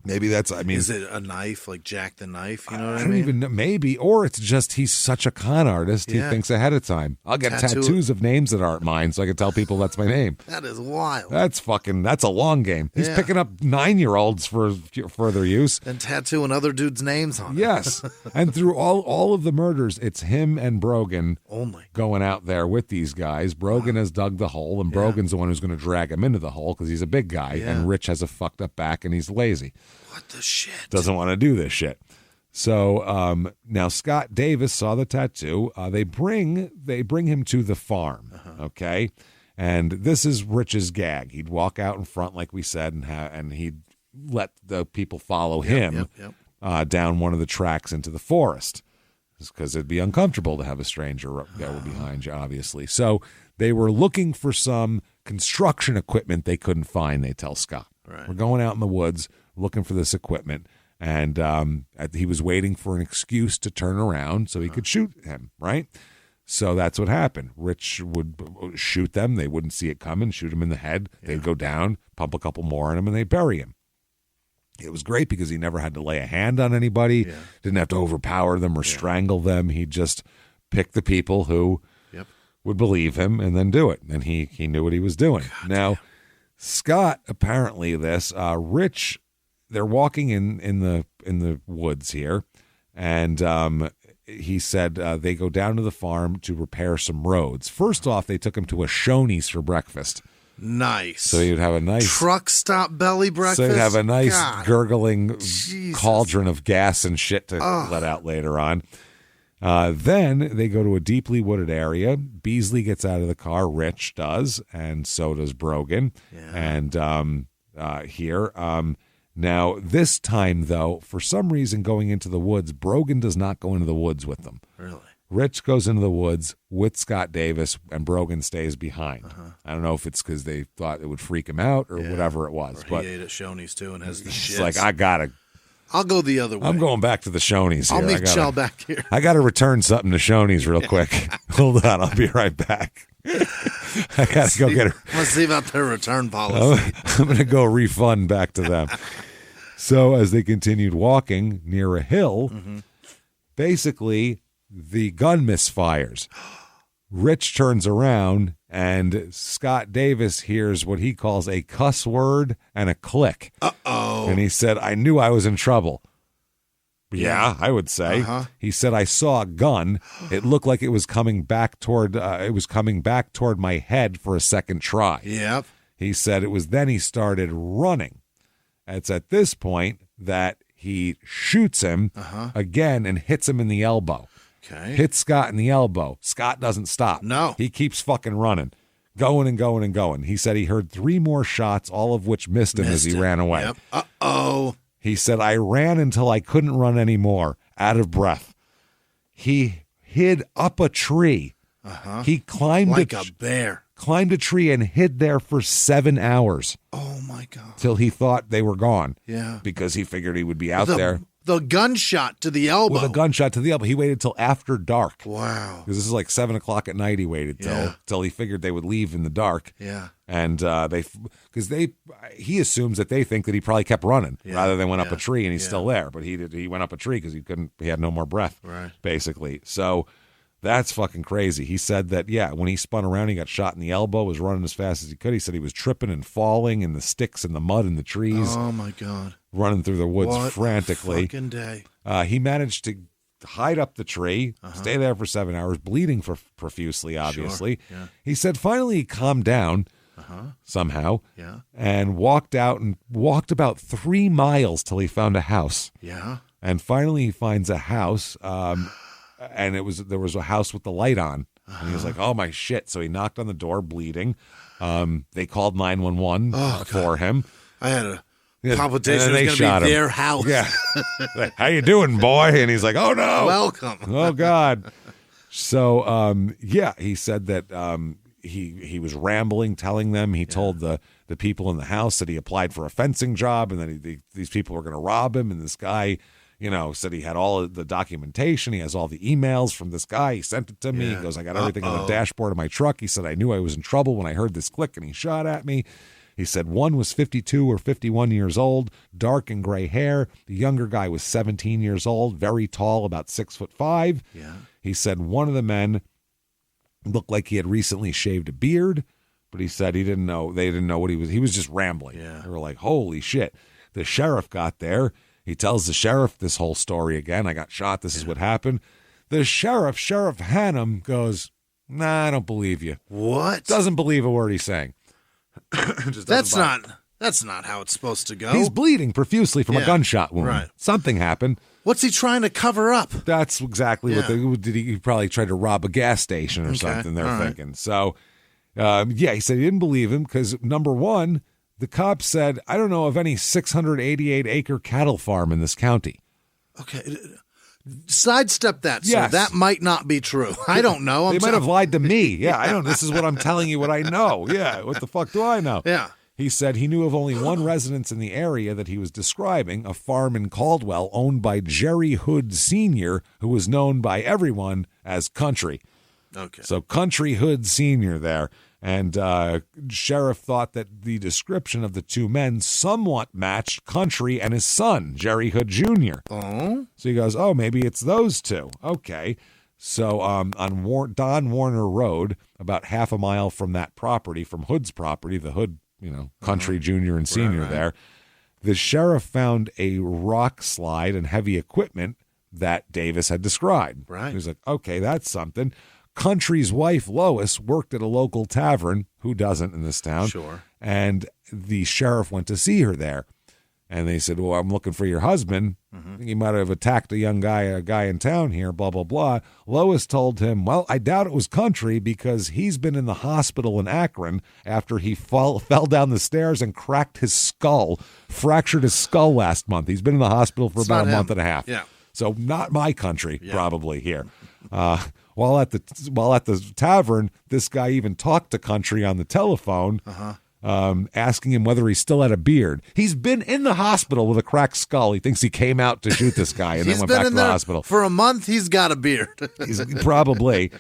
Maybe that's, is it a knife, like Jack the Knife? You know what I mean? I don't even know. Maybe. Or it's just he's such a con artist, he thinks ahead of time. I'll get tattoos of names that aren't mine so I can tell people that's my name. That is wild. That's a long game. He's picking up 9-year-olds for further use. And tattooing other dudes' names on it. Yes. And through all of the murders, it's him and Brogan only going out there with these guys. Brogan has dug the hole, and Brogan's the one who's going to drag him into the hole because he's a big guy, and Rich has a fucked up back and he's lazy. What the shit? Doesn't want to do this shit. So now Scott Davis saw the tattoo. They bring him to the farm, okay? And this is Rich's gag. He'd walk out in front, like we said, and he'd let the people follow him down one of the tracks into the forest, because it'd be uncomfortable to have a stranger go behind you, obviously. So they were looking for some construction equipment they couldn't find, they tell Scott. Right. We're going out in the woods looking for this equipment, and he was waiting for an excuse to turn around so he could shoot him, right? So that's what happened. Rich would shoot them. They wouldn't see it coming, shoot him in the head. They'd go down, pump a couple more on him, and they'd bury him. It was great because he never had to lay a hand on anybody, didn't have to overpower them or strangle them. He'd just pick the people who would believe him and then do it. And he knew what he was doing. Now, Scott, apparently Rich, they're walking in the woods here, and he said they go down to the farm to repair some roads. First off, they took him to a Shoney's for breakfast. Nice. So he'd have a nice truck stop belly breakfast. So he'd have a nice gurgling cauldron of gas and shit to let out later on. Then they go to a deeply wooded area. Beasley gets out of the car. Rich does, and so does Brogan. And here. Now, this time, though, for some reason going into the woods, Brogan does not go into the woods with them. Really? Rich goes into the woods with Scott Davis, and Brogan stays behind. I don't know if it's because they thought it would freak him out or whatever it was. Or he ate at Shoney's, too, and has the shits. It's like, I'll go the other way. I'm going back to the Shoney's here. I'll meet y'all back here. I got to return something to Shoney's real quick. Hold on, I'll be right back. I got to go get her. Let's see about their return policy. I'm going to go refund back to them. So as they continued walking near a hill, basically the gun misfires. Rich turns around, and Scott Davis hears what he calls a cuss word and a click. Uh-oh. And he said, I knew I was in trouble. Yeah, I would say. He said, I saw a gun. It looked like it was coming back toward my head for a second try. Yep. He said it was then he started running. It's at this point that he shoots him again and hits him in the elbow. Okay. Hits Scott in the elbow. Scott doesn't stop. No. He keeps fucking running. Going and going and going. He said he heard 3 more shots, all of which missed him as he ran away. Yep. Uh-oh. He said, I ran until I couldn't run anymore, out of breath. He hid up a tree. He climbed like a bear. Climbed a tree and hid there for 7 hours. Oh, my God. Till he thought they were gone. Yeah. Because he figured he would be out there. The gunshot to the elbow. With a gunshot to the elbow. He waited till after dark. Wow. Because this is like 7 o'clock at night he waited till he figured they would leave in the dark. Yeah. And he assumes that they think that he probably kept running rather than went up a tree and he's still there. But he went up a tree because he had no more breath. Right. Basically. So that's fucking crazy. He said that, when he spun around, he got shot in the elbow, was running as fast as he could. He said he was tripping and falling in the sticks and the mud and the trees. Oh, my God. Running through the woods what frantically. A fucking day. He managed to hide up the tree, stay there for 7 hours, bleeding profusely, obviously. Sure. Yeah. He said finally he calmed down somehow and walked about 3 miles till he found a house. Yeah. And finally he finds a house, and there was a house with the light on. And he was like, oh, my shit. So he knocked on the door, bleeding. They called 911 for him. I had a palpitation. It was going to be their house. Yeah. Like, how you doing, boy? And he's like, oh, no. Welcome. Oh, God. So, he said that he was rambling, telling them. He told the people in the house that he applied for a fencing job and that these people were going to rob him. And this guy, said he had all of the documentation. He has all the emails from this guy. He sent it to me. He goes, I got everything on the dashboard of my truck. He said, I knew I was in trouble when I heard this click and he shot at me. He said one was 52 or 51 years old, dark and gray hair. The younger guy was 17 years old, very tall, about 6'5". Yeah. He said one of the men looked like he had recently shaved a beard, but he said they didn't know what he was. He was just rambling. Yeah. They were like, holy shit. The sheriff got there. He tells the sheriff this whole story again. I got shot. This is what happened. The Sheriff Hannum, goes, nah, I don't believe you. What? Doesn't believe a word he's saying. That's not how it's supposed to go. He's bleeding profusely from a gunshot wound. Right. Something happened. What's he trying to cover up? That's exactly what he probably tried to rob a gas station or something. They're thinking. Right. So, he said he didn't believe him because, number one, the cops said, I don't know of any 688-acre cattle farm in this county. Okay. Sidestep that, sir. Yes. That might not be true. I don't know. They might have lied to me. Yeah, I don't. This is what I'm telling you what I know. Yeah, what the fuck do I know? Yeah. He said he knew of only one residence in the area that he was describing, a farm in Caldwell owned by Jerry Hood Sr., who was known by everyone as Country. Okay. So Country Hood Sr. there. And Sheriff thought that the description of the two men somewhat matched Country and his son, Jerry Hood Jr. Oh? So he goes, oh, maybe it's those two. Okay. So on Don Warner Road, about half a mile from that property, from Hood's property, the Hood, Country Jr. and Sr. there, the sheriff found a rock slide and heavy equipment that Davis had described. Right. He was like, okay, that's something. Country's wife, Lois, worked at a local tavern. Who doesn't in this town? Sure. And the sheriff went to see her there. And they said, well, I'm looking for your husband. I think he might have attacked a guy in town here, blah, blah, blah. Lois told him, well, I doubt it was Country because he's been in the hospital in Akron after he fell down the stairs and cracked his skull, fractured his skull last month. He's been in the hospital for about a month and a half. Yeah. So not my country, probably here. While at the tavern, this guy even talked to Country on the telephone, asking him whether he still had a beard. He's been in the hospital with a cracked skull. He thinks he came out to shoot this guy and then went back to the hospital. For a month, he's got a beard. He's probably.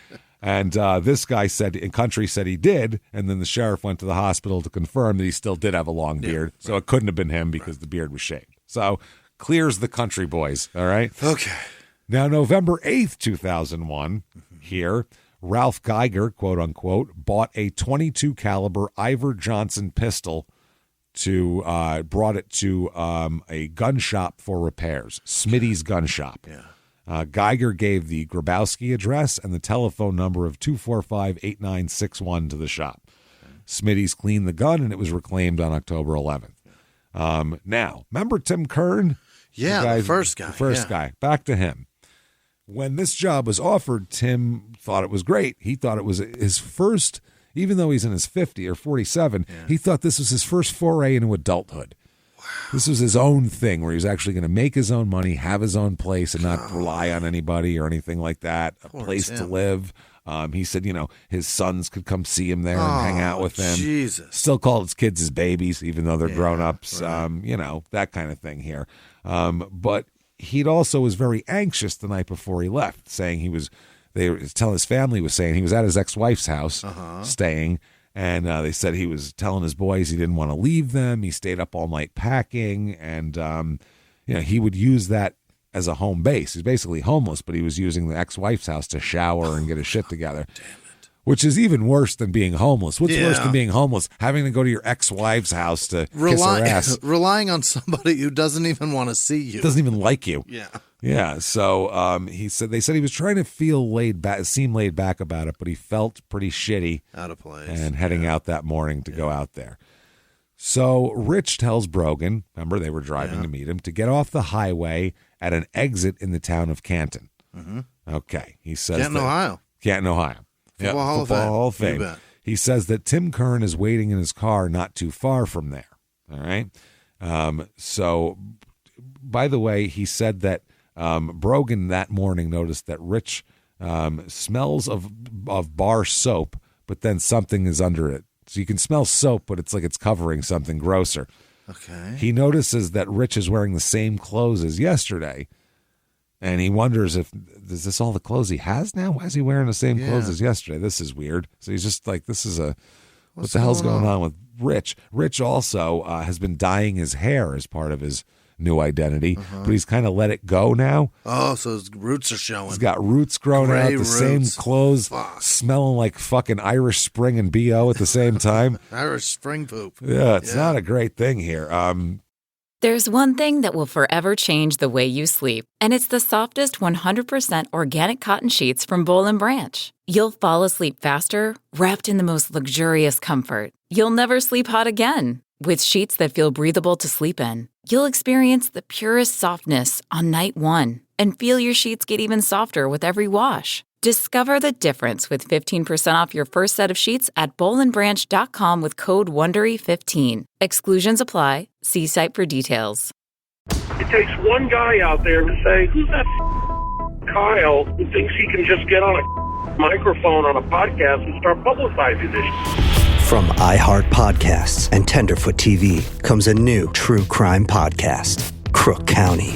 And this guy said, and Country said he did, and then the sheriff went to the hospital to confirm that he still did have a long beard. Right. So it couldn't have been him because the beard was shaved. So clears the Country boys, all right? Okay. Now, November 8th, 2001, here, Ralph Geiger, quote unquote, bought a .22 caliber Iver Johnson pistol brought it to a gun shop for repairs, Smitty's Gun Shop. Yeah. Geiger gave the Grabowski address and the telephone number of 245-8961 to the shop. Smitty's cleaned the gun and it was reclaimed on October 11th. Now, remember Tim Kern? Yeah, the first guy. The first guy. Back to him. When this job was offered, Tim thought it was great. He thought it was his first, even though he's in his 50 or 47, he thought this was his first foray into adulthood. Wow. This was his own thing where he was actually going to make his own money, have his own place, and not rely on anybody or anything like that, a place to live. He said, his sons could come see him there and hang out with him. Jesus. Still called his kids his babies, even though they're grown-ups, right. That kind of thing here. But he also was very anxious the night before he left, saying his family was saying he was at his ex-wife's house staying, and they said he was telling his boys he didn't want to leave them. He stayed up all night packing, and he would use that as a home base. He's basically homeless, but he was using the ex-wife's house to shower and get his shit together. Damn it. Which is even worse than being homeless. What's worse than being homeless? Having to go to your ex-wife's house to kiss her ass. Relying on somebody who doesn't even want to see you. Doesn't even like you. Yeah. Yeah. So they said he was trying to seem laid back about it, but he felt pretty shitty. Out of place. And heading out that morning to go out there. So Rich tells Brogan, remember they were driving to meet him, to get off the highway at an exit in the town of Canton. Mm-hmm. Okay. He says Canton, Ohio. Football Hall of Fame. He says that Tim Kern is waiting in his car not too far from there. All right. So, by the way, he said that Brogan that morning noticed that Rich smells of bar soap, but then something is under it. So you can smell soap, but it's like it's covering something grosser. Okay. He notices that Rich is wearing the same clothes as yesterday. And he wonders is this all the clothes he has now? Why is he wearing the same clothes as yesterday? This is weird. So he's just like, what the hell's going on with Rich? Rich also has been dyeing his hair as part of his new identity, but he's kind of let it go now. Oh, so his roots are showing. He's got roots growing out, the roots. same clothes, smelling like fucking Irish Spring and BO at the same time. Irish Spring poop. Yeah, it's not a great thing here. There's one thing that will forever change the way you sleep, and it's the softest 100% organic cotton sheets from Boll & Branch. You'll fall asleep faster, wrapped in the most luxurious comfort. You'll never sleep hot again. With sheets that feel breathable to sleep in, you'll experience the purest softness on night one and feel your sheets get even softer with every wash. Discover the difference with 15% off your first set of sheets at bollandbranch.com with code WONDERY15. Exclusions apply. See site for details. It takes one guy out there to say, who's that Kyle who thinks he can just get on a microphone on a podcast and start publicizing this? From iHeart Podcasts and Tenderfoot TV comes a new true crime podcast, Crook County.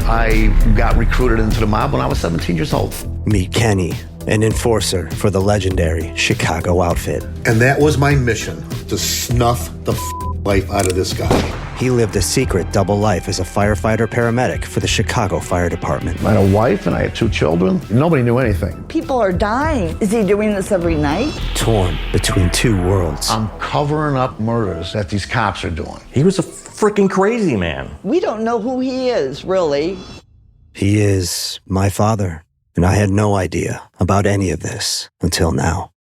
I got recruited into the mob when I was 17 years old. Meet Kenny, an enforcer for the legendary Chicago outfit. And that was my mission, to snuff the life out of this guy. He lived a secret double life as a firefighter-paramedic for the Chicago Fire Department. I had a wife and I had 2 children. Nobody knew anything. People are dying. Is he doing this every night? Torn between 2 worlds. I'm covering up murders that these cops are doing. He was a freaking crazy man. We don't know who he is, really. He is my father, and I had no idea about any of this until now.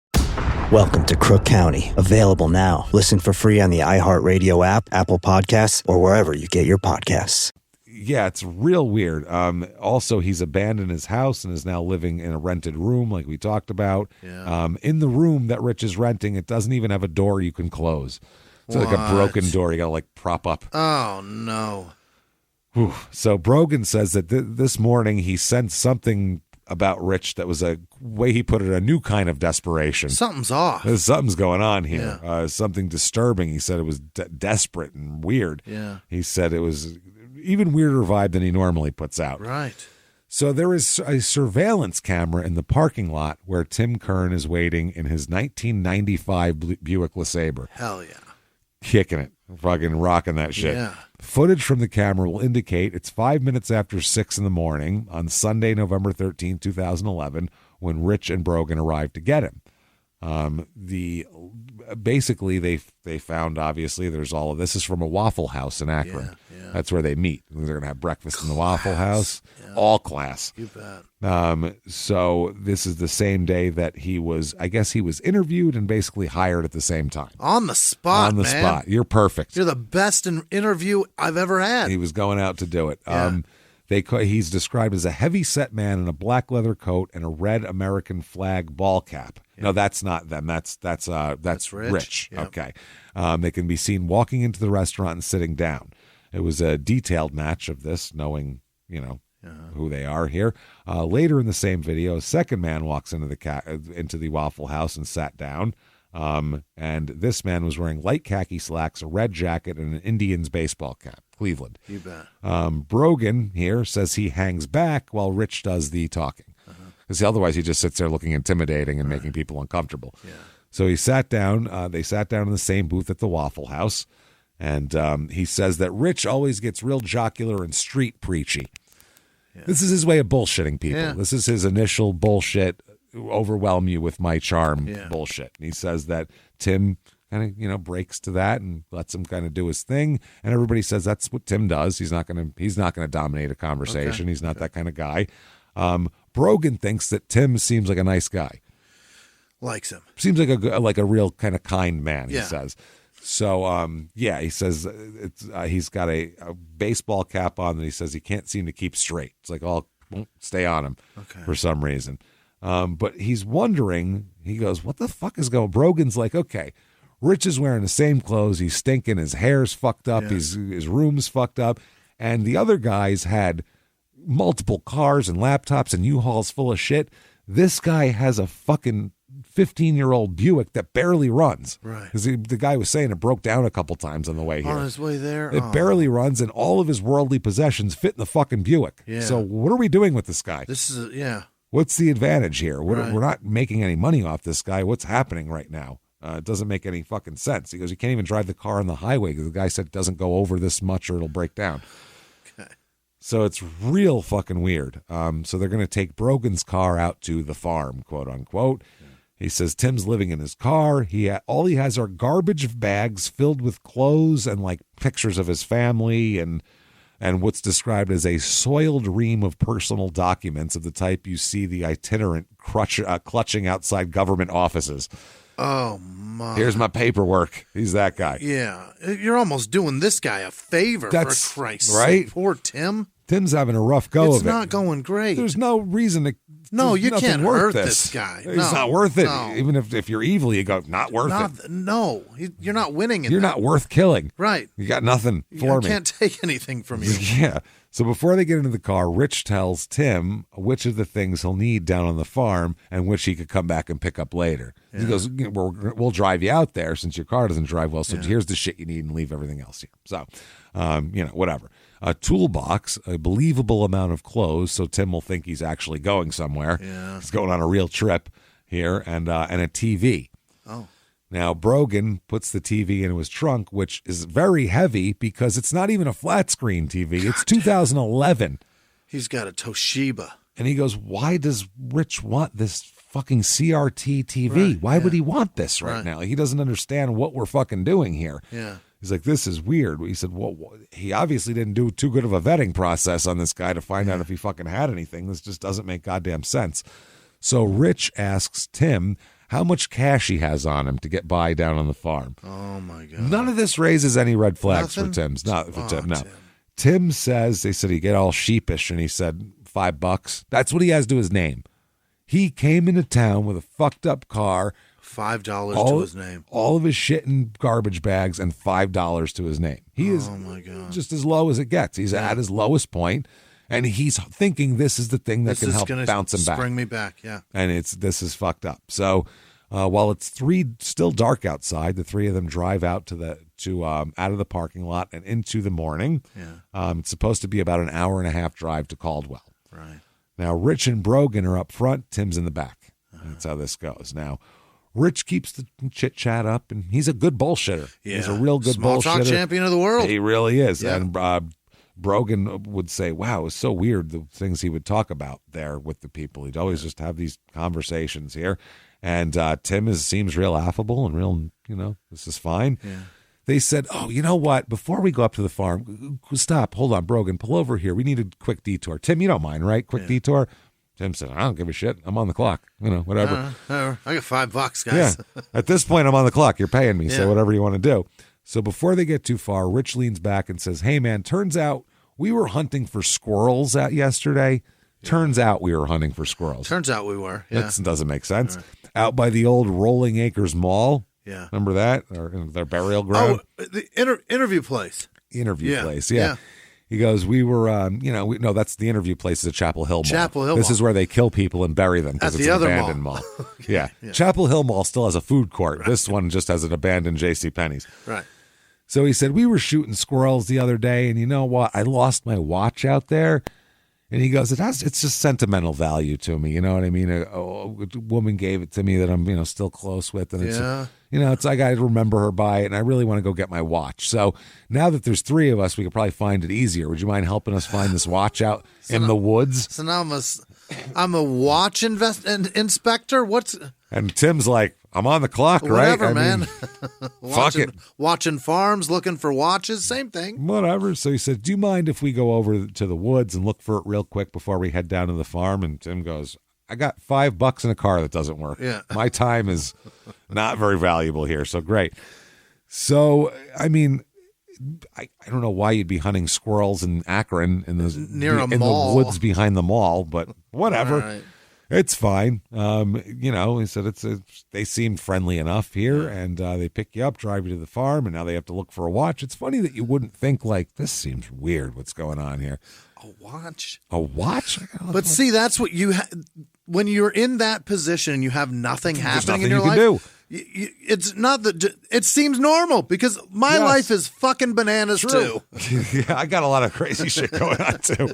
Welcome to Crook County. Available now. Listen for free on the iHeartRadio app, Apple Podcasts, or wherever you get your podcasts. Yeah, it's real weird. Also, he's abandoned his house and is now living in a rented room like we talked about. Yeah. In the room that Rich is renting, it doesn't even have a door you can close. It's like a broken door you got to like prop up. Oh, no. Whew. So Brogan says that this morning he sensed something about Rich that was, a way he put it, a new kind of desperation. Something's off. Something's going on here. Yeah. Something disturbing. He said it was desperate and weird. Yeah. He said it was even weirder vibe than he normally puts out. Right. So there is a surveillance camera in the parking lot where Tim Kern is waiting in his 1995 Buick LeSabre. Hell yeah. Kicking it. Fucking rocking that shit. Yeah. Footage from the camera will indicate it's 5 minutes after 6 in the morning on Sunday, November 13, 2011, when Rich and Brogan arrived to get him. Basically they found, obviously, there's all of this is from a Waffle House in Akron. Yeah. That's where they meet. They're going to have breakfast in the Waffle House. Yeah. All class. You bet. So this is the same day that he was interviewed and basically hired at the same time. On the spot, On the spot. You're perfect. You're the best interview I've ever had. He was going out to do it. Yeah. He's described as a heavy-set man in a black leather coat and a red American flag ball cap. Yep. No, that's not them. That's Rich. Yep. Okay. They can be seen walking into the restaurant and sitting down. It was a detailed match of this, knowing, who they are here. Later in the same video, a second man walks into the Waffle House and sat down. And this man was wearing light khaki slacks, a red jacket, and an Indians baseball cap. Cleveland. You bet. Brogan here says he hangs back while Rich does the talking. Because otherwise he just sits there looking intimidating and making people uncomfortable. Yeah. So he sat down. They sat down in the same booth at the Waffle House. And he says that Rich always gets real jocular and street preachy. Yeah. This is his way of bullshitting people. Yeah. This is his initial bullshit, overwhelm you with my charm bullshit. And he says that Tim kind of, breaks to that and lets him kind of do his thing. And everybody says that's what Tim does. He's not going to dominate a conversation. Okay. He's not that kind of guy. Brogan thinks that Tim seems like a nice guy. Likes him. Seems like a real kind of kind man, he Yeah. says. So, he says he's got a baseball cap on that he says he can't seem to keep straight. It's like, won't stay on him for some reason. But he's wondering, he goes, what the fuck is going on? Brogan's like, okay, Rich is wearing the same clothes. He's stinking. His hair's fucked up. Yeah. His room's fucked up. And the other guys had multiple cars and laptops and U-Hauls full of shit. This guy has a fucking 15-year-old Buick that barely runs. Right. Because the guy was saying it broke down a couple times on the way here. On his way there? It barely runs, and all of his worldly possessions fit in the fucking Buick. Yeah. So what are we doing with this guy? This is, What's the advantage here? Right. We're not making any money off this guy. What's happening right now? It doesn't make any fucking sense. He goes, you can't even drive the car on the highway because the guy said it doesn't go over this much or it'll break down. Okay. So it's real fucking weird. So they're going to take Brogan's car out to the farm, quote unquote. Yeah. He says Tim's living in his car. All he has are garbage bags filled with clothes and like pictures of his family and what's described as a soiled ream of personal documents of the type you see the itinerant clutching outside government offices. Oh, my. Here's my paperwork. He's that guy. Yeah. You're almost doing this guy a favor, for Christ's right? sake. Poor Tim. Tim's having a rough go of it. It's not going great. There's no reason to. No, you nothing can't worth hurt this guy. It's not worth it. No. Even if you're evil, you go, not worth it. No, you're not winning. You're not worth killing. Right. You got nothing for me. I can't take anything from you. Yeah. So before they get into the car, Rich tells Tim which of the things he'll need down on the farm and which he could come back and pick up later. Yeah. He goes, we'll drive you out there since your car doesn't drive well. So here's the shit you need and leave everything else here. So, whatever. A toolbox, a believable amount of clothes, so Tim will think he's actually going somewhere. Yeah. He's going on a real trip here, and a TV. Oh. Now, Brogan puts the TV into his trunk, which is very heavy because it's not even a flat screen TV. It's 2011. He's got a Toshiba. And he goes, why does Rich want this fucking CRT TV? Right, why would he want this right now? He doesn't understand what we're fucking doing here. Yeah. He's like, this is weird. He said, well, he obviously didn't do too good of a vetting process on this guy to find out if he fucking had anything. This just doesn't make goddamn sense. So Rich asks Tim how much cash he has on him to get by down on the farm. Oh, my God. None of this raises any red flags Nothing? for Tim's. Not for Tim, no. Tim. Tim says, they said he'd get all sheepish, and he said $5. That's what he has to his name. He came into town with a fucked up car, $5 to his name. All of his shit in garbage bags and $5 to his name. He is my God. just as low as it gets. He's at his lowest point, and he's thinking this is the thing that can help bounce him back. Bring me back, yeah. And this is fucked up. So while it's still dark outside, the three of them drive out out of the parking lot and into the morning. Yeah. It's supposed to be about an hour and a half drive to Caldwell. Right. Now, Rich and Brogan are up front. Tim's in the back. That's how this goes. Now, Rich keeps the chit-chat up, and he's a good bullshitter. Yeah. He's a real good Small bullshitter. talk champion of the world. He really is. Yeah. And Brogan would say, wow, it was so weird, the things he would talk about there with the people. He'd always just have these conversations here. And Tim seems real affable and real, this is fine. Yeah. They said, oh, you know what? Before we go up to the farm, stop. Hold on, Brogan. Pull over here. We need a quick detour. Tim, you don't mind, right? Quick detour. Tim said, I don't give a shit. I'm on the clock. Whatever. I got $5, guys. Yeah. At this point, I'm on the clock. You're paying me. Yeah. So whatever you want to do. So before they get too far, Rich leans back and says, hey, man, turns out we were hunting for squirrels out yesterday. Yeah. Turns out we were hunting for squirrels. Turns out we were. Yeah. That doesn't make sense. Right. Out by the old Rolling Acres Mall. Yeah. Remember that? Or their burial ground? Oh, the interview place. Interview place, yeah. He goes, we were, no, that's the interview place is at Chapel Hill Mall. Chapel Hill This Mall. is where they kill people and bury them because it's an abandoned mall. Yeah. Chapel Hill Mall still has a food court. Right. This one just has an abandoned JCPenney's. Right. So he said, we were shooting squirrels the other day, and you know what? I lost my watch out there. And he goes, it's just sentimental value to me. You know what I mean? A woman gave it to me that I'm, still close with. And it's like I remember her by it, and I really want to go get my watch. So now that there's three of us, we could probably find it easier. Would you mind helping us find this watch out in the woods? So now I'm a watch inspector? And Tim's like, I'm on the clock, right? Whatever, man. Fuck it. Watching farms, looking for watches, same thing. Whatever. So he said, do you mind if we go over to the woods and look for it real quick before we head down to the farm? And Tim goes, I got $5 in a car that doesn't work. Yeah. My time is not very valuable here. So great. So, I mean, I don't know why you'd be hunting squirrels in Akron in the woods behind the mall, but whatever. Right. It's fine. He said they seemed friendly enough here, and they pick you up, drive you to the farm, and now they have to look for a watch. It's funny that you wouldn't think, like, this seems weird, what's going on here. A watch? A watch? But see, that's what when you're in that position and you have nothing happening in your life. Do. It's not that it seems normal because my life is fucking bananas too. Yeah, I got a lot of crazy shit going on too.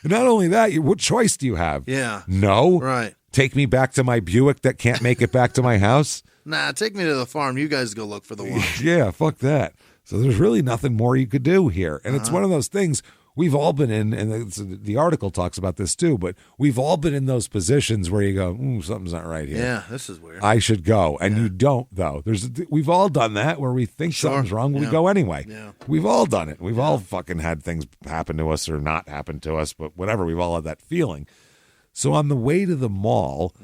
Not only that, what choice do you have? Yeah. No. Right. Take me back to my Buick that can't make it back to my house? Nah, take me to the farm. You guys go look for the watch. Yeah, fuck that. So there's really nothing more you could do here. And it's one of those things we've all been in, and the article talks about this too, but we've all been in those positions where you go, something's not right here. Yeah, this is weird. I should go. And you don't, though. We've all done that where we think something's wrong, but we go anyway. Yeah. We've all done it. We've all fucking had things happen to us or not happen to us, but whatever, we've all had that feeling. So on the way to the mall,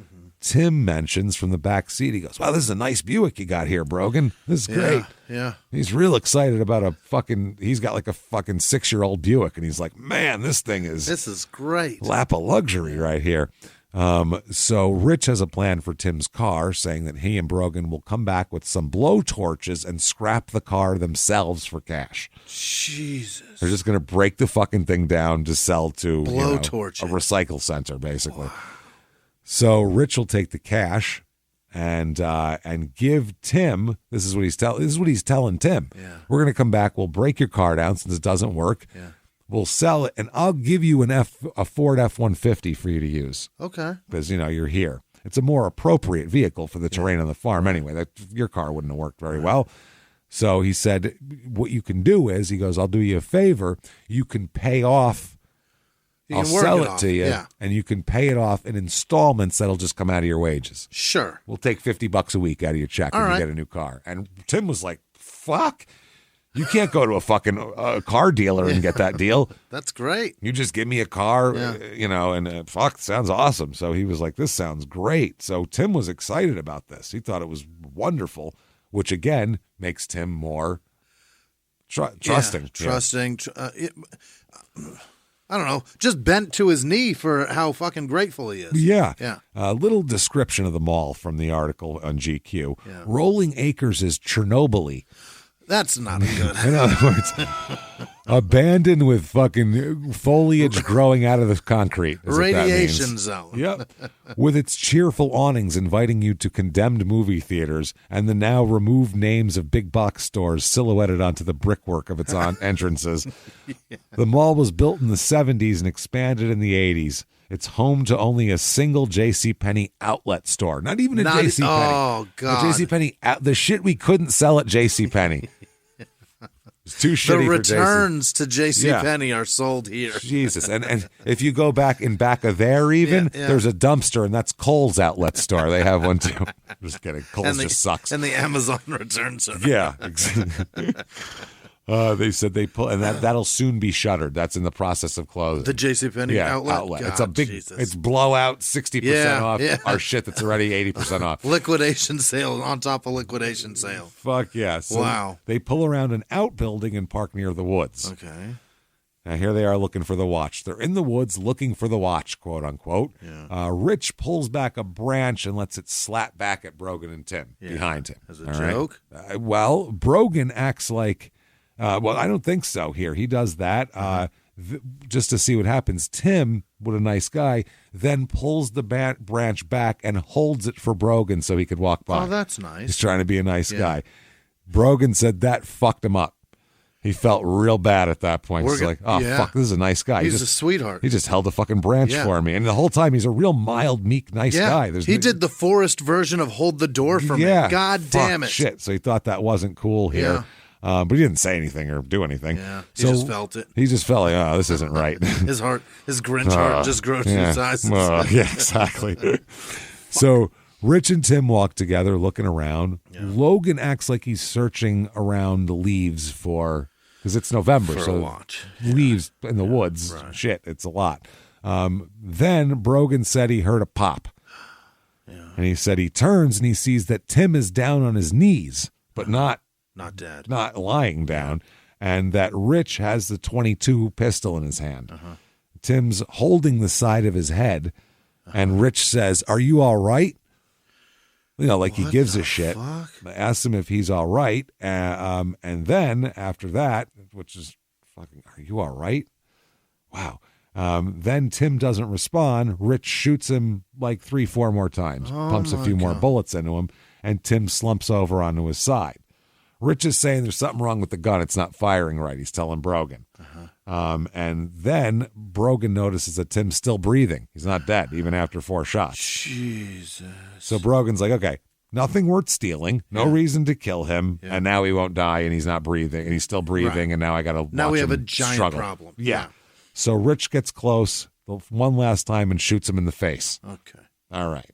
Tim mentions from the back seat, he goes, wow, this is a nice Buick you got here, Brogan. This is great. Yeah. He's real excited about he's got like a fucking 6-year-old Buick, and he's like, man, this is great. Lap of luxury right here. So Rich has a plan for Tim's car, saying that he and Brogan will come back with some blow torches and scrap the car themselves for cash. Jesus. They're just going to break the fucking thing down to sell to blow torch a recycle center, basically. Wow. So Rich will take the cash and give Tim. This is what he's telling Tim. Yeah. We're going to come back. We'll break your car down since it doesn't work. Yeah. We'll sell it, and I'll give you a Ford F-150 for you to use. Okay. Because you're here. It's a more appropriate vehicle for the terrain on the farm anyway. Your car wouldn't have worked very well. So he said, what you can do is, he goes, I'll do you a favor. You can pay off. I'll sell it to you, and you can pay it off in installments that'll just come out of your wages. Sure. We'll take $50 a week out of your check when you get a new car. And Tim was like, fuck. You can't go to a fucking car dealer and get that deal. That's great. You just give me a car, and fuck, sounds awesome. So he was like, this sounds great. So Tim was excited about this. He thought it was wonderful, which again makes Tim more trusting. I don't know, just bent to his knee for how fucking grateful he is. Yeah. Yeah. A little description of the mall from the article on GQ. Yeah. Rolling Acres is Chernobyl-y. That's not good. In other words, abandoned with fucking foliage growing out of the concrete. Radiation zone. Yep. With its cheerful awnings inviting you to condemned movie theaters and the now removed names of big box stores silhouetted onto the brickwork of its entrances. Yeah. The mall was built in the 70s and expanded in the 80s. It's home to only a single JCPenney outlet store. Not even a JCPenney. Oh, God. A JCPenney, the shit we couldn't sell at JCPenney. It's too shitty. The returns to JCPenney are sold here. Jesus. And if you go back of there even, there's a dumpster, and that's Kohl's outlet store. They have one too. Just kidding. Kohl's just sucks. And the Amazon return center. Yeah. They said they pull, and that'll soon be shuttered. That's in the process of closing. The JCPenney outlet. God, it's a big, it's blowout 60% off our shit that's already 80% off. Liquidation sale on top of liquidation sale. Fuck yeah! So wow. They pull around an outbuilding and park near the woods. Okay. Now, here they are looking for the watch. They're in the woods looking for the watch, quote unquote. Yeah. Rich pulls back a branch and lets it slap back at Brogan and Tim behind him. As a joke? Right? Well, Brogan acts like, I don't think so here. He does that just to see what happens. Tim, what a nice guy, then pulls the branch back and holds it for Brogan so he could walk by. Oh, that's nice. He's trying to be a nice guy. Brogan said that fucked him up. He felt real bad at that point. He's like, fuck, this is a nice guy. He's a sweetheart. He just held a fucking branch for me. And the whole time, he's a real mild, meek, nice guy. He did the Forrest version of hold the door for me. God damn it. Shit. So he thought that wasn't cool here. But he didn't say anything or do anything. Yeah, he just felt it. He just felt like, this isn't right. His Grinch heart just grew to its eyes. Yeah, exactly. So Rich and Tim walk together looking around. Yeah. Logan acts like he's searching around the leaves because it's November, so a watch. Leaves in the woods. Right. Shit, it's a lot. Then Brogan said he heard a pop. Yeah. And he said he turns and he sees that Tim is down on his knees, but not dead. Not lying down. And that Rich has the .22 pistol in his hand. Tim's holding the side of his head, and Rich says, "Are you all right?" Like he gives a shit. Asks him if he's all right. And then after that, which is fucking, "Are you all right?" Wow. Then Tim doesn't respond. Rich shoots him like 3-4 more times, pumps a few more bullets into him, and Tim slumps over onto his side. Rich is saying there's something wrong with the gun. It's not firing right. He's telling Brogan. And then Brogan notices that Tim's still breathing. He's not dead, even after 4 shots. Jesus. So Brogan's like, okay, nothing worth stealing. No reason to kill him. And now he won't die, and he's not breathing, and he's still breathing, and now I got to watch him Now we have a giant problem. Yeah. So Rich gets close one last time and shoots him in the face. Okay. All right.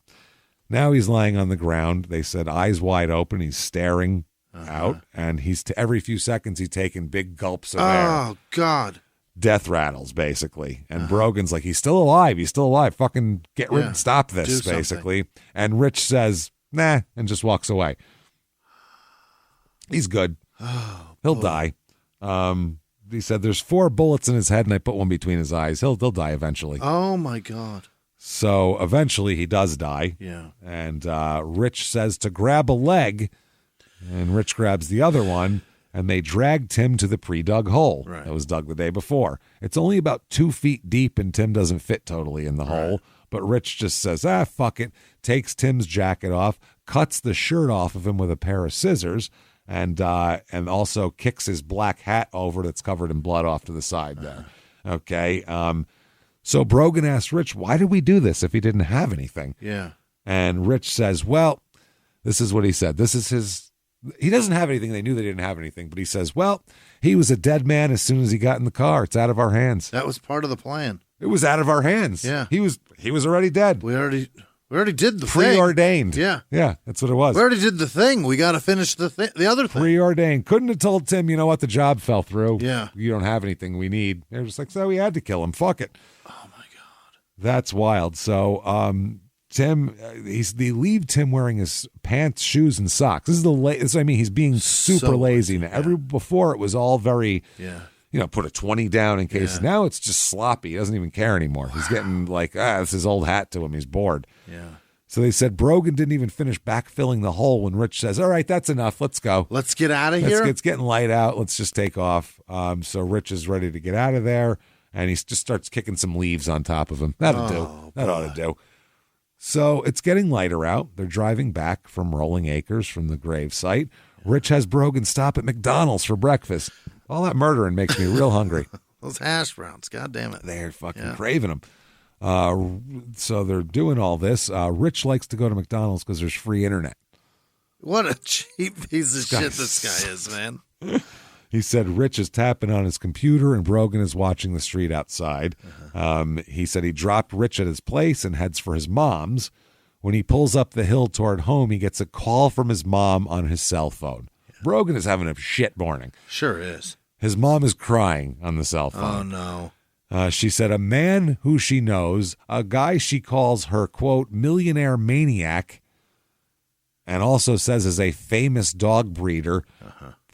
Now he's lying on the ground. They said eyes wide open. He's staring out, and he's every few seconds he's taking big gulps of air. Oh God! Death rattles basically, and Brogan's like, he's still alive. He's still alive. Fucking get rid, stop this, basically. And Rich says, "Nah," and just walks away. He's good. He'll die. He said there's 4 bullets in his head, and I put one between his eyes. He'll die eventually. Oh my God! So eventually he does die. Yeah. And Rich says to grab a leg. And Rich grabs the other one, and they drag Tim to the pre-dug hole that was dug the day before. It's only about 2 feet deep, and Tim doesn't fit totally in the hole. But Rich just says, fuck it, takes Tim's jacket off, cuts the shirt off of him with a pair of scissors, and also kicks his black hat over that's covered in blood off to the side there. Okay. So Brogan asks Rich, why did we do this if he didn't have anything? Yeah. And Rich says, well, this is what he said. This is his... He doesn't have anything. They knew they didn't have anything. But he says, well, he was a dead man as soon as he got in the car. It's out of our hands. That was part of the plan. It was out of our hands. Yeah. He was already dead. We already did the Preordained. thing. Yeah. Yeah, that's what it was. We already did the thing. We got to finish the other thing. Preordained. Couldn't have told Tim, you know what, the job fell through. Yeah. You don't have anything we need. They're just like, so we had to kill him. Fuck it. Oh, my God. That's wild. So, Tim, they leave Tim wearing his pants, shoes, and socks. This is this, I mean, he's being super lazy now. Before it was all very, put a 20 down in case. Now it's just sloppy. He doesn't even care anymore. He's getting like, it's his old hat to him. He's bored. Yeah. So they said Brogan didn't even finish backfilling the hole when Rich says, all right, that's enough. Let's go. Let's get out of here. It's getting light out. Let's just take off. So Rich is ready to get out of there, and he just starts kicking some leaves on top of him. That'll do. That ought to do. So it's getting lighter out. They're driving back from Rolling Acres from the grave site. Rich has Brogan stop at McDonald's for breakfast. All that murdering makes me real hungry. Those hash browns, God damn it. They're fucking craving them. So they're doing all this. Rich likes to go to McDonald's because there's free internet. What a cheap piece of shit this guy is, man. He said Rich is tapping on his computer and Brogan is watching the street outside. He said he dropped Rich at his place and heads for his mom's. When he pulls up the hill toward home, he gets a call from his mom on his cell phone. Brogan is having a shit morning. Sure is. His mom is crying on the cell phone. Oh, no. She said a man who she knows, a guy she calls her, quote, millionaire maniac, and also says is a famous dog breeder,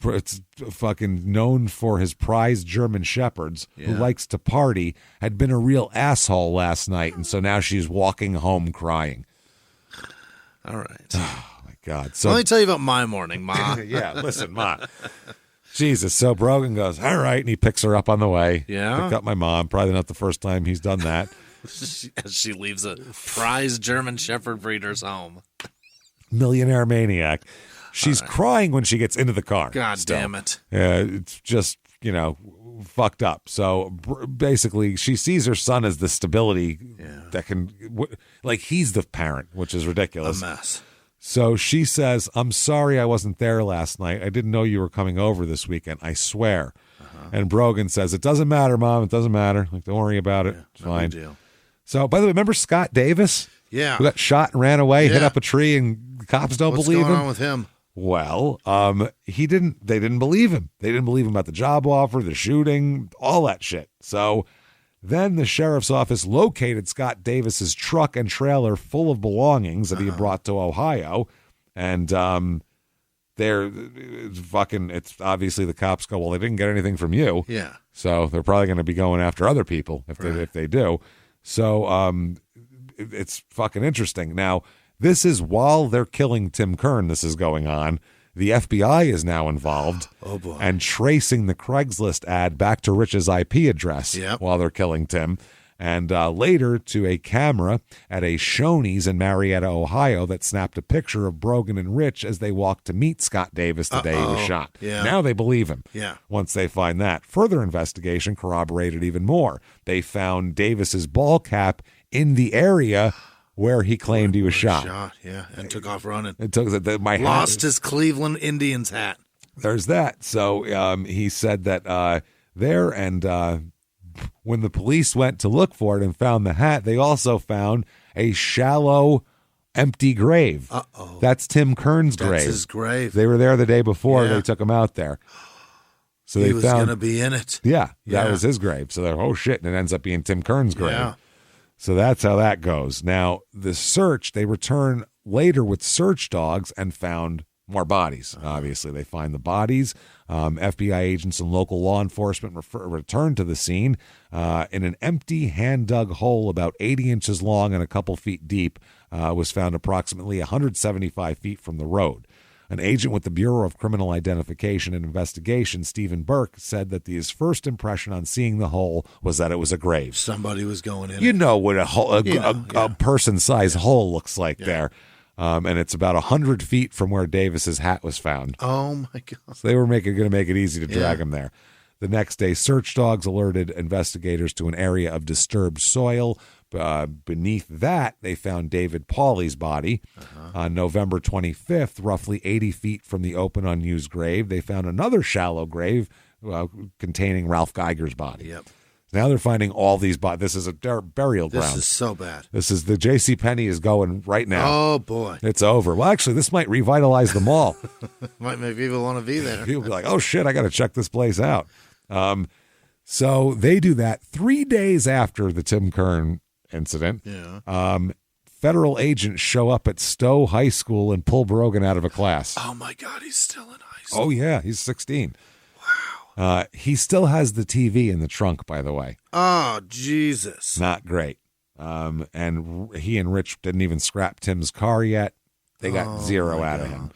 it's fucking known for his prized German shepherds, who likes to party, had been a real asshole last night, and so now she's walking home crying. All right. Oh, my God. So let me tell you about my morning, Ma. Yeah, listen, Ma. Jesus. So Brogan goes, all right, and he picks her up on the way. Yeah. Picked up my mom. Probably not the first time he's done that. As she leaves a prized German shepherd breeder's home. Millionaire maniac. She's crying when she gets into the car. God damn it. It's just, fucked up. So basically, she sees her son as the stability that can, he's the parent, which is ridiculous. A mess. So she says, I'm sorry I wasn't there last night. I didn't know you were coming over this weekend. I swear. And Brogan says, it doesn't matter, Mom. It doesn't matter. Don't worry about it. It's fine. Big deal. So, by the way, remember Scott Davis? Yeah. Who got shot and ran away, hit up a tree, and the cops don't believe him? What's going on with him? Well, they didn't believe him. They didn't believe him about the job offer, the shooting, all that shit. So then the sheriff's office located Scott Davis's truck and trailer full of belongings that he had brought to Ohio. And it's obviously the cops go, well, they didn't get anything from you. Yeah. So they're probably going to be going after other people if they do. So it's fucking interesting. Now, this is while they're killing Tim Kern, this is going on. The FBI is now involved and tracing the Craigslist ad back to Rich's IP address while they're killing Tim. And later to a camera at a Shoney's in Marietta, Ohio, that snapped a picture of Brogan and Rich as they walked to meet Scott Davis the day he was shot. Yeah. Now they believe him. Yeah. Once they find that. Further investigation corroborated even more. They found Davis's ball cap in the area where he claimed he was shot. And took off running. It took Lost his Cleveland Indians hat. There's that. So he said that there, and when the police went to look for it and found the hat, they also found a shallow, empty grave. That's Tim Kern's grave. That's his grave. They were there the day before. They took him out there. So he was going to be in it. Yeah, that was his grave. So they're, oh shit, and it ends up being Tim Kern's grave. Yeah. So that's how that goes. Now, the search, they return later with search dogs and found more bodies. Obviously, they find the bodies. FBI agents and local law enforcement returned to the scene. In an empty, hand-dug hole about 80 inches long and a couple feet deep was found approximately 175 feet from the road. An agent with the Bureau of Criminal Identification and Investigation, Stephen Burke, said that his first impression on seeing the hole was that it was a grave. Somebody was going in. You know what a person-sized hole looks like there. And it's about 100 feet from where Davis's hat was found. Oh, my God. So they were going to make it easy to drag him there. The next day, search dogs alerted investigators to an area of disturbed soil. Beneath that, they found David Pauly's body. On November 25th, roughly 80 feet from the open unused grave, they found another shallow grave containing Ralph Geiger's body. Yep. Now they're finding all these bodies. This is a burial ground. This is so bad. This is the JCPenney is going right now. Oh, boy. It's over. Well, actually, this might revitalize the mall. Might make people want to be there. People be like, oh, shit, I got to check this place out. So they do that 3 days after the Tim Kern incident. Yeah. Federal agents show up at Stowe High School and pull Brogan out of a class. Oh, my God, he's still in high school. Oh, yeah, he's 16. Wow. He still has the TV in the trunk, by the way. Oh, Jesus. Not great. And he and Rich didn't even scrap Tim's car yet. They got zero out of him.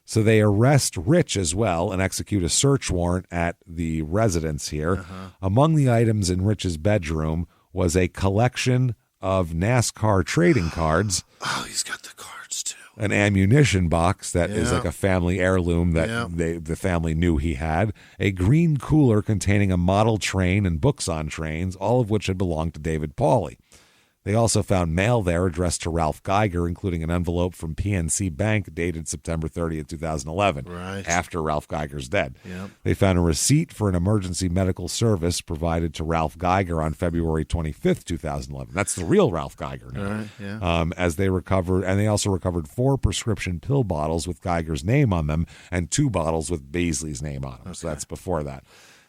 So they arrest Rich as well and execute a search warrant at the residence here. Among the items in Rich's bedroom was a collection of NASCAR trading cards. Oh, he's got the cards, too. An ammunition box that is like a family heirloom that the family knew he had. A green cooler containing a model train and books on trains, all of which had belonged to David Pauly. They also found mail there addressed to Ralph Geiger, including an envelope from PNC Bank dated September 30th, 2011, after Ralph Geiger's dead. Yep. They found a receipt for an emergency medical service provided to Ralph Geiger on February 25th, 2011. That's the real Ralph Geiger now. As they recovered, and they also recovered 4 prescription pill bottles with Geiger's name on them and 2 bottles with Baisley's name on them. So that's before that.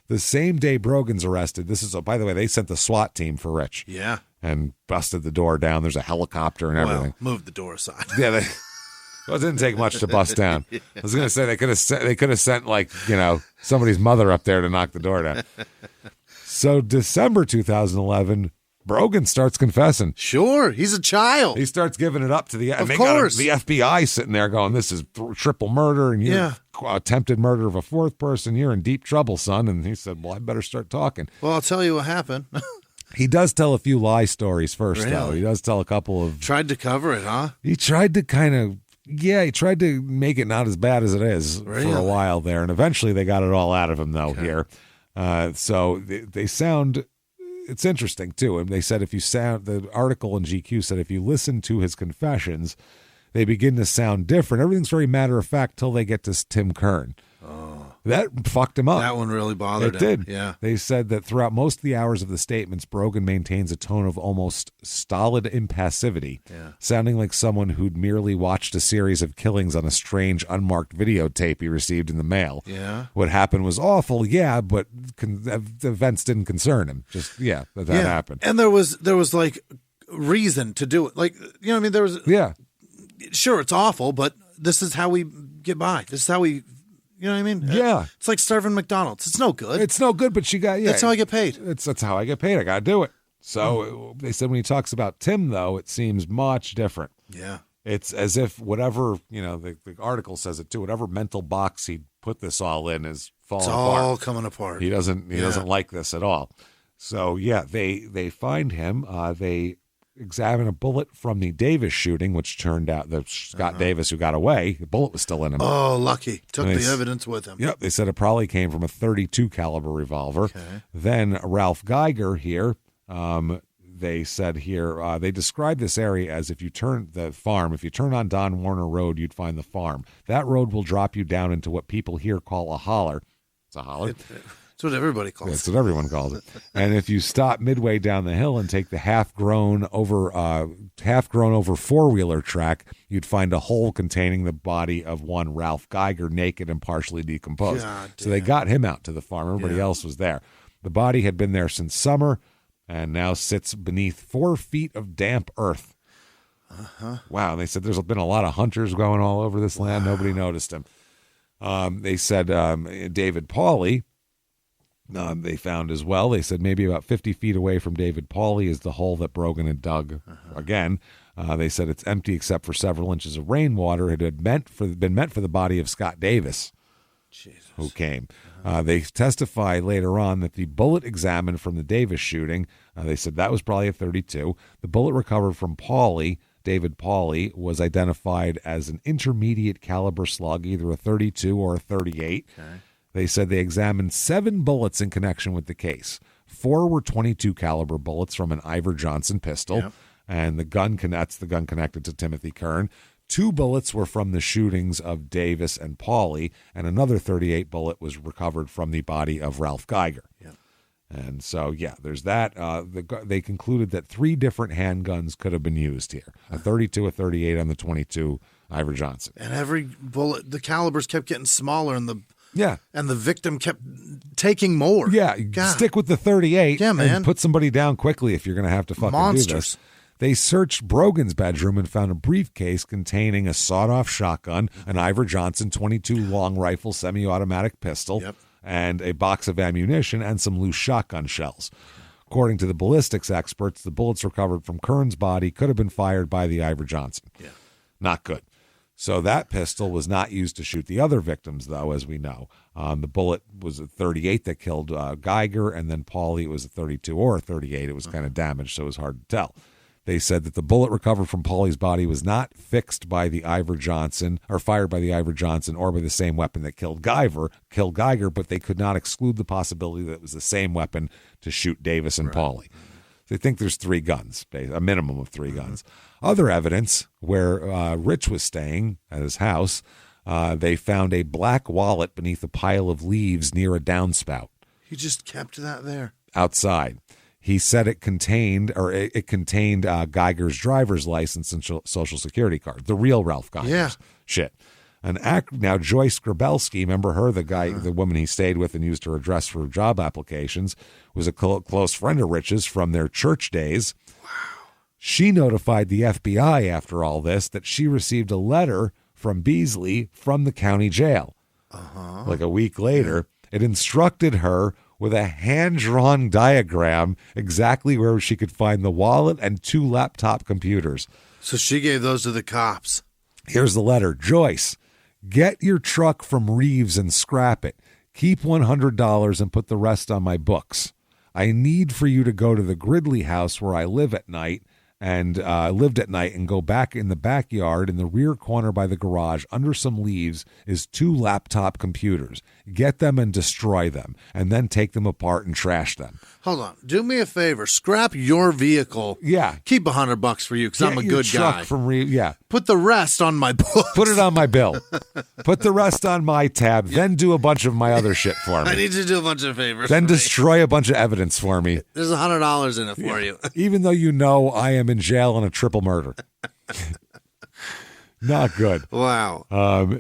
The same day Brogan's arrested, by the way, they sent the SWAT team for Rich. Yeah. And busted the door down. There's a helicopter and everything. Well, move the door aside. Yeah, Well, it didn't take much to bust down. I was going to say they could have sent like, somebody's mother up there to knock the door down. So December 2011, Brogan starts confessing. Sure, he's a child. He starts giving it up to the. Of they course, got the FBI sitting there going, "This is triple murder, and you attempted murder of a fourth person. You're in deep trouble, son." And he said, "Well, I better start talking." Well, I'll tell you what happened. He does tell a few lie stories first, Really? though. He does tell a couple of. Tried to cover it, huh? He tried to kind of. Yeah, he tried to make it not as bad as it is for a while there, and eventually they got it all out of him, though. Okay. Here, so they sound. It's interesting, too. And they said the article in GQ said if you listen to his confessions, they begin to sound different. Everything's very matter of fact till they get to Tim Kern. Oh. That fucked him up. That one really bothered him. It did. Yeah. They said that throughout most of the hours of the statements, Brogan maintains a tone of almost stolid impassivity, sounding like someone who'd merely watched a series of killings on a strange, unmarked videotape he received in the mail. Yeah. What happened was awful, but the events didn't concern him. Just, that happened. And there was like reason to do it. Like, there was. Yeah. Sure, it's awful, but this is how we get by. This is how we. You know what I mean? Yeah. It's like starving McDonald's. It's no good. It's no good, but she got, That's how I get paid. That's how I get paid. I got to do it. So they said when he talks about Tim, though, it seems much different. Yeah. It's as if whatever, the article says it too, whatever mental box he put this all in is falling apart. It's all coming apart. He doesn't like this at all. So, they find him. They examine a bullet from the Davis shooting, which turned out that Scott Davis, who got away, the bullet was still in him. Oh, lucky. Took the evidence with him. Yep. They said it probably came from a .32 caliber revolver. Okay. Then Ralph Geiger here, they said here, they described this area as if you turn on Don Warner Road, you'd find the farm. That road will drop you down into what people here call a holler. It's a holler. That's what everybody calls it. That's what everyone calls it. And if you stop midway down the hill and take the half-grown over four-wheeler track, you'd find a hole containing the body of one Ralph Geiger, naked and partially decomposed. So they got him out to the farm. Everybody else was there. The body had been there since summer and now sits beneath 4 feet of damp earth. Wow. And they said there's been a lot of hunters going all over this land. Nobody noticed him. They said David Pauly, they found as well. They said maybe about 50 feet away from David Pauly is the hole that Brogan had dug again. They said it's empty except for several inches of rainwater. It had been meant for the body of Scott Davis, who came. They testify later on that the bullet examined from the Davis shooting, they said that was probably a .32. The bullet recovered from David Pauly, was identified as an intermediate caliber slug, either a .32 or a .38. Okay. They said they examined 7 bullets in connection with the case. 4 were .22 caliber bullets from an Ivor Johnson pistol, and that's the gun connected to Timothy Kern. 2 bullets were from the shootings of Davis and Pauly, and another .38 bullet was recovered from the body of Ralph Geiger. Yeah. And so, there's that. They concluded that 3 different handguns could have been used here. A .32, a .38, and the .22 Ivor Johnson. And every bullet, the calibers kept getting smaller, and the and the victim kept taking more. Yeah, stick with the .38 man. And put somebody down quickly if you're going to have to fucking do this. They searched Brogan's bedroom and found a briefcase containing a sawed-off shotgun, an Ivor Johnson .22 long rifle semi-automatic pistol, and a box of ammunition and some loose shotgun shells. According to the ballistics experts, the bullets recovered from Kern's body could have been fired by the Ivor Johnson. Yeah. Not good. So that pistol was not used to shoot the other victims, though, as we know. The bullet was a .38 that killed Geiger, and then Pauly, it was a .32 or a .38. It was kind of damaged, so it was hard to tell. They said that the bullet recovered from Pauly's body was not fixed by the Ivor Johnson, or fired by the Ivor Johnson, or by the same weapon that killed Geiger, but they could not exclude the possibility that it was the same weapon to shoot Davis and Pauly. They think there's 3 guns, a minimum of 3 guns. Other evidence where Rich was staying at his house, they found a black wallet beneath a pile of leaves near a downspout. He just kept that there. Outside. He said it contained Geiger's driver's license and social security card, the real Ralph Geiger's shit. Now Joyce Grabelski, remember her, the woman he stayed with and used her address for job applications, was a close friend of Rich's from their church days. Wow. She notified the FBI after all this that she received a letter from Beasley from the county jail. Like a week later, it instructed her with a hand-drawn diagram exactly where she could find the wallet and 2 laptop computers. So she gave those to the cops. Here's the letter. Joyce, get your truck from Reeves and scrap it. Keep $100 and put the rest on my books. I need for you to go to the Gridley house where I live at night and lived at night and go back in the backyard in the rear corner by the garage under some leaves is 2 laptop computers. Get them and destroy them and then take them apart and trash them. Hold on. Do me a favor. Scrap your vehicle. Yeah. Keep $100 for you because I'm a good guy. Yeah. Put the rest on my books. Put it on my bill. Put the rest on my tab. Then do a bunch of my other shit for me. I need you to do a bunch of favors. Then destroy a bunch of evidence for me. There's $100 in it for you. Even though you know I am in jail on a triple murder. Not good. Wow.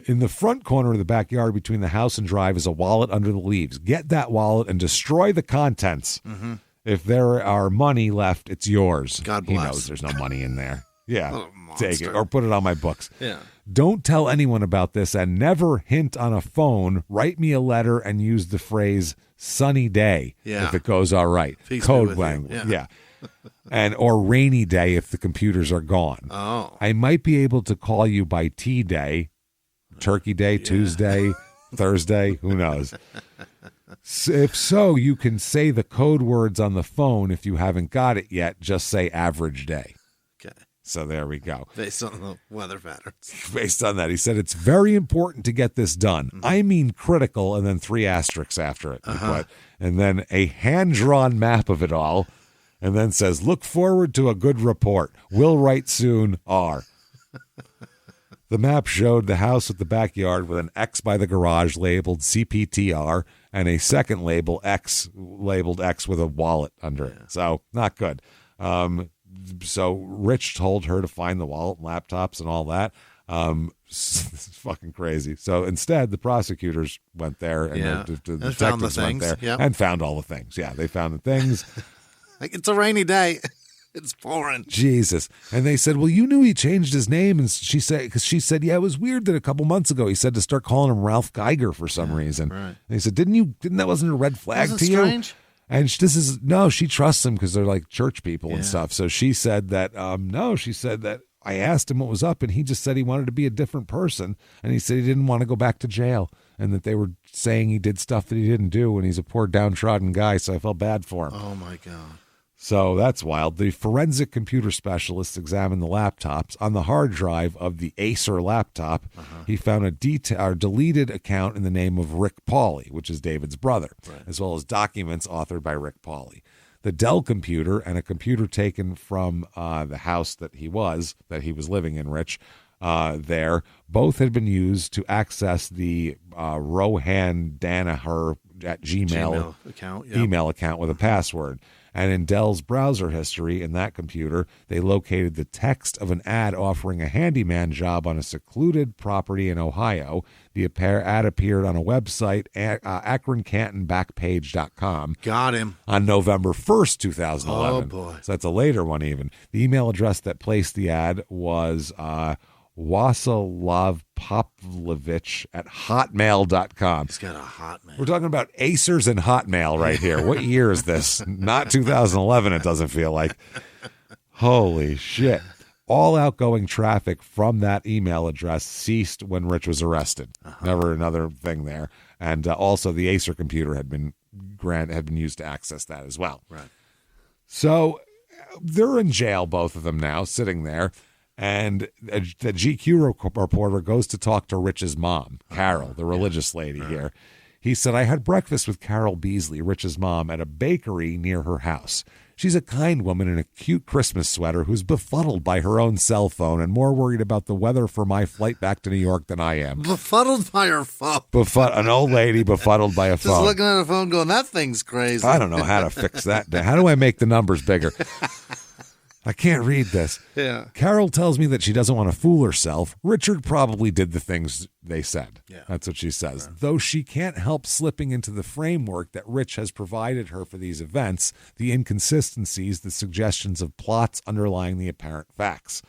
In the front corner of the backyard between the house and drive is a wallet under the leaves. Get that wallet and destroy the contents. Mm-hmm. If there are money left, it's yours. God bless. He knows there's no money in there. Yeah. Monster. Take it or put it on my books. Yeah. Don't tell anyone about this and never hint on a phone. Write me a letter and use the phrase sunny day if it goes all right. Peace Code language. Yeah. And or rainy day if the computers are gone. Oh. I might be able to call you by T-Day, Turkey Day, Tuesday, Thursday, who knows. If so, you can say the code words on the phone. If you haven't got it yet, just say average day. Okay. So there we go. Based on the weather patterns. Based on that, he said it's very important to get this done. I mean critical, and then 3 asterisks after it. And then a hand-drawn map of it all. And then says, look forward to a good report. Will write soon, R. The map showed the house with the backyard with an X by the garage labeled CPTR and a second label X labeled X with a wallet under it. So not good. So Rich told her to find the wallet and laptops and all that. It's fucking crazy. So instead, the prosecutors went there and the detectives went there and found all the things. Yeah, they found the things. Like, it's a rainy day. It's pouring. Jesus. And they said, well, you knew he changed his name. And she said, yeah, it was weird that a couple months ago he said to start calling him Ralph Geiger for some reason. Right. And he said, didn't that wasn't a red flag to you? Strange? And she trusts him because they're like church people and stuff. So she said that, she said that I asked him what was up and he just said he wanted to be a different person. And he said he didn't want to go back to jail and that they were saying he did stuff that he didn't do and he's a poor downtrodden guy. So I felt bad for him. Oh my God. So that's wild. The forensic computer specialists examined the laptops. On the hard drive of the Acer laptop, he found a deleted account in the name of Rick Pauley, which is David's brother, as well as documents authored by Rick Pauley. The Dell computer and a computer taken from the house that he was living in, Rich, there, both had been used to access the Rohan Danaher at Gmail account, email account with a password. And in Dell's browser history in that computer, they located the text of an ad offering a handyman job on a secluded property in Ohio. The ad appeared on a website, AkronCantonBackpage.com. Got him. On November 1st, 2011. Oh, boy. So that's a later one even. The email address that placed the ad was Wasilov Poplovich at hotmail.com. He's got a hotmail. We're talking about Acers and Hotmail right here. What year is this? Not 2011, it doesn't feel like. Holy shit. All outgoing traffic from that email address ceased when Rich was arrested. Never another thing there. And also the Acer computer had been used to access that as well. Right. So they're in jail, both of them now, sitting there. And the GQ reporter goes to talk to Rich's mom, Carol, the religious lady here. He said, I had breakfast with Carol Beasley, Rich's mom, at a bakery near her house. She's a kind woman in a cute Christmas sweater who's befuddled by her own cell phone and more worried about the weather for my flight back to New York than I am. Befuddled by her phone. An old lady befuddled by a phone. Just looking at a phone going, that thing's crazy. I don't know how to fix that. How do I make the numbers bigger? I can't read this. Yeah. Carol tells me that she doesn't want to fool herself. Richard probably did the things they said. Yeah. That's what she says. Right. Though she can't help slipping into the framework that Rich has provided her for these events, the inconsistencies, the suggestions of plots underlying the apparent facts.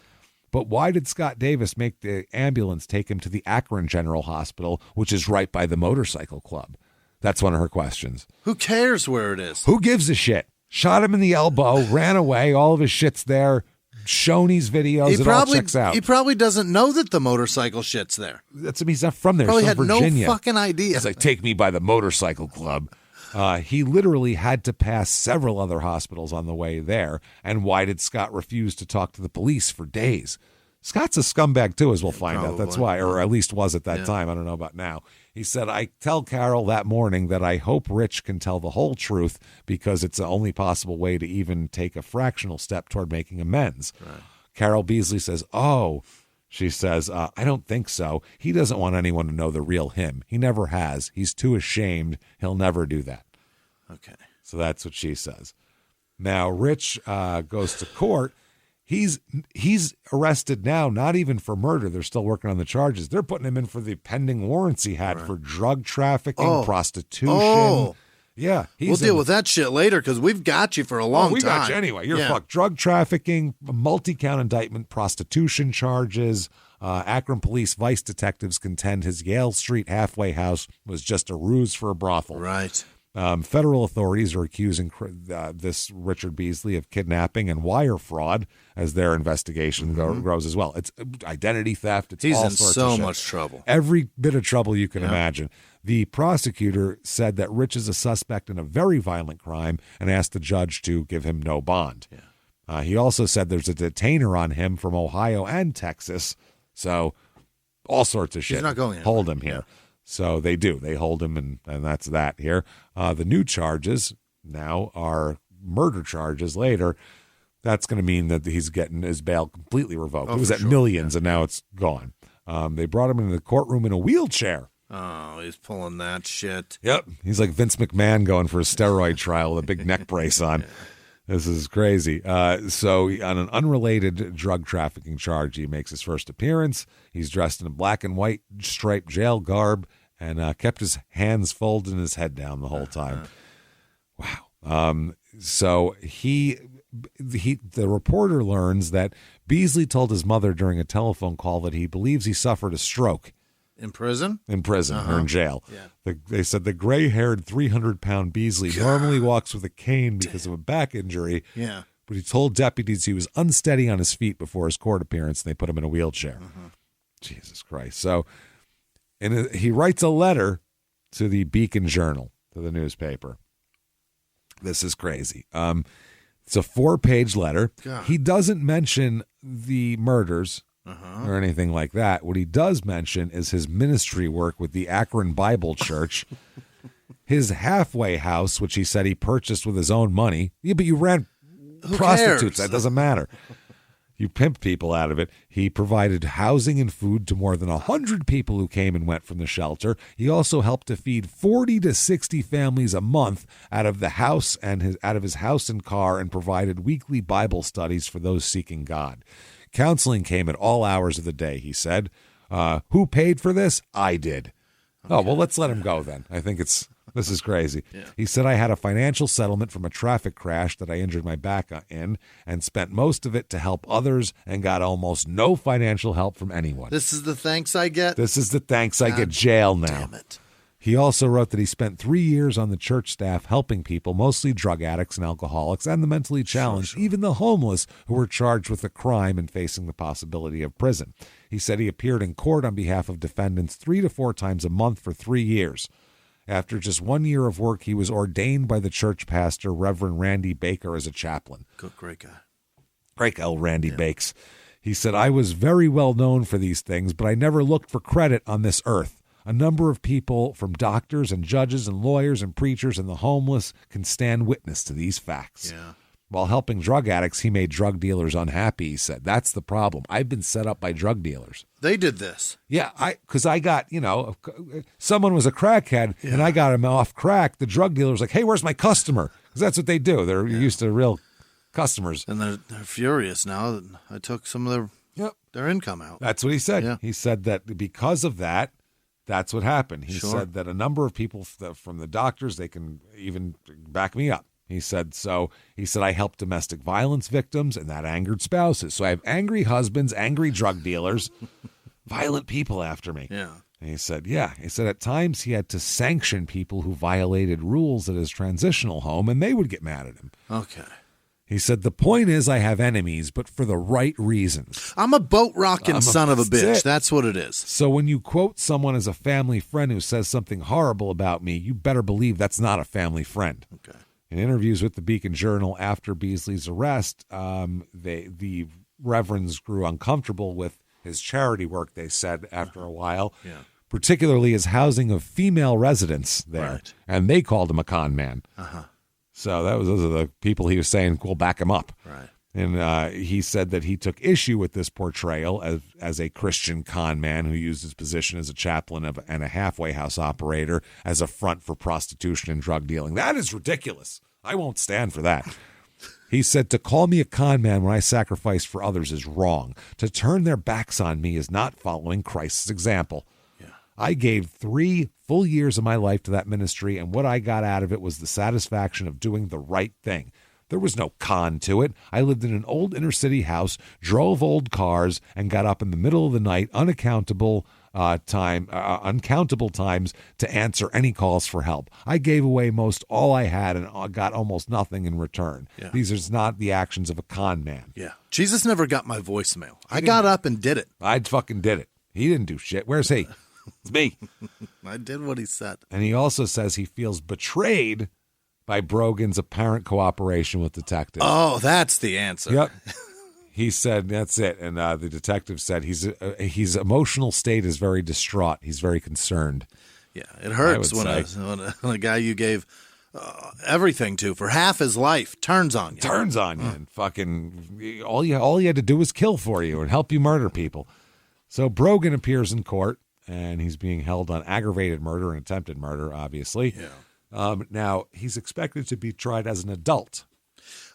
But why did Scott Davis make the ambulance take him to the Akron General Hospital, which is right by the motorcycle club? That's one of her questions. Who cares where it is? Who gives a shit? Shot him in the elbow, ran away, all of his shit's there. Shoney's videos, it all checks out. He probably doesn't know that the motorcycle shit's there. He's not from there. Probably he's from Virginia. No fucking idea. He's like, take me by the motorcycle club. He literally had to pass several other hospitals on the way there. And why did Scott refuse to talk to the police for days? Scott's a scumbag too, as we'll find out. That's why, or at least was at that time. I don't know about now. He said, I tell Carol that morning that I hope Rich can tell the whole truth because it's the only possible way to even take a fractional step toward making amends. Right. Carol Beasley says, she says, I don't think so. He doesn't want anyone to know the real him. He never has. He's too ashamed. He'll never do that. Okay. So that's what she says. Now, Rich goes to court. He's arrested now, not even for murder. They're still working on the charges. They're putting him in for the pending warrants he had for drug trafficking, prostitution. Yeah. We'll deal with that shit later because we've got you for a long time. We got you anyway. You're fucked. Drug trafficking, multi-count indictment, prostitution charges. Akron police vice detectives contend his Yale Street halfway house was just a ruse for a brothel. Right. Federal authorities are accusing this Richard Beasley of kidnapping and wire fraud as their investigation grows as well. It's identity theft. It's He's all in sorts so of shit. much trouble. Every bit of trouble you can imagine. The prosecutor said that Rich is a suspect in a very violent crime and asked the judge to give him no bond. Yeah. He also said there's a detainer on him from Ohio and Texas. So all sorts of shit. He's not going anywhere. Hold him here. So they do. They hold him, and that's that here. The new charges now are murder charges later. That's going to mean that he's getting his bail completely revoked. It was at millions, and now it's gone. They brought him into the courtroom in a wheelchair. Oh, he's pulling that shit. Yep. He's like Vince McMahon going for a steroid trial with a big neck brace on. This is crazy. So on an unrelated drug trafficking charge, he makes his first appearance. He's dressed in a black and white striped jail garb and kept his hands folded and his head down the whole time. Wow. So the reporter learns that Beasley told his mother during a telephone call that he believes he suffered a stroke. In prison? In prison or in jail. Yeah. They said the gray-haired 300-pound Beasley normally walks with a cane because of a back injury. Yeah. But he told deputies he was unsteady on his feet before his court appearance, and they put him in a wheelchair. Jesus Christ. So he writes a letter to the Beacon Journal, to the newspaper. This is crazy. It's a 4-page letter. God. He doesn't mention the murders or anything like that. What he does mention is his ministry work with the Akron Bible Church, his halfway house, which he said he purchased with his own money. Yeah, but you ran prostitutes. That doesn't matter. You pimped people out of it. He provided housing and food to more than 100 people who came and went from the shelter. He also helped to feed 40 to 60 families a month out of the house and out of his house and car, and provided weekly Bible studies for those seeking God. Counseling came at all hours of the day, he said. Who paid for this? I did. Okay. Oh, well, let's let him go then. I think this is crazy. Yeah. He said, I had a financial settlement from a traffic crash that I injured my back in and spent most of it to help others and got almost no financial help from anyone. This is the thanks I get? This is the thanks I get. Jail now. Damn it. He also wrote that he spent 3 years on the church staff helping people, mostly drug addicts and alcoholics and the mentally challenged, even the homeless who were charged with a crime and facing the possibility of prison. He said he appeared in court on behalf of defendants 3 to 4 times a month for 3 years. After just 1 year of work, he was ordained by the church pastor, Reverend Randy Baker, as a chaplain. Good, great guy. Great guy, Randy Bakes. He said, I was very well known for these things, but I never looked for credit on this earth. A number of people, from doctors and judges and lawyers and preachers and the homeless, can stand witness to these facts. Yeah. While helping drug addicts, he made drug dealers unhappy, he said. That's the problem. I've been set up by drug dealers. They did this. Yeah, because I got, someone was a crackhead and I got him off crack. The drug dealer was like, hey, where's my customer? Because that's what they do. They're used to real customers. And they're furious now that I took some of their income out. That's what he said. Yeah. He said that because of that, that's what happened. He said that a number of people from the doctors, they can even back me up. He said, I help domestic violence victims, and that angered spouses. So I have angry husbands, angry drug dealers, violent people after me. Yeah. And he said, at times he had to sanction people who violated rules at his transitional home, and they would get mad at him. Okay. He said, the point is I have enemies, but for the right reasons. I'm a boat rocking son of a bitch. That's what it is. So when you quote someone as a family friend who says something horrible about me, you better believe that's not a family friend. Okay. In interviews with the Beacon Journal after Beasley's arrest, the reverends grew uncomfortable with his charity work, they said, after a while, particularly his housing of female residents there. Right. And they called him a con man. Uh-huh. So those are the people he was saying, we'll back him up. Right. And he said that he took issue with this portrayal as a Christian con man who used his position as a chaplain and a halfway house operator as a front for prostitution and drug dealing. That is ridiculous. I won't stand for that. He said, to call me a con man when I sacrifice for others is wrong. To turn their backs on me is not following Christ's example. I gave 3 full years of my life to that ministry, and what I got out of it was the satisfaction of doing the right thing. There was no con to it. I lived in an old inner-city house, drove old cars, and got up in the middle of the night, uncountable times to answer any calls for help. I gave away most all I had and got almost nothing in return. Yeah. These are not the actions of a con man. Yeah. Jesus never got my voicemail. I got up and did it. I fucking did it. He didn't do shit. Where's he? It's me. I did what he said. And he also says he feels betrayed by Brogan's apparent cooperation with detectives. Oh, that's the answer. Yep. He said, that's it. And the detective said his emotional state is very distraught. He's very concerned. Yeah, it hurts when a guy you gave everything to for half his life turns on you. And fucking all you had to do was kill for you and help you murder people. So Brogan appears in court. And he's being held on aggravated murder and attempted murder, obviously. Yeah. Now, he's expected to be tried as an adult.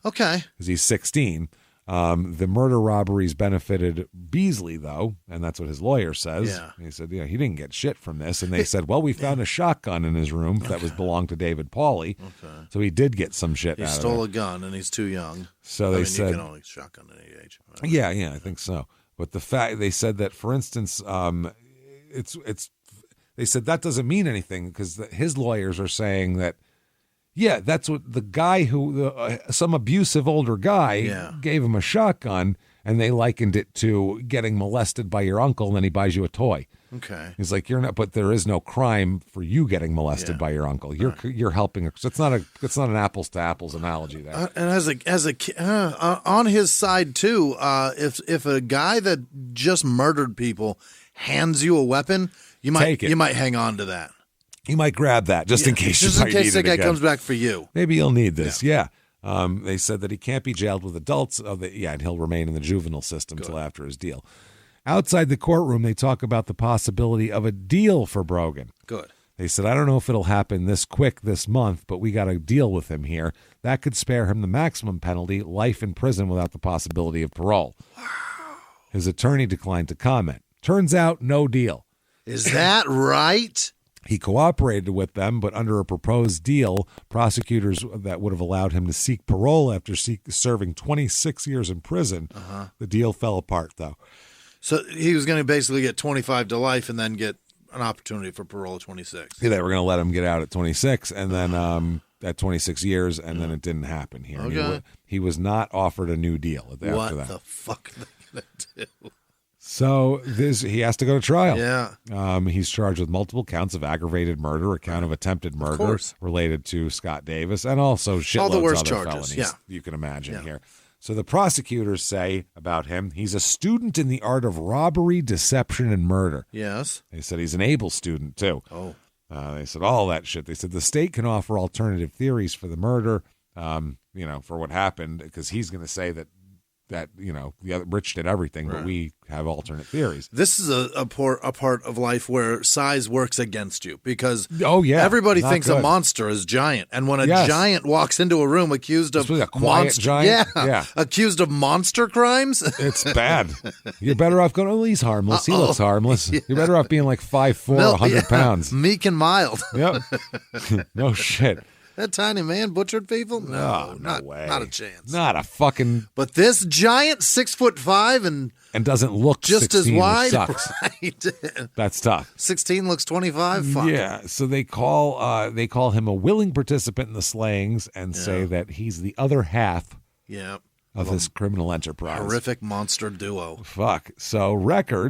Okay. Because he's 16. The murder robberies benefited Beasley, though, and that's what his lawyer says. Yeah. He said, he didn't get shit from this. And they said, well, we found a shotgun in his room that belonged to David Pauly. Okay. So he did get some shit out of it. He stole a gun, and he's too young. So they said, you can only shotgun at any age. Right? Yeah, I think so. But they said that, for instance, they said that doesn't mean anything because his lawyers are saying that, that's what the guy some abusive older guy gave him a shotgun and they likened it to getting molested by your uncle and then he buys you a toy. Okay. He's like, you're not, but there is no crime for you getting molested by your uncle. You're helping. So it's not an apples to apples analogy there. And as a on his side too, if a guy that just murdered people hands you a weapon, you might hang on to that. You might grab that just in case. Just in case that guy comes back for you. Maybe you'll need this. Yeah. They said that he can't be jailed with adults. And he'll remain in the juvenile system till after his deal. Outside the courtroom, they talk about the possibility of a deal for Brogan. Good. They said, I don't know if it'll happen this quick this month, but we got to deal with him here. That could spare him the maximum penalty, life in prison without the possibility of parole. Wow. His attorney declined to comment. Turns out, no deal. Is that right? He cooperated with them, but under a proposed deal, prosecutors that would have allowed him to seek parole after serving 26 years in prison, the deal fell apart, though. So he was going to basically get 25 to life and then get an opportunity for parole at 26. Yeah, they were going to let him get out at 26 and then at 26 years, and then it didn't happen here. Okay. He was not offered a new deal after that. What the fuck are they going to do? So he has to go to trial. Yeah. He's charged with multiple counts of aggravated murder, a count of attempted murder related to Scott Davis, and also shitloads of other felonies you can imagine here. So the prosecutors say about him, he's a student in the art of robbery, deception, and murder. Yes. They said he's an able student, too. Oh. They said all that shit. They said the state can offer alternative theories for the murder, for what happened, because he's going to say that the other Rich did everything, but we have alternate theories. This is a part of life where size works against you because everybody thinks a monster is giant, and when a giant walks into a room accused of accused of monster crimes, it's bad. You're better off going, he's harmless. He looks harmless. Yeah. You're better off being like 5'4", 100 pounds, meek and mild. Yep. No shit. That tiny man butchered people? No way. Not a chance. Not a fucking. But this giant 6'5" and doesn't look just 16, as wide. Sucks. Right. That's tough. 16 looks 25. Fuck. Yeah. So they call him a willing participant in the slayings and say that he's the other half. Yeah. Of this criminal enterprise. Horrific monster duo. Fuck. So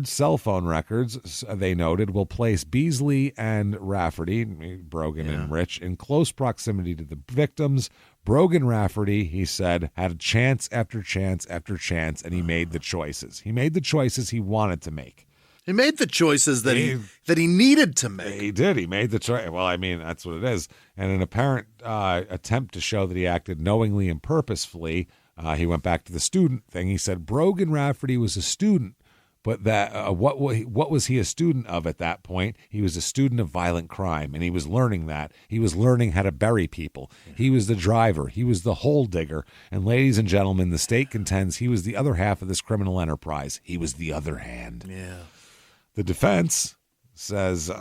cell phone records, they noted, will place Beasley and Rafferty, Brogan and Rich, in close proximity to the victims. Brogan Rafferty, he said, had chance after chance after chance, and he made the choices. He made the choices he wanted to make. He made the choices that he needed to make. He did. He made the choice. Well, I mean, that's what it is. And an apparent attempt to show that he acted knowingly and purposefully, he went back to the student thing. He said Brogan Rafferty was a student, but that what was he a student of at that point? He was a student of violent crime, and he was learning that. He was learning how to bury people. He was the driver. He was the hole digger. And ladies and gentlemen, the state contends he was the other half of this criminal enterprise. He was the other hand. Yeah. The defense says,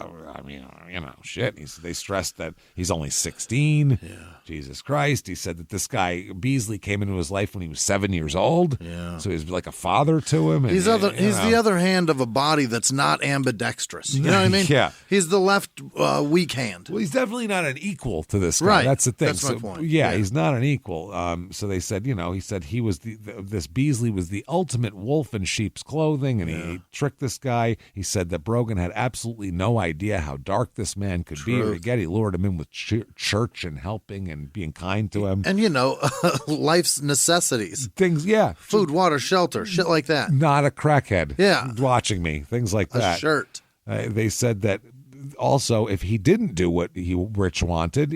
shit. They stressed that he's only 16. Yeah. Jesus Christ. He said that this guy, Beasley, came into his life when he was 7 years old. Yeah. So he's like a father to him. He's the other hand of a body that's not ambidextrous. You know what I mean? Yeah. He's the left weak hand. Well, he's definitely not an equal to this guy. Right. That's the thing. That's my point. Yeah, he's not an equal. So they said, he said he was this Beasley was the ultimate wolf in sheep's clothing, and he tricked this guy. He said that Brogan had absolutely no idea how dark this man could be. Or again, he lured him in with church and helping and being kind to him. And, life's necessities. Things, yeah. Food, water, shelter, shit like that. Not a crackhead. Yeah. Watching me. Things like that. A shirt. They said that also, if he didn't do what Rich wanted,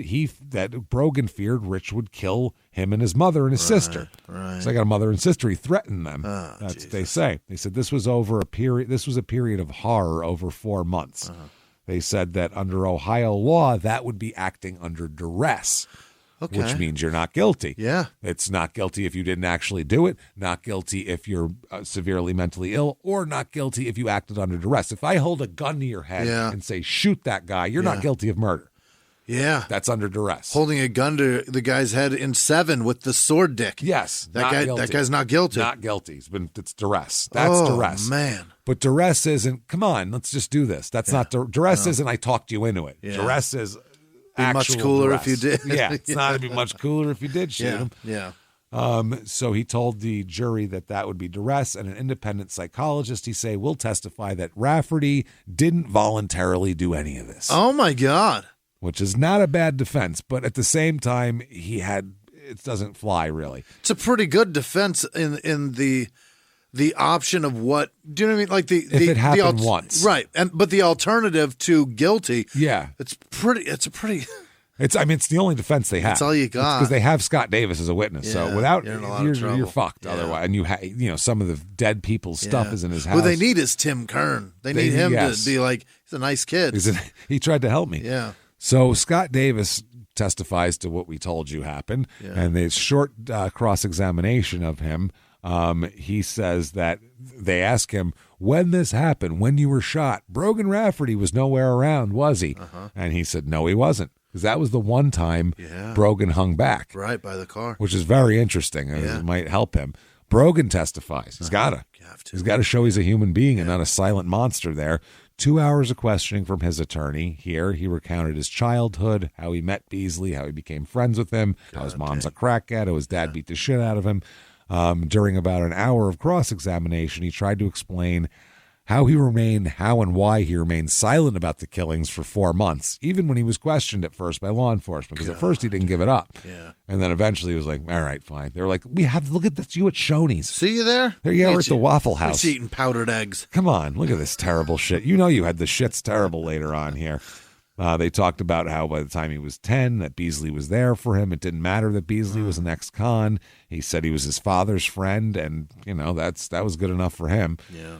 that Brogan feared Rich would kill him and his mother and his sister. Right. So I got a mother and sister. He threatened them. That's what they say. They said this was a period of horror over 4 months. They said that under Ohio law, that would be acting under duress. Okay. Which means you're not guilty. Yeah. It's not guilty if you didn't actually do it, not guilty if you're severely mentally ill, or not guilty if you acted under duress. If I hold a gun to your head and say, shoot that guy, you're not guilty of murder. Yeah. That's under duress. Holding a gun to the guy's head in 7 with the sword dick. Yes. That guy's not guilty. Not guilty. It's duress. That's duress. Oh, man. But duress isn't, come on, let's just do this. That's not, duress isn't I talked you into it. Yeah. Duress is be much cooler duress. if you did. Yeah, it's not going to be much cooler if you did shoot him. Yeah. So he told the jury that would be duress, and an independent psychologist, he say, will testify that Rafferty didn't voluntarily do any of this. Oh, my God. Which is not a bad defense, but at the same time, it doesn't fly, really. It's a pretty good defense in the option of what, do you know what I mean? Like if it happened once. Right. But the alternative to guilty. Yeah. It's the only defense they have. That's all you got. Because they have Scott Davis as a witness. Yeah, so without, you're in a lot of trouble. You're fucked otherwise. And some of the dead people's stuff is in his house. Who they need is Tim Kern. They need him to be like, he's a nice kid. He tried to help me. Yeah. So Scott Davis testifies to what we told you happened. Yeah. And the short cross-examination of him, he says that they ask him, when this happened, when you were shot, Brogan Rafferty was nowhere around, was he? And he said, no, he wasn't. Because that was the one time Brogan hung back. Right, by the car. Which is very interesting. It might help him. Brogan testifies. He's got to. He's got to show he's a human being and not a silent monster there. 2 hours of questioning from his attorney. Here, he recounted his childhood, how he met Beasley, how he became friends with him, how his mom's a crackhead, how his dad beat the shit out of him. During about an hour of cross-examination, he tried to explain how and why he remained silent about the killings for 4 months, even when he was questioned at first by law enforcement, because at first he didn't give it up. Yeah. And then eventually he was like, all right, fine. They were like, look at this, you at Shoney's. See you there? There you are at the Waffle House. He's eating powdered eggs. Come on, look at this terrible shit. You know you had the shit's terrible later on here. They talked about how by the time he was 10, that Beasley was there for him. It didn't matter that Beasley was an ex-con. He said he was his father's friend, and, that was good enough for him. Yeah.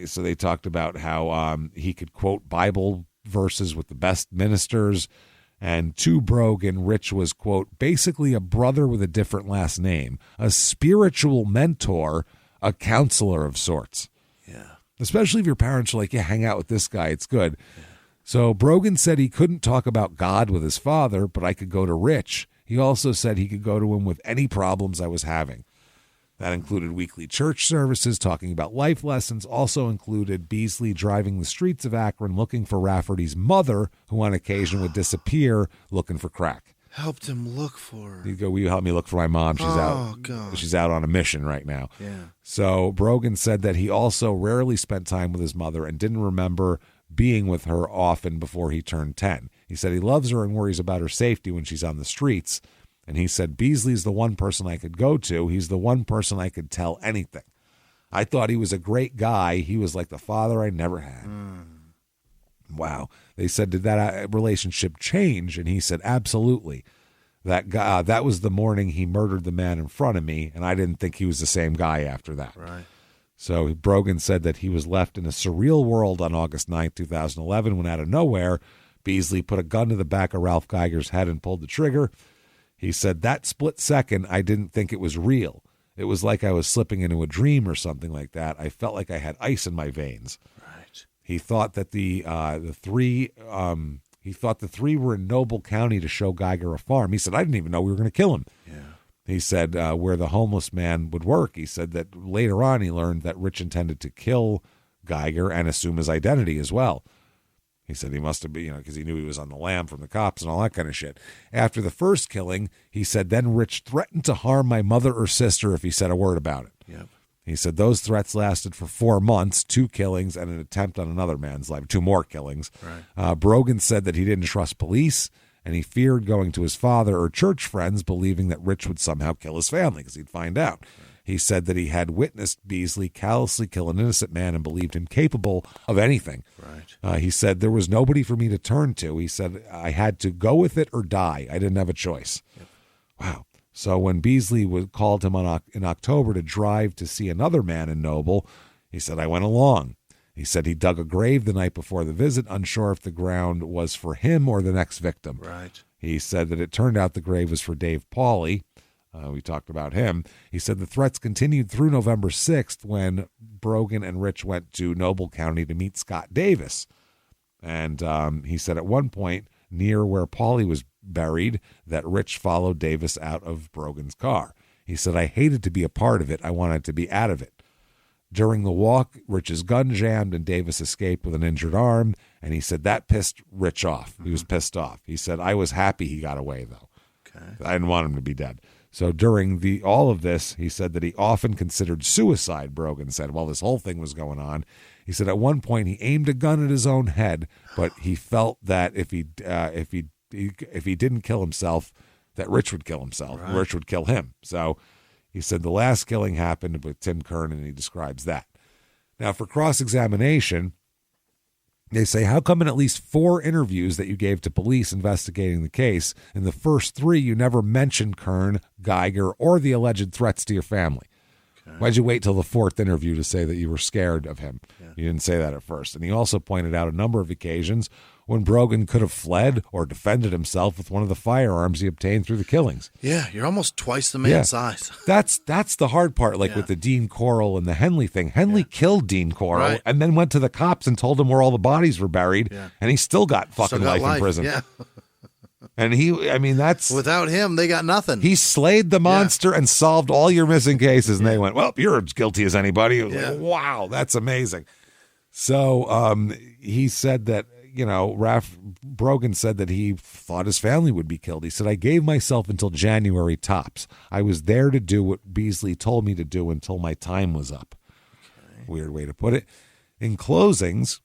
So they talked about how he could quote Bible verses with the best ministers. And to Brogan, Rich was, quote, basically a brother with a different last name, a spiritual mentor, a counselor of sorts. Yeah. Especially if your parents are like, hang out with this guy, it's good. Yeah. So Brogan said he couldn't talk about God with his father, but I could go to Rich. He also said he could go to him with any problems I was having. That included weekly church services, talking about life lessons, also included Beasley driving the streets of Akron looking for Rafferty's mother, who on occasion would disappear looking for crack. Helped him look for her. He'd go, will you help me look for my mom? She's out. God. She's out on a mission right now. Yeah. So Brogan said that he also rarely spent time with his mother and didn't remember being with her often before he turned 10. He said he loves her and worries about her safety when she's on the streets. And he said, Beasley's the one person I could go to. He's the one person I could tell anything. I thought he was a great guy. He was like the father I never had. Wow. They said, did that relationship change? And he said, absolutely. That guy, that was the morning he murdered the man in front of me, and I didn't think he was the same guy after that. Right. So Brogan said that he was left in a surreal world on August 9th, 2011, when out of nowhere, Beasley put a gun to the back of Ralph Geiger's head and pulled the trigger. He said, that split second, I didn't think it was real. It was like I was slipping into a dream or something like that. I felt like I had ice in my veins. Right. He thought that the three were in Noble County to show Geiger a farm. He said, I didn't even know we were going to kill him. Yeah. He said where the homeless man would work. He said that later on he learned that Rich intended to kill Geiger and assume his identity as well. He said he must have been, because he knew he was on the lam from the cops and all that kind of shit. After the first killing, he said, then Rich threatened to harm my mother or sister if he said a word about it. Yep. He said those threats lasted for 4 months, 2 killings, and an attempt on another man's life, 2 more killings. Right. Brogan said that he didn't trust police, and he feared going to his father or church friends, believing that Rich would somehow kill his family because he'd find out. Right. He said that he had witnessed Beasley callously kill an innocent man and believed him capable of anything. Right. He said there was nobody for me to turn to. He said I had to go with it or die. I didn't have a choice. Yep. Wow. So when Beasley called him in October to drive to see another man in Noble, he said, I went along. He said he dug a grave the night before the visit, unsure if the ground was for him or the next victim. Right. He said that it turned out the grave was for Dave Pauly. We talked about him. He said the threats continued through November 6th when Brogan and Rich went to Noble County to meet Scott Davis. And he said at one point near where Pauly was buried that Rich followed Davis out of Brogan's car. He said, I hated to be a part of it. I wanted to be out of it. During the walk, Rich's gun jammed and Davis escaped with an injured arm. And he said that pissed Rich off. He was pissed off. He said, I was happy he got away, though. Okay. I didn't want him to be dead. So during all of this, he said that he often considered suicide, Brogan said, while this whole thing was going on. He said at one point he aimed a gun at his own head, but he felt that if he didn't kill himself, that Rich would kill himself. Right. Rich would kill him. So he said the last killing happened with Tim Kern, and he describes that. Now, for cross-examination, they say, how come in at least 4 interviews that you gave to police investigating the case, in the first 3 you never mentioned Kern, Geiger, or the alleged threats to your family? Okay. Why'd you wait till the 4th interview to say that you were scared of him? Yeah. You didn't say that at first. And he also pointed out a number of occasions when Brogan could have fled or defended himself with one of the firearms he obtained through the killings. Yeah, you're almost twice the man's size. That's the hard part, like with the Dean Corll and the Henley thing. Henley killed Dean Corll and then went to the cops and told them where all the bodies were buried, and he still got fucking life in prison. Yeah. And that's... Without him, they got nothing. He slayed the monster and solved all your missing cases, and they went, well, you're as guilty as anybody. It was like, wow, that's amazing. So he said that, Brogan said that he thought his family would be killed. He said, I gave myself until January tops. I was there to do what Beasley told me to do until my time was up. Okay. Weird way to put it. In closings,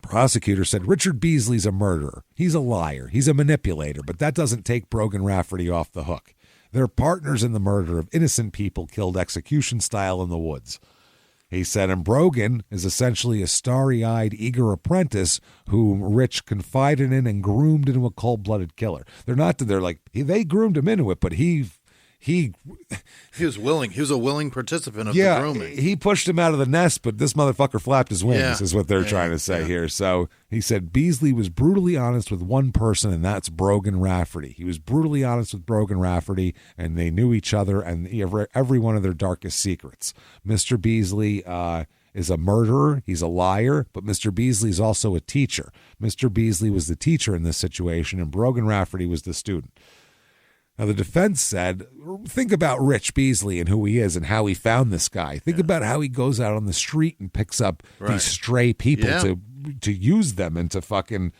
prosecutor said, Richard Beasley's a murderer. He's a liar. He's a manipulator, but that doesn't take Brogan Rafferty off the hook. They're partners in the murder of innocent people killed execution style in the woods. He said, and Brogan is essentially a starry-eyed, eager apprentice whom Rich confided in and groomed into a cold-blooded killer. They groomed him into it, but he was willing. He was a willing participant of the grooming. He pushed him out of the nest, but this motherfucker flapped his wings, is what they're trying to say here. So he said Beasley was brutally honest with one person, and that's Brogan Rafferty. He was brutally honest with Brogan Rafferty, and they knew each other and every one of their darkest secrets. Mr. Beasley is a murderer. He's a liar, but Mr. Beasley's also a teacher. Mr. Beasley was the teacher in this situation, and Brogan Rafferty was the student. Now, the defense said, think about Rich Beasley and who he is and how he found this guy. Think about how he goes out on the street and picks up these stray people to use them and to fucking...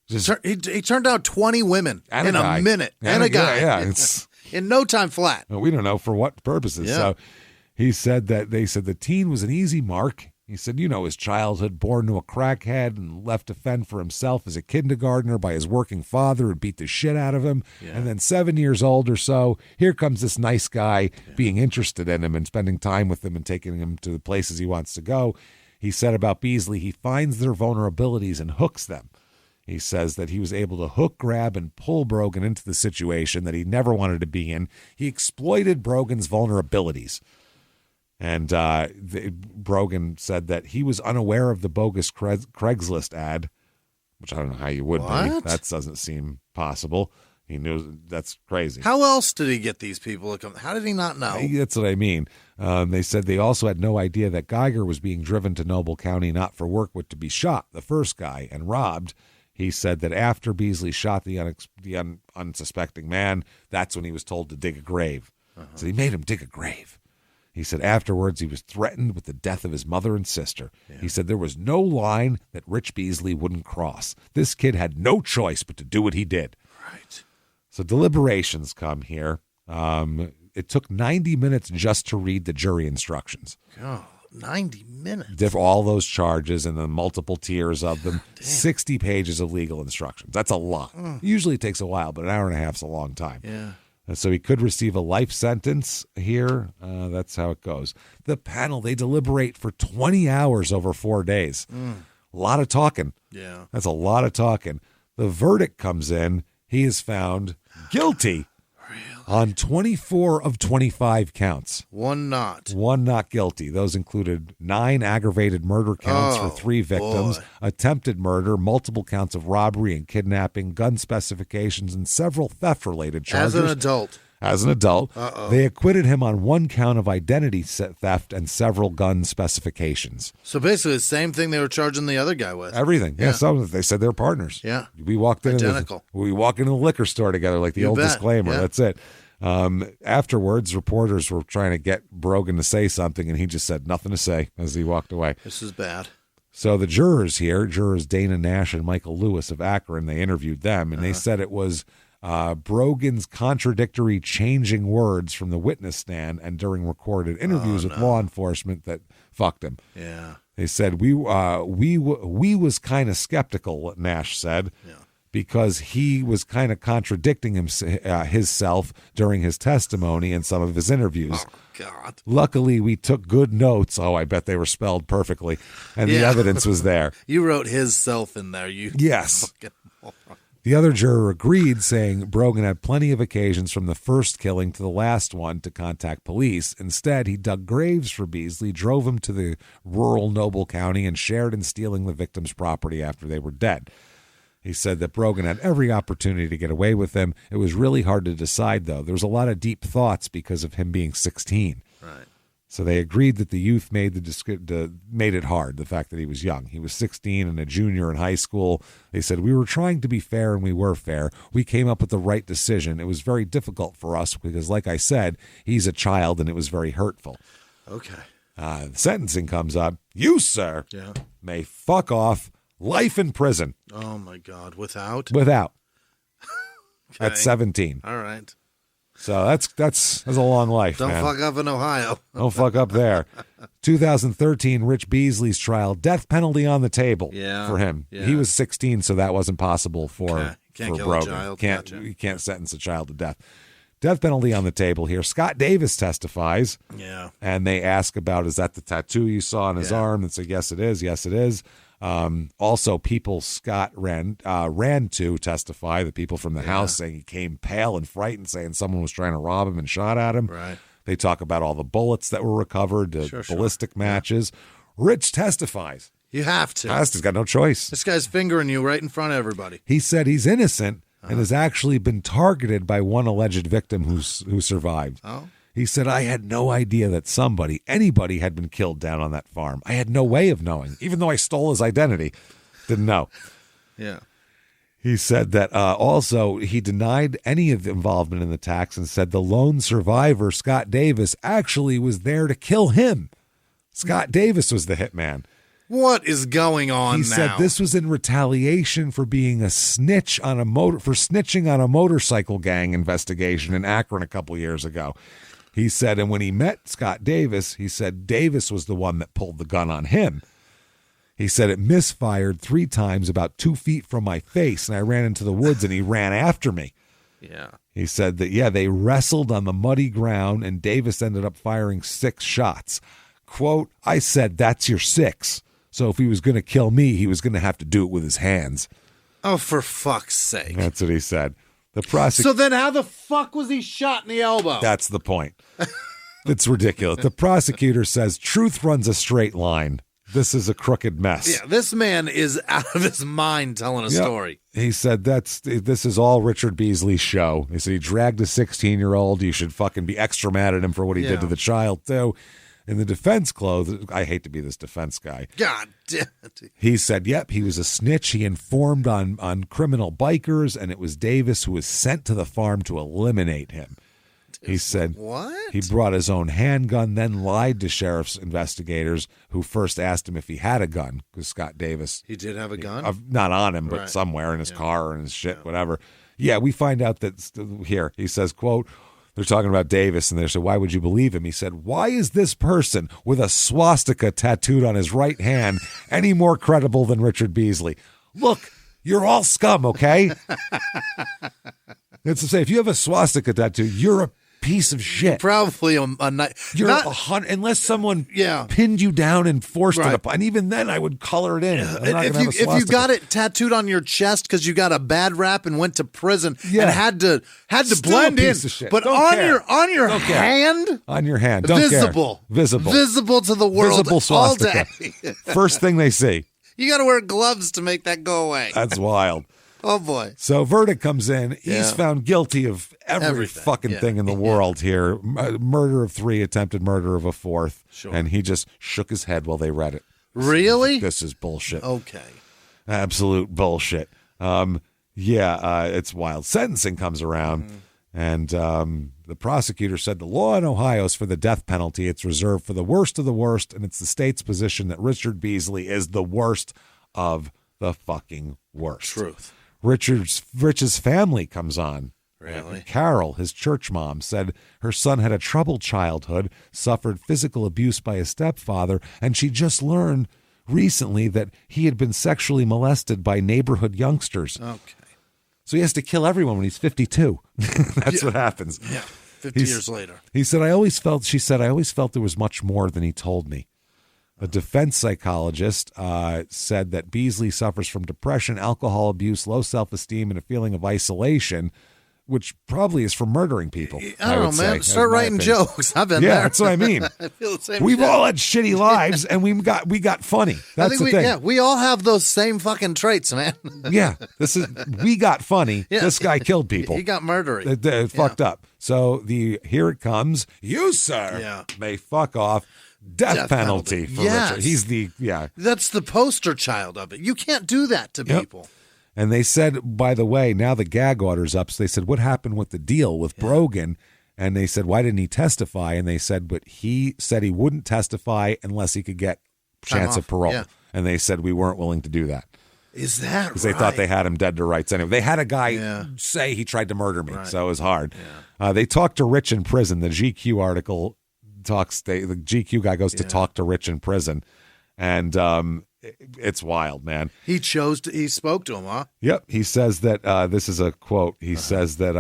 He turned out 20 women in a minute. And a guy. Yeah, it's... in no time flat. We don't know for what purposes. Yeah. So he said that they said the teen was an easy mark. He said, his childhood, born to a crackhead and left to fend for himself as a kindergartner by his working father who beat the shit out of him. Yeah. And then 7 years old or so, here comes this nice guy being interested in him and spending time with him and taking him to the places he wants to go. He said about Beasley, he finds their vulnerabilities and hooks them. He says that he was able to hook, grab, and pull Brogan into the situation that he never wanted to be in. He exploited Brogan's vulnerabilities. And Brogan said that he was unaware of the bogus Craigslist ad, which I don't know how you would be. That doesn't seem possible. He knew that's crazy. How else did he get these people to come? How did he not know? That's what I mean. They said they also had no idea that Geiger was being driven to Noble County not for work but to be shot, the first guy, and robbed. He said that after Beasley shot the unsuspecting man, that's when he was told to dig a grave. So he made him dig a grave. He said afterwards he was threatened with the death of his mother and sister. Yeah. He said there was no line that Rich Beasley wouldn't cross. This kid had no choice but to do what he did. Right. So deliberations come here. It took 90 minutes just to read the jury instructions. Oh, 90 minutes. All those charges and the multiple tiers of them. 60 pages of legal instructions. That's a lot. Usually it takes a while, but an hour and a half is a long time. Yeah. And so he could receive a life sentence here. That's how it goes. The panel, they deliberate for 20 hours over 4 days. A lot of talking. Yeah. That's a lot of talking. The verdict comes in. He is found guilty on 24 of 25 counts. One not guilty. Those included 9 aggravated murder counts for 3 victims, attempted murder, multiple counts of robbery and kidnapping, gun specifications, and several theft-related charges. As an adult. They acquitted him on 1 count of identity theft and several gun specifications. So basically the same thing they were charging the other guy with. Everything. Yeah, they said they're partners. Yeah. We walked in. Identical. We walk into the liquor store together like the old disclaimer. Yeah. That's it. Afterwards, reporters were trying to get Brogan to say something, and he just said nothing to say as he walked away. This is bad. So the jurors Dana Nash and Michael Lewis of Akron, they interviewed them, and they said it was Brogan's contradictory changing words from the witness stand and during recorded interviews with law enforcement that fucked him. Yeah. They said we was kind of skeptical, Nash said, because he was kind of contradicting himself during his testimony and some of his interviews. Oh, God. Luckily, we took good notes. Oh, I bet they were spelled perfectly. And the evidence was there. You wrote his self in there. Yes. The other juror agreed, saying Brogan had plenty of occasions from the first killing to the last one to contact police. Instead, he dug graves for Beasley, drove him to the rural Noble County, and shared in stealing the victim's property after they were dead. He said that Brogan had every opportunity to get away with him. It was really hard to decide, though. There was a lot of deep thoughts because of him being 16. Right. So they agreed that the youth made it hard, the fact that he was young. He was 16 and a junior in high school. They said, we were trying to be fair, and we were fair. We came up with the right decision. It was very difficult for us because, like I said, he's a child, and it was very hurtful. Okay. The sentencing comes up. You, sir, may fuck off. Life in prison. Oh, my God. Without? Without. Okay. At 17. All right. So that's a long life, Don't man. fuck up in Ohio. Don't fuck up there. 2013, Rich Beasley's trial. Death penalty on the table for him. Yeah. He was 16, so that wasn't possible for Can't kill Brogan. a child. You can't sentence a child to death. Death penalty on the table here. Scott Davis testifies. Yeah. And they ask about, is that the tattoo you saw on his arm? And say, yes, it is. Yes, it is. Also, people Scott ran to testify, the people from the house, saying he came pale and frightened, saying someone was trying to rob him and shot at him. Right. They talk about all the bullets that were recovered, the ballistic matches. Rich testifies. You have to. He's got no choice. This guy's fingering you right in front of everybody. He said he's innocent and has actually been targeted by one alleged victim who survived. Oh. He said, I had no idea that anybody had been killed down on that farm. I had no way of knowing, even though I stole his identity. Didn't know. Yeah. He said that also he denied any of the involvement in the attacks and said the lone survivor, Scott Davis, actually was there to kill him. Scott Davis was the hitman. What is going on now? He said this was in retaliation for being a snitch on snitching on a motorcycle gang investigation in Akron a couple years ago. He said, and when he met Scott Davis, he said Davis was the one that pulled the gun on him. He said it misfired 3 times about 2 feet from my face, and I ran into the woods, and he ran after me. Yeah. He said that, they wrestled on the muddy ground, and Davis ended up firing 6 shots. Quote, I said, that's your 6. So if he was going to kill me, he was going to have to do it with his hands. Oh, for fuck's sake. That's what he said. So then how the fuck was he shot in the elbow? That's the point. It's ridiculous. The prosecutor says truth runs a straight line. This is a crooked mess. Yeah, this man is out of his mind telling a story. He said this is all Richard Beasley's show. He said he dragged a 16-year-old. You should fucking be extra mad at him for what he did to the child, too. In the defense clothes, I hate to be this defense guy. God damn it. He said, yep, he was a snitch. He informed on criminal bikers, and it was Davis who was sent to the farm to eliminate him. He said what? He brought his own handgun, then lied to sheriff's investigators who first asked him if he had a gun, because Scott Davis. He did have a gun? Not on him, but somewhere in his car or in his shit, whatever. Yeah, we find out that here, he says, quote, they're talking about Davis, and they said, why would you believe him? He said, why is this person with a swastika tattooed on his right hand any more credible than Richard Beasley? Look, you're all scum, okay? It's to say, if you have a swastika tattoo, you're a piece of shit. Probably a night. You're unless someone pinned you down and forced it up. And even then, I would color it in. If you got it tattooed on your chest because you got a bad rap and went to prison and had to blend in, but on your hand, on your hand, don't visible to the world, visible swastika. All day. First thing they see. You got to wear gloves to make that go away. That's wild. Oh, boy. So verdict comes in. He's found guilty of everything. Fucking thing in the world here. Murder of 3, attempted murder of a 4th. Sure. And he just shook his head while they read it. Really? This is bullshit. Okay. Absolute bullshit. It's wild. Sentencing comes around, and the prosecutor said the law in Ohio is for the death penalty. It's reserved for the worst of the worst, and it's the state's position that Richard Beasley is the worst of the fucking worst. Truth. Rich's family comes on. Really? Carol, his church mom, said her son had a troubled childhood, suffered physical abuse by his stepfather, and she just learned recently that he had been sexually molested by neighborhood youngsters. Okay. So he has to kill everyone when he's 52. That's what happens. Yeah, 50 years later. He said, she said, I always felt there was much more than he told me. A defense psychologist said that Beasley suffers from depression, alcohol abuse, low self-esteem, and a feeling of isolation, which probably is from murdering people. I don't know, man. Start writing jokes. I've been there. Yeah, that's what I mean. I feel the same. We've all had shitty lives, and we got funny. That's the thing. Yeah, we all have those same fucking traits, man. Yeah, we got funny. Yeah. This guy killed people. He got murdery. Fucked up. So here it comes. You, sir, may fuck off. Death penalty for Richard. He's That's the poster child of it. You can't do that to people. And they said, by the way, now the gag order's up. So they said, what happened with the deal with Brogan? And they said, why didn't he testify? And they said, but he said he wouldn't testify unless he could get chance of parole. Yeah. And they said, we weren't willing to do that. Is that right? Because they thought they had him dead to rights anyway. They had a guy say he tried to murder me, so it was hard. Yeah. They talked to Rich in prison. The GQ article the GQ guy goes to talk to Rich in prison, and it's wild, man. He spoke to him, huh? Yep. He says that this is a quote. He says that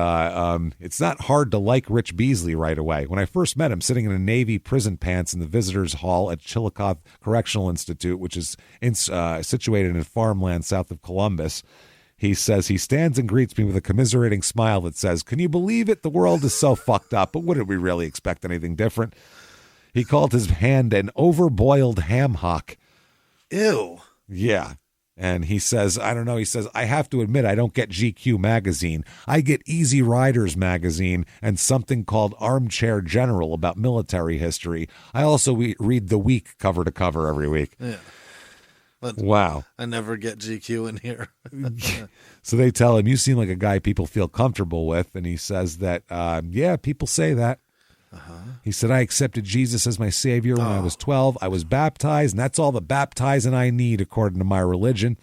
it's not hard to like Rich Beasley right away. When I first met him, sitting in a Navy prison pants in the visitors hall at Chillicothe Correctional Institute, which is situated in farmland south of Columbus, he says he stands and greets me with a commiserating smile that says, "Can you believe it? The world is so fucked up, but wouldn't we really expect anything different?" He called his hand an overboiled ham hock. Ew. Yeah. And he says, I don't know, he says, I have to admit I don't get GQ magazine. I get Easy Riders magazine and something called Armchair General about military history. I also read The Week cover to cover every week. Yeah. But wow. I never get GQ in here. So they tell him, you seem like a guy people feel comfortable with. And he says that, yeah, people say that. He said, I accepted Jesus as my Savior when I was 12. I was baptized, and that's all the baptizing I need according to my religion.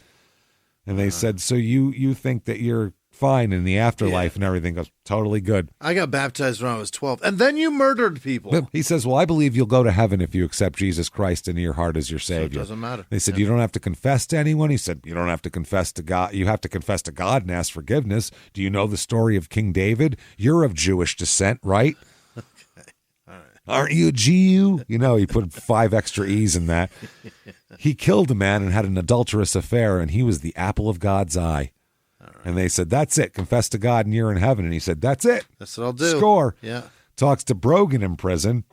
And they said, so you think that you're fine in the afterlife and everything goes totally good. I got baptized when I was 12, and then you murdered people. He says, well, I believe you'll go to heaven if you accept Jesus Christ into your heart as your Savior. So it doesn't matter. They said, you don't have to confess to anyone. He said, you don't have to confess to God. You have to confess to God and ask forgiveness. Do you know the story of King David? You're of Jewish descent, right? Aren't you a Jew? You know, he put 5 extra E's in that. He killed a man and had an adulterous affair, and he was the apple of God's eye. And they said, that's it. Confess to God and you're in heaven. And he said, that's it. That's what I'll do. Score. Yeah. Talks to Brogan in prison.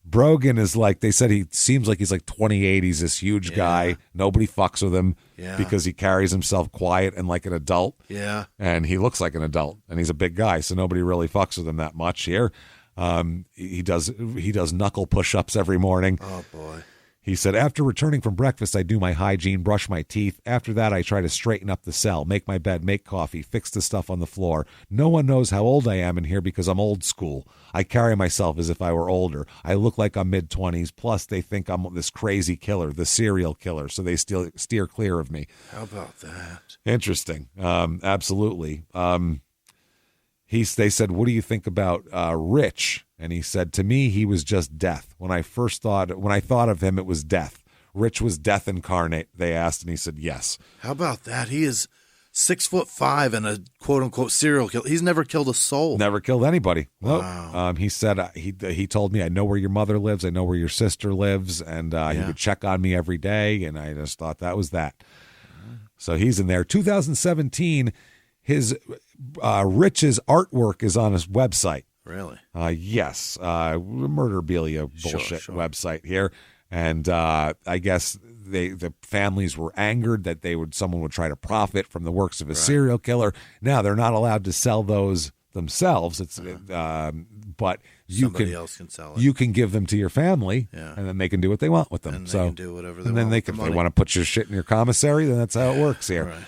Brogan is like, they said he seems like he's like 28. He's this huge guy. Nobody fucks with him because he carries himself quiet and like an adult. Yeah. And he looks like an adult. And he's a big guy, so nobody really fucks with him that much here. He does knuckle push-ups every morning. Oh boy. He said, after returning from breakfast, I do my hygiene, brush my teeth. After that, I try to straighten up the cell, make my bed, make coffee, fix the stuff on the floor. No one knows how old I am in here because I'm old school. I carry myself as if I were older. I look like I'm mid-20s. Plus, they think I'm this crazy killer, the serial killer, so they still steer clear of me. How about that? Interesting. Absolutely. They said, what do you think about Rich? And he said, to me, he was just death. When I thought of him, it was death. Rich was death incarnate, they asked, and he said, yes. How about that? He is 6'5" and a quote unquote serial killer. He's never killed a soul. Never killed anybody. Wow. Nope. He said, he told me, I know where your mother lives. I know where your sister lives. And he would check on me every day. And I just thought that was that. So he's in there. 2017, his Rich's artwork is on his website. Really? Yes. Murderabilia bullshit website here. And I guess the families were angered that someone would try to profit from the works of a serial killer. Now they're not allowed to sell those themselves. It's but somebody else can sell it. You can give them to your family, and then they can do what they want with them. And they can do whatever they and then want. If they want to put your shit in your commissary, then that's how it works here. Right.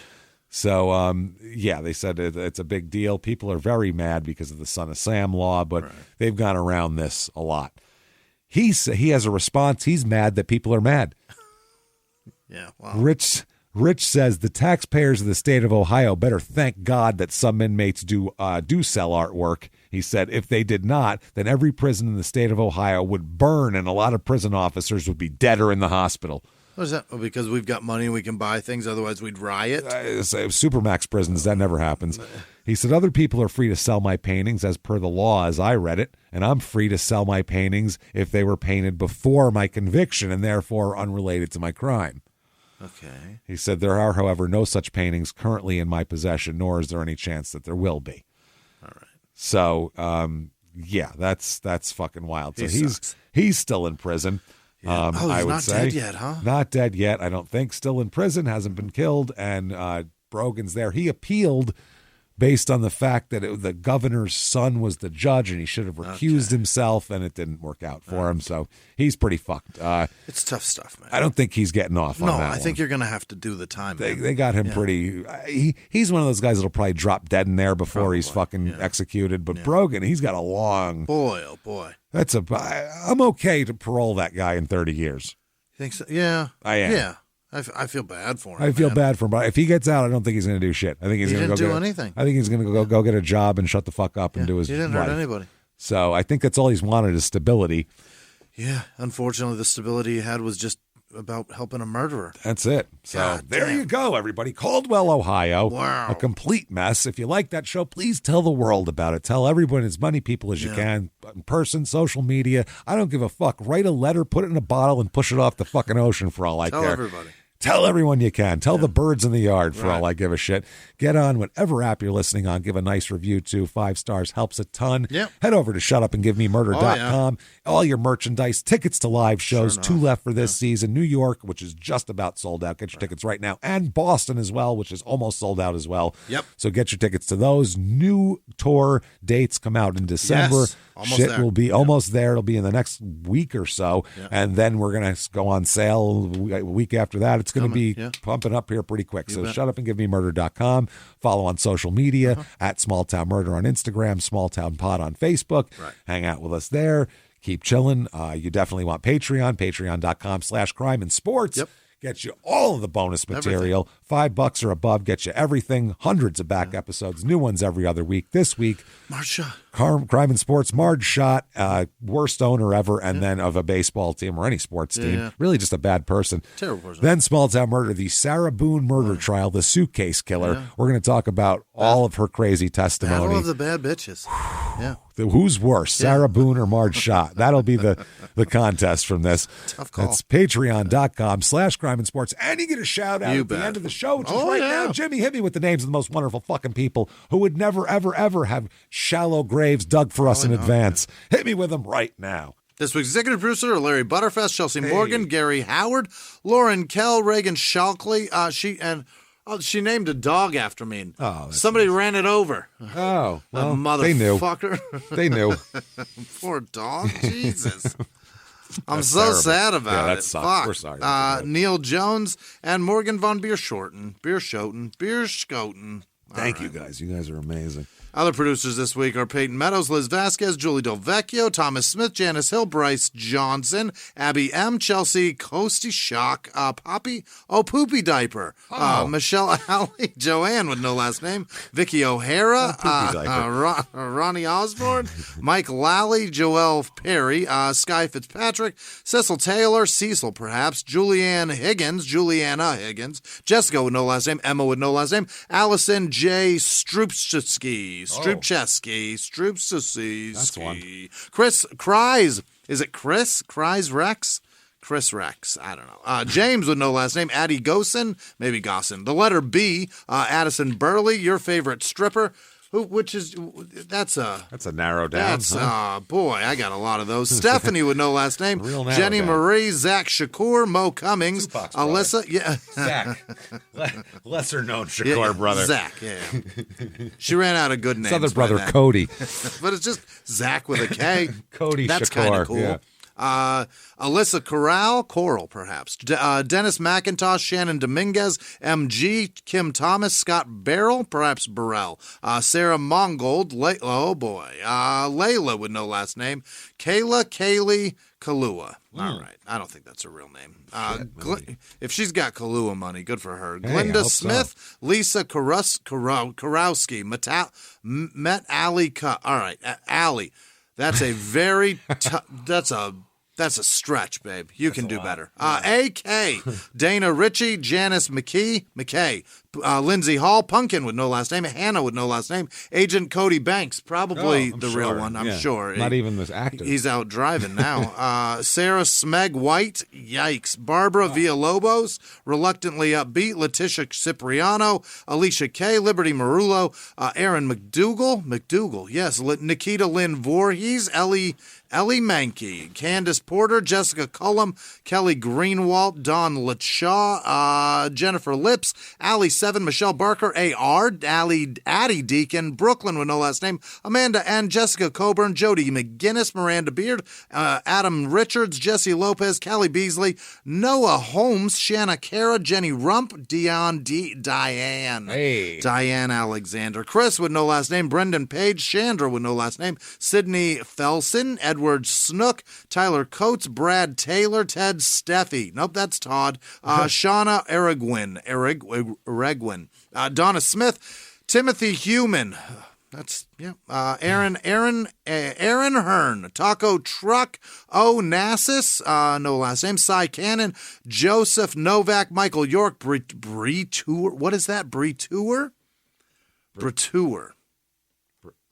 So, they said it's a big deal. People are very mad because of the Son of Sam law, but they've gone around this a lot. He has a response. He's mad that people are mad. Yeah. Wow. Rich says the taxpayers of the state of Ohio better thank God that some inmates do sell artwork. He said if they did not, then every prison in the state of Ohio would burn and a lot of prison officers would be dead or in the hospital. What is that? Oh, because we've got money and we can buy things, otherwise we'd riot? Supermax prisons, that never happens. He said, other people are free to sell my paintings as per the law as I read it, and I'm free to sell my paintings if they were painted before my conviction and therefore unrelated to my crime. Okay. He said, there are, however, no such paintings currently in my possession, nor is there any chance that there will be. All right. So, that's fucking wild. So sucks. he's still in prison. Yeah. He's I would not say. dead yet, huh? Not dead yet. I don't think. Still in prison, hasn't been killed, and Brogan's there. He appealed based on the fact that the governor's son was the judge, and he should have recused himself, and it didn't work out for him. So he's pretty fucked. It's tough stuff, man. I don't think he's getting off on that I think one. you're going to have to do the time. They got him pretty. He's one of those guys that'll probably drop dead in there before he's fucking executed. But Brogan, he's got a long. Boy, oh boy. I'm okay to parole that guy in 30 years. You think so? Yeah. I am. Yeah. I feel bad for him. I feel bad for him, but if he gets out, I don't think he's going to do shit. I think he's going to do anything. I think he's going to go get a job and shut the fuck up and do his life. He didn't hurt anybody. So I think that's all he's wanted is stability. Yeah. Unfortunately, the stability he had was just about helping a murderer. That's it. So there you go, everybody. Caldwell, Ohio. Wow. A complete mess. If you like that show, please tell the world about it. Tell everyone, as many people as you can, in person, social media. I don't give a fuck. Write a letter, put it in a bottle, and push it off the fucking ocean for all I care. Tell everybody. Tell everyone you can. Tell the birds in the yard for all I give a shit. Get on whatever app you're listening on. Give a nice review too. 5 stars helps a ton. Yep. Head over to shutupandgivememurder.com. All your merchandise, tickets to live shows, 2 left for this season. New York, which is just about sold out. Get your tickets right now. And Boston as well, which is almost sold out as well. Yep. So get your tickets to those. New tour dates come out in December. Yes. Almost Shit there. will be almost there. It'll be in the next week or so. Yep. And then we're going to go on sale a week after that. It's going to be pumping up here pretty quick. So shutupandgivememurder.com. Follow on social media at Small Town Murder on Instagram, Small Town Pod on Facebook. Right. Hang out with us there. Keep chilling. You definitely want Patreon, patreon.com/crime and sports. Yep. Gets you all of the bonus material. $5 or above gets you everything. Hundreds of back episodes. New ones every other week. This week, Marsha. Crime and Sports, Marge Shot, worst owner ever, and then of a baseball team or any sports team. Yeah. Really just a bad person. Terrible person. Then Small Town Murder, the Sarah Boone murder trial, the suitcase killer. Yeah. We're going to talk about all of her crazy testimony. Battle of the bad bitches. Yeah. Who's worse, Sarah Boone or Marge Shot? That'll be the contest from this. Tough call. That's patreon.com/crime and sports. And you get a shout out at the end of the show, which is right now. Jimmy, hit me with the names of the most wonderful fucking people who would never, ever, ever have shallow graves dug for us in advance. Hit me with them right now. This week's executive producer are Larry Butterfest, Chelsea Morgan, Gary Howard, Lauren Kell, Reagan Shalkley. She named a dog after me. Somebody ran it over. Oh, well, motherfucker. They knew. Poor dog. Jesus. I'm so terrible. Sad about that it. Sucks. Fuck. We're sorry. Neil Jones and Morgan von Bierschoten. Thank you guys. You guys are amazing. Other producers this week are Peyton Meadows, Liz Vasquez, Julie Del Vecchio, Thomas Smith, Janice Hill, Bryce Johnson, Abby M., Chelsea Coasty Shock, Poppy, Poopy Diaper, Michelle Alley, Joanne with no last name, Vicky O'Hara, Ronnie Osborne, Mike Lally, Joelle Perry, Sky Fitzpatrick, Cecil Taylor, Cecil perhaps, Juliana Higgins, Jessica with no last name, Emma with no last name, Allison J. Stroopczewski. That's one. Chris Cries. Is it Chris? Cries Rex? Chris Rex. I don't know. James with no last name. Addie Gossen. Maybe Gossen. The letter B. Addison Burley. Your favorite stripper. That's a narrow down. Boy, I got a lot of those. Stephanie with no last name. Jenny down. Marie, Zach Shakur, Mo Cummings, Alyssa. Zach. Lesser known Shakur brother. Zach, She ran out of good names. His other brother, Cody. But it's just Zach with a K. Cody That's Shakur. Kind of cool. Yeah. Alyssa Coral, perhaps. Dennis McIntosh, Shannon Dominguez, MG, Kim Thomas, Scott Barrell, perhaps Burrell, Sarah Mongold, Layla with no last name, Kaylee, Kahlua. All right. I don't think that's a real name. If she's got Kahlua money, good for her. Hey, Glinda Smith, Lisa Karowski, Met Ali. All right. Ali. That's a very that's a stretch, babe. You can do better. A.K. Dana Ritchie, Janice McKay, Lindsay Hall, Punkin with no last name, Hannah with no last name, Agent Cody Banks, probably the real one, I'm sure. Not even this actor. He's out driving now. Sarah Smeg White, yikes. Barbara Villalobos, reluctantly upbeat, Letitia Cipriano, Alicia K, Liberty Marullo, Aaron McDougal, yes, Nikita Lynn Voorhees, Ellie Mankey, Candace Porter, Jessica Cullum, Kelly Greenwalt, Dawn Lachaw, Jennifer Lips, Allie 7, Michelle Barker, A.R., Addie Deacon, Brooklyn with no last name, Amanda N., Jessica Coburn, Jody McGinnis, Miranda Beard, Adam Richards, Jesse Lopez, Callie Beasley, Noah Holmes, Shanna Cara, Jenny Rump, Diane Alexander, Chris with no last name, Brendan Page, Chandra with no last name, Sydney Felson, Edward Snook, Tyler Coates, Brad Taylor, Ted Steffi. Nope, that's Todd. Shauna Eregwin. Donna Smith, Timothy Human. That's Aaron Hearn, Taco Truck, Nassus, no last name, Cy Cannon, Joseph Novak, Michael York, Bretour. What is that? Bretour.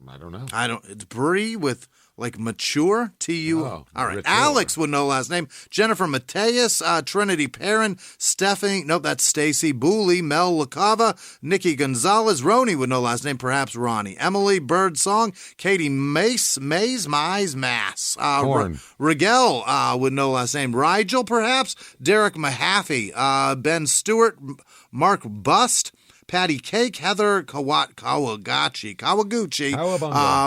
I don't know. It's Brie with like mature, T-U. Oh, all right. mature. Alex with no last name. Jennifer Mateus, Trinity Perrin, Stephanie. Nope, that's Stacy Booley, Mel LaCava, Nikki Gonzalez, Roni with no last name, perhaps Ronnie. Emily Birdsong, Katie Mace, Mass. Rigel with no last name. Rigel, perhaps. Derek Mahaffey, Ben Stewart, Mark Bust. Patty Cake, Heather Kawaguchi,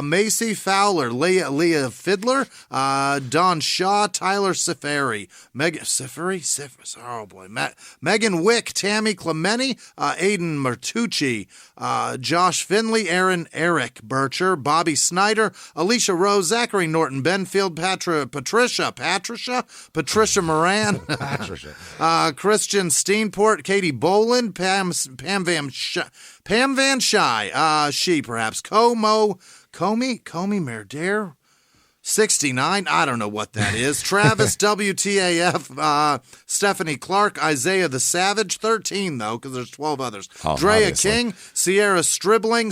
Macy Fowler, Leah Fiddler, Don Shaw, Tyler Siferi, Megan Wick, Tammy Clementi, Aiden Martucci, Josh Finley, Eric Bircher, Bobby Snyder, Alicia Rose, Zachary Norton, Benfield, Patricia Moran, Christian Steenport, Katie Boland, Pam Van Shy, she perhaps, Comey Merder, 69, I don't know what that is. Travis WTAF, Stephanie Clark, Isaiah the Savage, 13 though, because there's 12 others. Drea obviously. King, Sierra Stribling,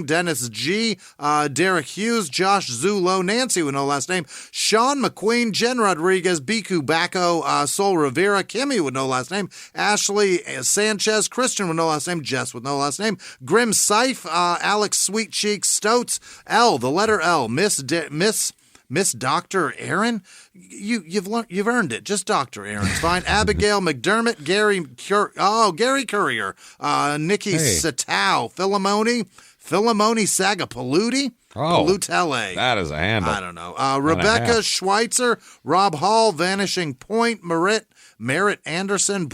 Dennis G, Derek Hughes, Josh Zulo, Nancy with no last name, Sean McQueen, Jen Rodriguez, Biku Bacco, Sol Rivera, Kimmy with no last name, Ashley Sanchez, Christian with no last name, Jess with no last name, Grim Seif, Alex Sweet Cheeks, Stoats, L, the letter L, Miss Dr. Aaron, you've earned it. Just Dr. Aaron's fine. Abigail McDermott, Gary Courier, Nikki Satow, Philomoni Sagapaludi, Palutele. That is a handle. I don't know. Rebecca Schweitzer, Rob Hall, Vanishing Point, Merritt Anderson,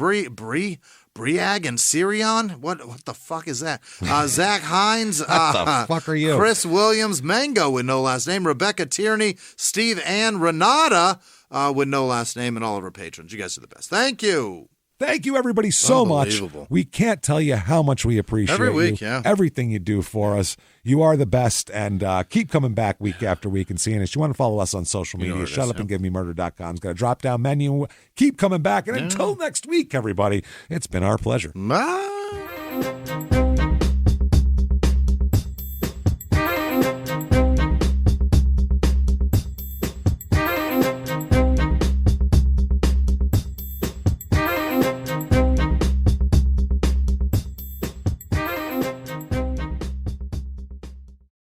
Briag and Sirion? What the fuck is that? Zach Hines. What the fuck are you? Chris Williams, Mango with no last name. Rebecca Tierney, Steve Ann, Renata with no last name, and all of our patrons. You guys are the best. Thank you. Thank you, everybody, so much. We can't tell you how much we appreciate every week, everything you do for us. You are the best, and keep coming back week after week and seeing us. You want to follow us on social media, shutupandgivememurder.com. It's got a drop-down menu. Keep coming back, and until next week, everybody, it's been our pleasure. Bye.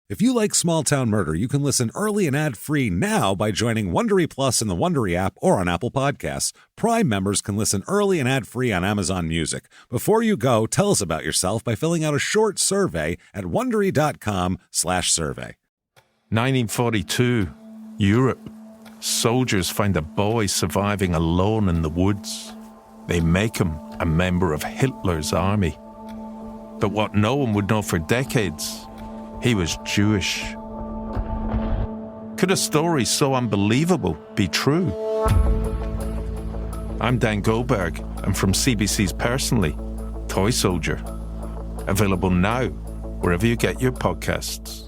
If you like Small Town Murder, you can listen early and ad-free now by joining Wondery Plus in the Wondery app or on Apple Podcasts. Prime members can listen early and ad-free on Amazon Music. Before you go, tell us about yourself by filling out a short survey at Wondery.com/survey. 1942, Europe. Soldiers find a boy surviving alone in the woods. They make him a member of Hitler's army. But what no one would know for decades, he was Jewish. Could a story so unbelievable be true? I'm Dan Goldberg, and from CBC's Personally, Toy Soldier. Available now, wherever you get your podcasts.